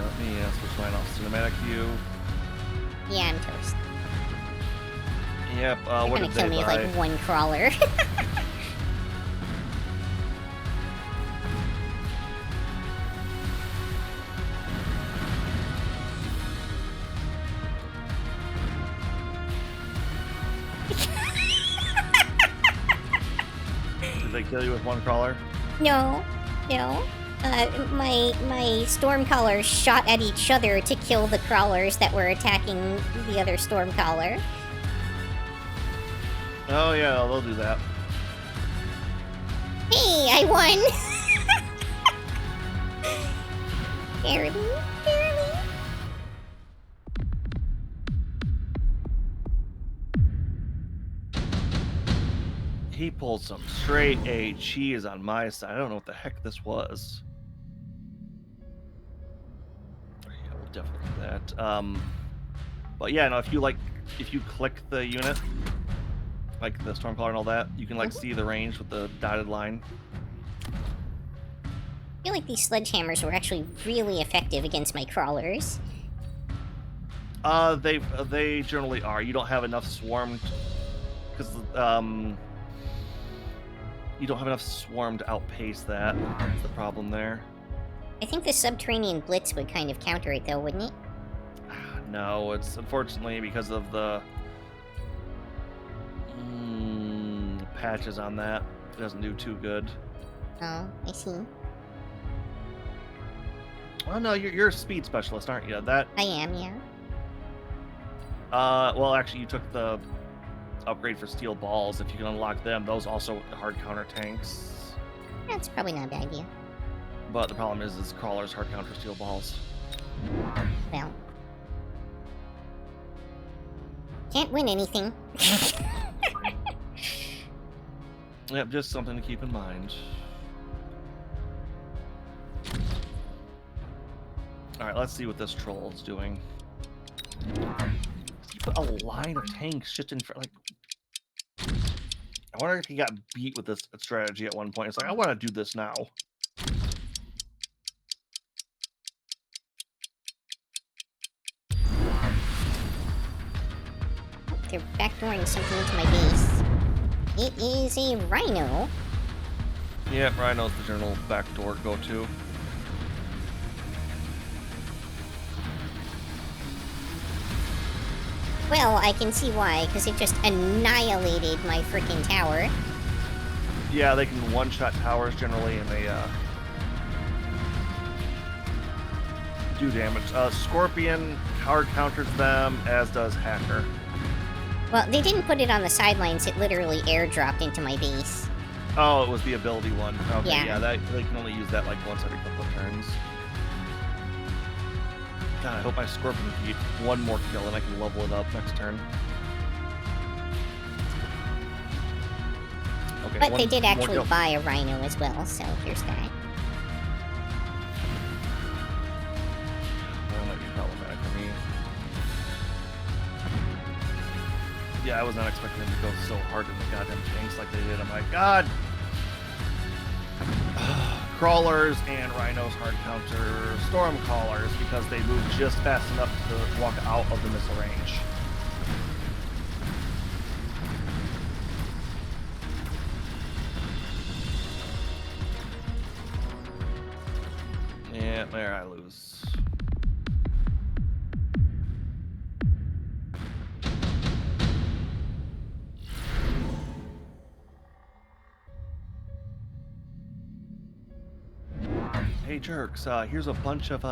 let me switch mine off cinematic view. Yeah, I'm toast. Yep, They're what gonna did kill they me with buy? like one crawler. Did they kill you with one crawler? No, no. My storm callers shot at each other to kill the crawlers that were attacking the other storm caller. Oh yeah, they'll do that. Hey, I won! Barely, barely. He pulled some straight A cheese on my side. I don't know what the heck this was. Yeah, we'll definitely do that. But yeah, no, if you click the unit, like the Stormcaller and all that, you can see the range with the dotted line. I feel like these sledgehammers were actually really effective against my crawlers. They generally are. You don't have enough swarmed because you don't have enough swarm to outpace that. That's the problem there. I think the subterranean blitz would kind of counter it though, wouldn't it? No, it's unfortunately because of the patches on that. It doesn't do too good. Oh, I see. Well, no, you're a speed specialist, aren't you? That I am, yeah. Well, actually, you took the upgrade for steel balls. If you can unlock them, those also hard counter tanks. That's probably not a bad idea. But the problem is crawlers hard counter steel balls. Well, can't win anything. Yep, just something to keep in mind. Alright, let's see what this troll is doing. He put a line of tanks just in front, like... I wonder if he got beat with this strategy at one point. It's like, I want to do this now. They're backdooring something into my base. It is a rhino. Yep, rhino's the general backdoor go-to. Well, I can see why, because it just annihilated my freaking tower. Yeah, they can one-shot towers generally, and they do damage. Scorpion hard counters them, as does Hacker. Well, they didn't put it on the sidelines, it literally airdropped into my base. Oh, it was the ability one. Okay, Yeah. they can only use that like once every couple of turns. God, I hope my Scorpion can get one more kill and I can level it up next turn. Okay, But they did more actually kill. buy a rhino as well, so here's that. That might be problematic for me. Yeah, I was not expecting them to go so hard in the goddamn tanks like they did. I'm like, God! Crawlers and rhinos hard counter storm callers because they move just fast enough to walk out of the missile range. Yeah, there I lose. Hey jerks, here's a bunch of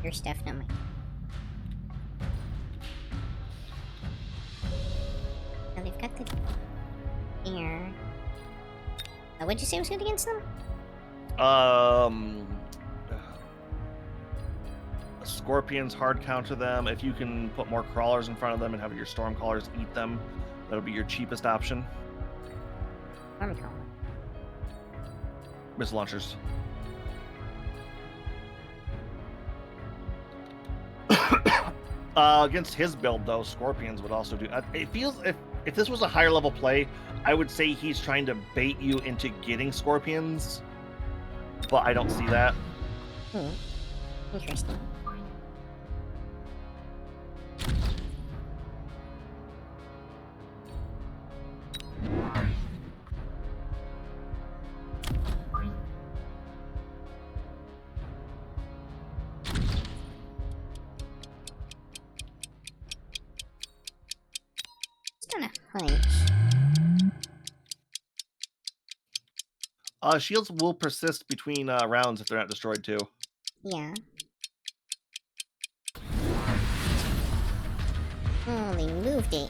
Your stuff, not mine. Now they've got the air. What'd you say was good against them? Scorpions hard counter them. If you can put more crawlers in front of them and have your storm crawlers eat them, that'll be your cheapest option. Storm crawler. Missile launchers. Against his build, though, Scorpions would also do. It feels if this was a higher level play, I would say he's trying to bait you into getting Scorpions, but I don't see that. Interesting. Shields will persist between rounds if they're not destroyed too. Yeah. Oh, they moved it.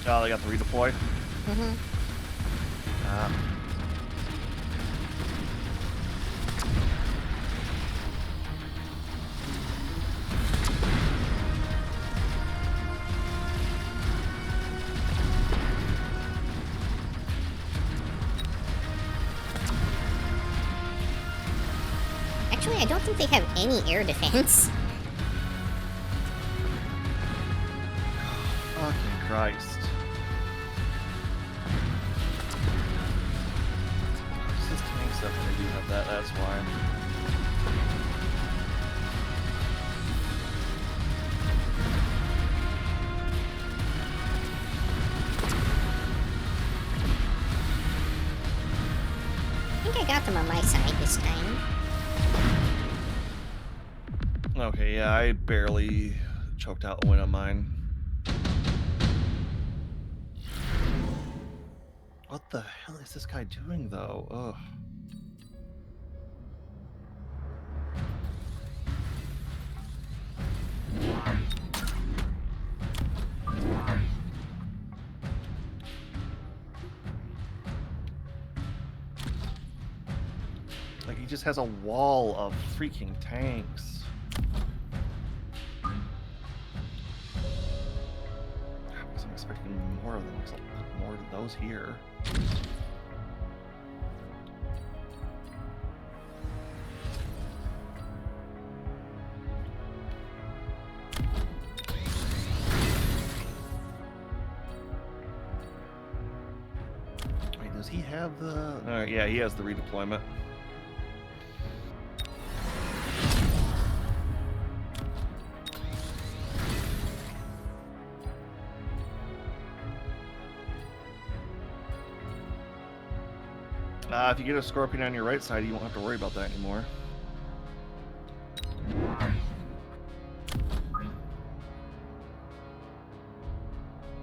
Oh, they got the redeploy? Mm-hmm. Actually, I don't think they have any air defense. Fucking Christ. It's just tank stuff when they do have that, that's why. I think I got them on my side this time. Okay, yeah, I barely choked out a win on mine. What the hell is this guy doing, though? Ugh. Like, he just has a wall of freaking tanks. I'm expecting more of them. There's more of those here. Wait, does he have the... yeah, he has the redeployment. If you get a Scorpion on your right side, you won't have to worry about that anymore. I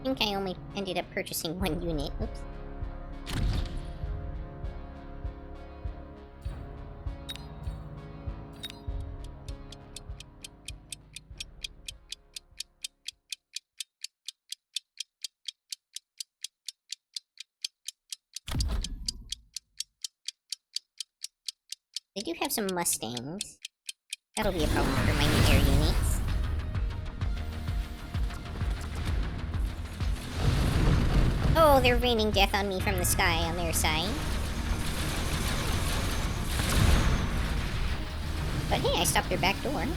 think I only ended up purchasing one unit. Oops. They do have some Mustangs. That'll be a problem for my new air units. Oh, they're raining death on me from the sky on their side. But hey, I stopped their back door.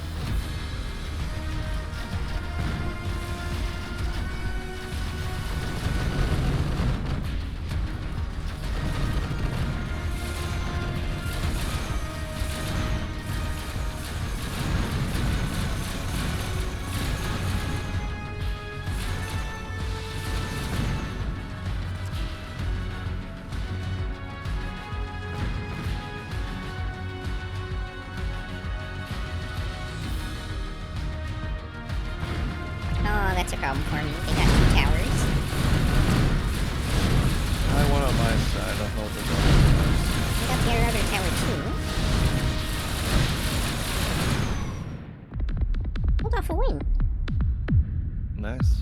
That's a problem for me. They got 2 towers. I went on my side. I don't know what they're doing. They got their other tower too. Hold off a win. Nice.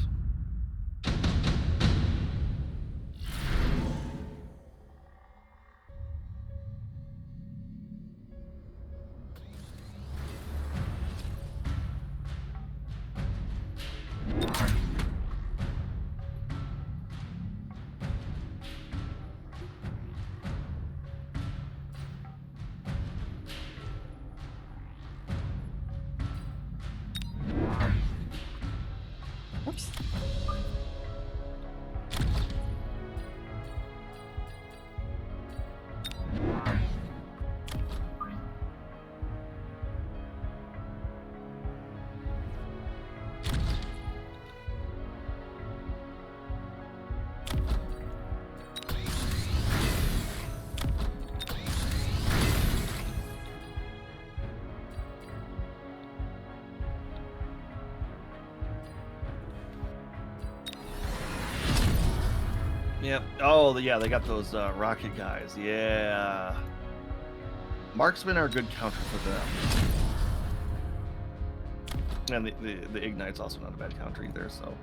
Yep. Oh, yeah, they got those rocket guys. Yeah. Marksmen are a good counter for them. And the Ignite's also not a bad counter either, so.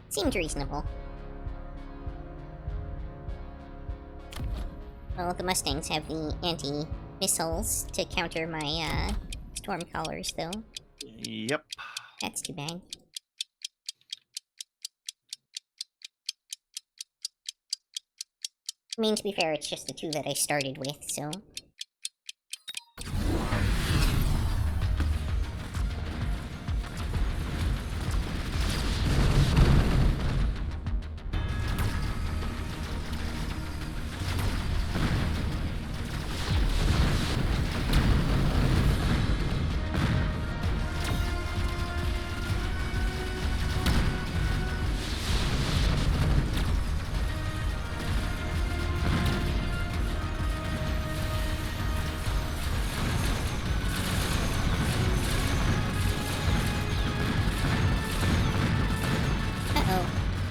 Seemed reasonable. Well, the Mustangs have the anti-missiles to counter my Stormcallers, though. Yep. That's too bad. I mean, to be fair, it's just the two that I started with, so...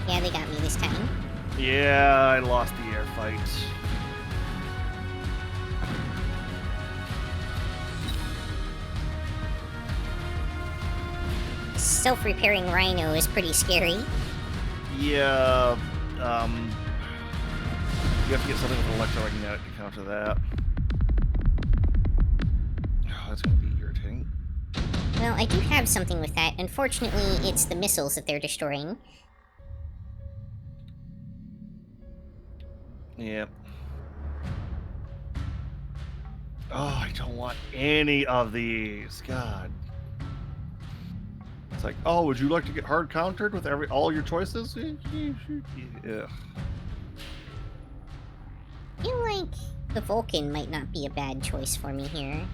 Yeah, they got me this time. Yeah, I lost the air fight. Self-repairing Rhino is pretty scary. Yeah, you have to get something with electromagnetic to counter that. Oh, that's gonna be irritating. Well, I do have something with that. Unfortunately, it's the missiles that they're destroying. Yep. Oh, I don't want any of these. God. It's like, oh, would you like to get hard countered with all your choices? Yeah. I feel like the Vulcan might not be a bad choice for me here.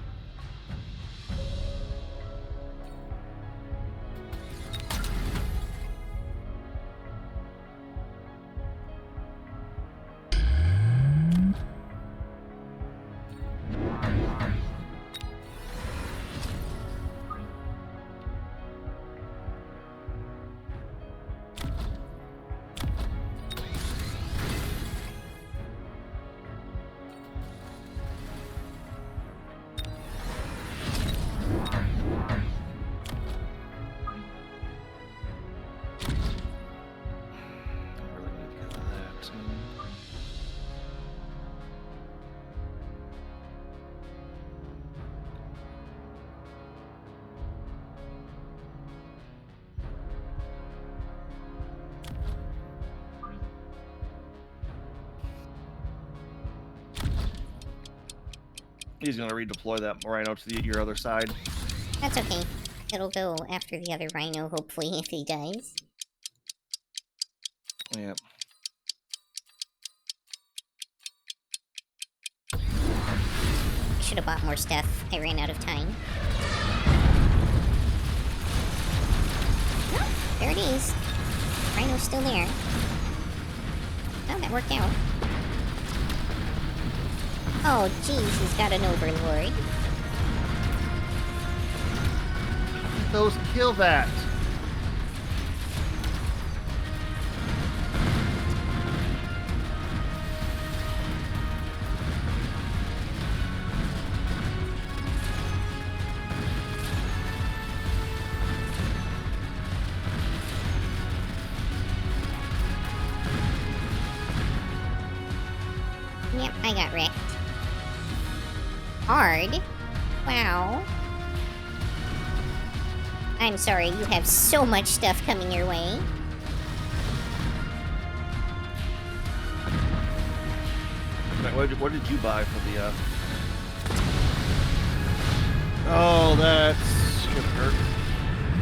He's gonna redeploy that Rhino to your other side. That's okay. It'll go after the other Rhino, hopefully, if he dies. Yep. Should have bought more stuff. I ran out of time. Oh, there it is. Rhino's still there. Oh, that worked out. Oh, jeez, he's got an Overlord. Those kill that. Yep, I got wrecked. Hard? Wow. I'm sorry, you have so much stuff coming your way. What did you buy for the, Oh, that's gonna hurt.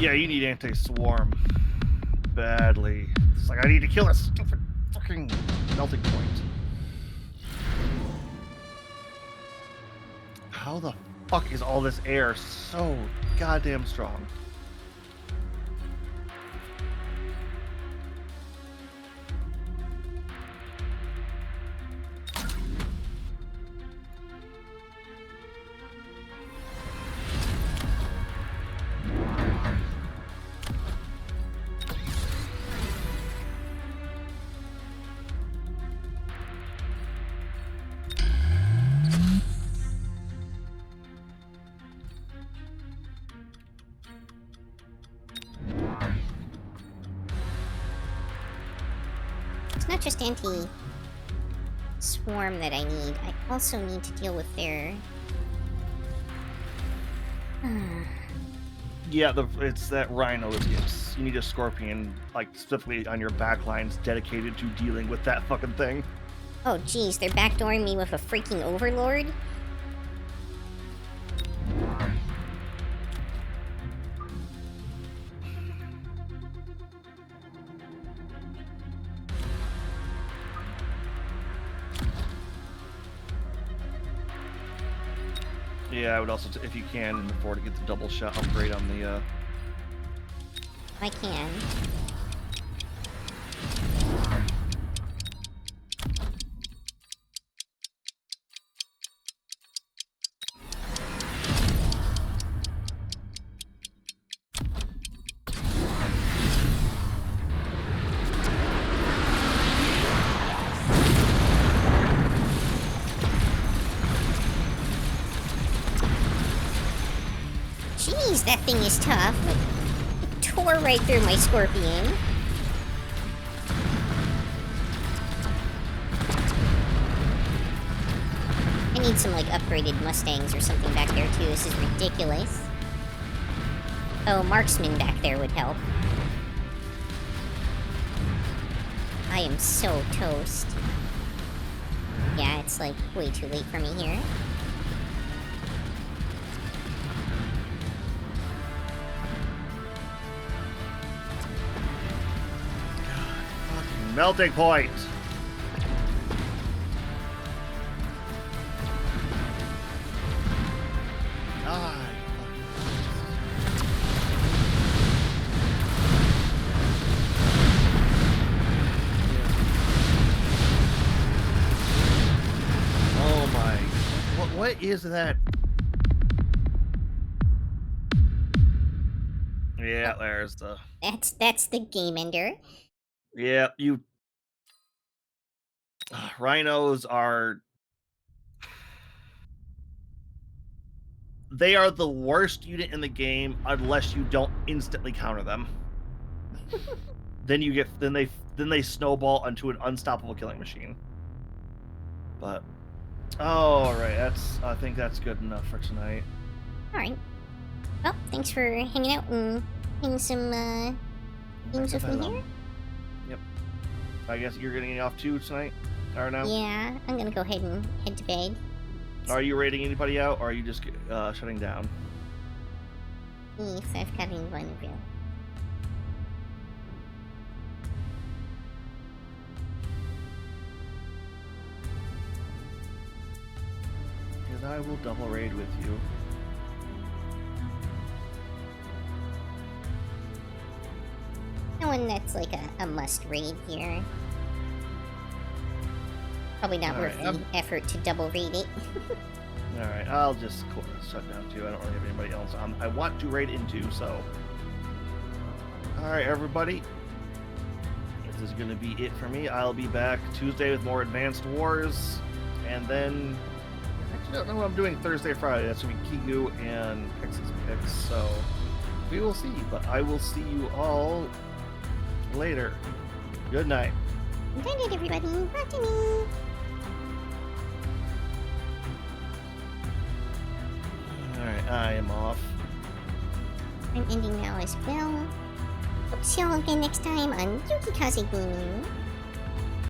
Yeah, you need anti-swarm. Badly. It's like, I need to kill a stupid fucking melting point. How the fuck is all this air so goddamn strong? not just anti-swarm that I need. I also need to deal with their... Yeah, it's that rhino idiots. You need a scorpion, like, specifically on your back lines dedicated to dealing with that fucking thing. Oh, geez, they're backdooring me with a freaking overlord? Yeah, I would also, if you can, afford to get the double shot upgrade on the, I can. Jeez, that thing is tough. It tore right through my scorpion. I need some, like, upgraded Mustangs or something back there, too. This is ridiculous. Oh, marksman back there would help. I am so toast. Yeah, it's, like, way too late for me here. melting point. Oh my, what is that? Yeah, there's the... That's the game ender. Yeah, you... Rhinos are... They are the worst unit in the game unless you don't instantly counter them. Then you get... Then they snowball into an unstoppable killing machine. But... Oh, alright, that's... I think that's good enough for tonight. Alright. Well, thanks for hanging out and playing some, games with me here. Yep. I guess you're getting off too tonight? Or no? Yeah, I'm gonna go ahead and head to bed. Are you raiding anybody out, or are you just shutting down? Yes, I've got anyone available. Because I will double raid with you. No one that's like a must raid here. Probably not worth the effort to double raid it. Alright, I'll just shut down too. I don't really have anybody else I want to raid into, so. Alright, everybody. This is going to be it for me. I'll be back Tuesday with more Advanced Wars. And then... I don't know what I'm doing Thursday, Friday. That's going to be Kigu and Pixie's Picks, so... We will see, but I will see you all later. Good night. Good night, everybody. Back to me. Alright, I am off. I'm ending now as well. Hope to see y'all again next time on Yukikaze Gaming.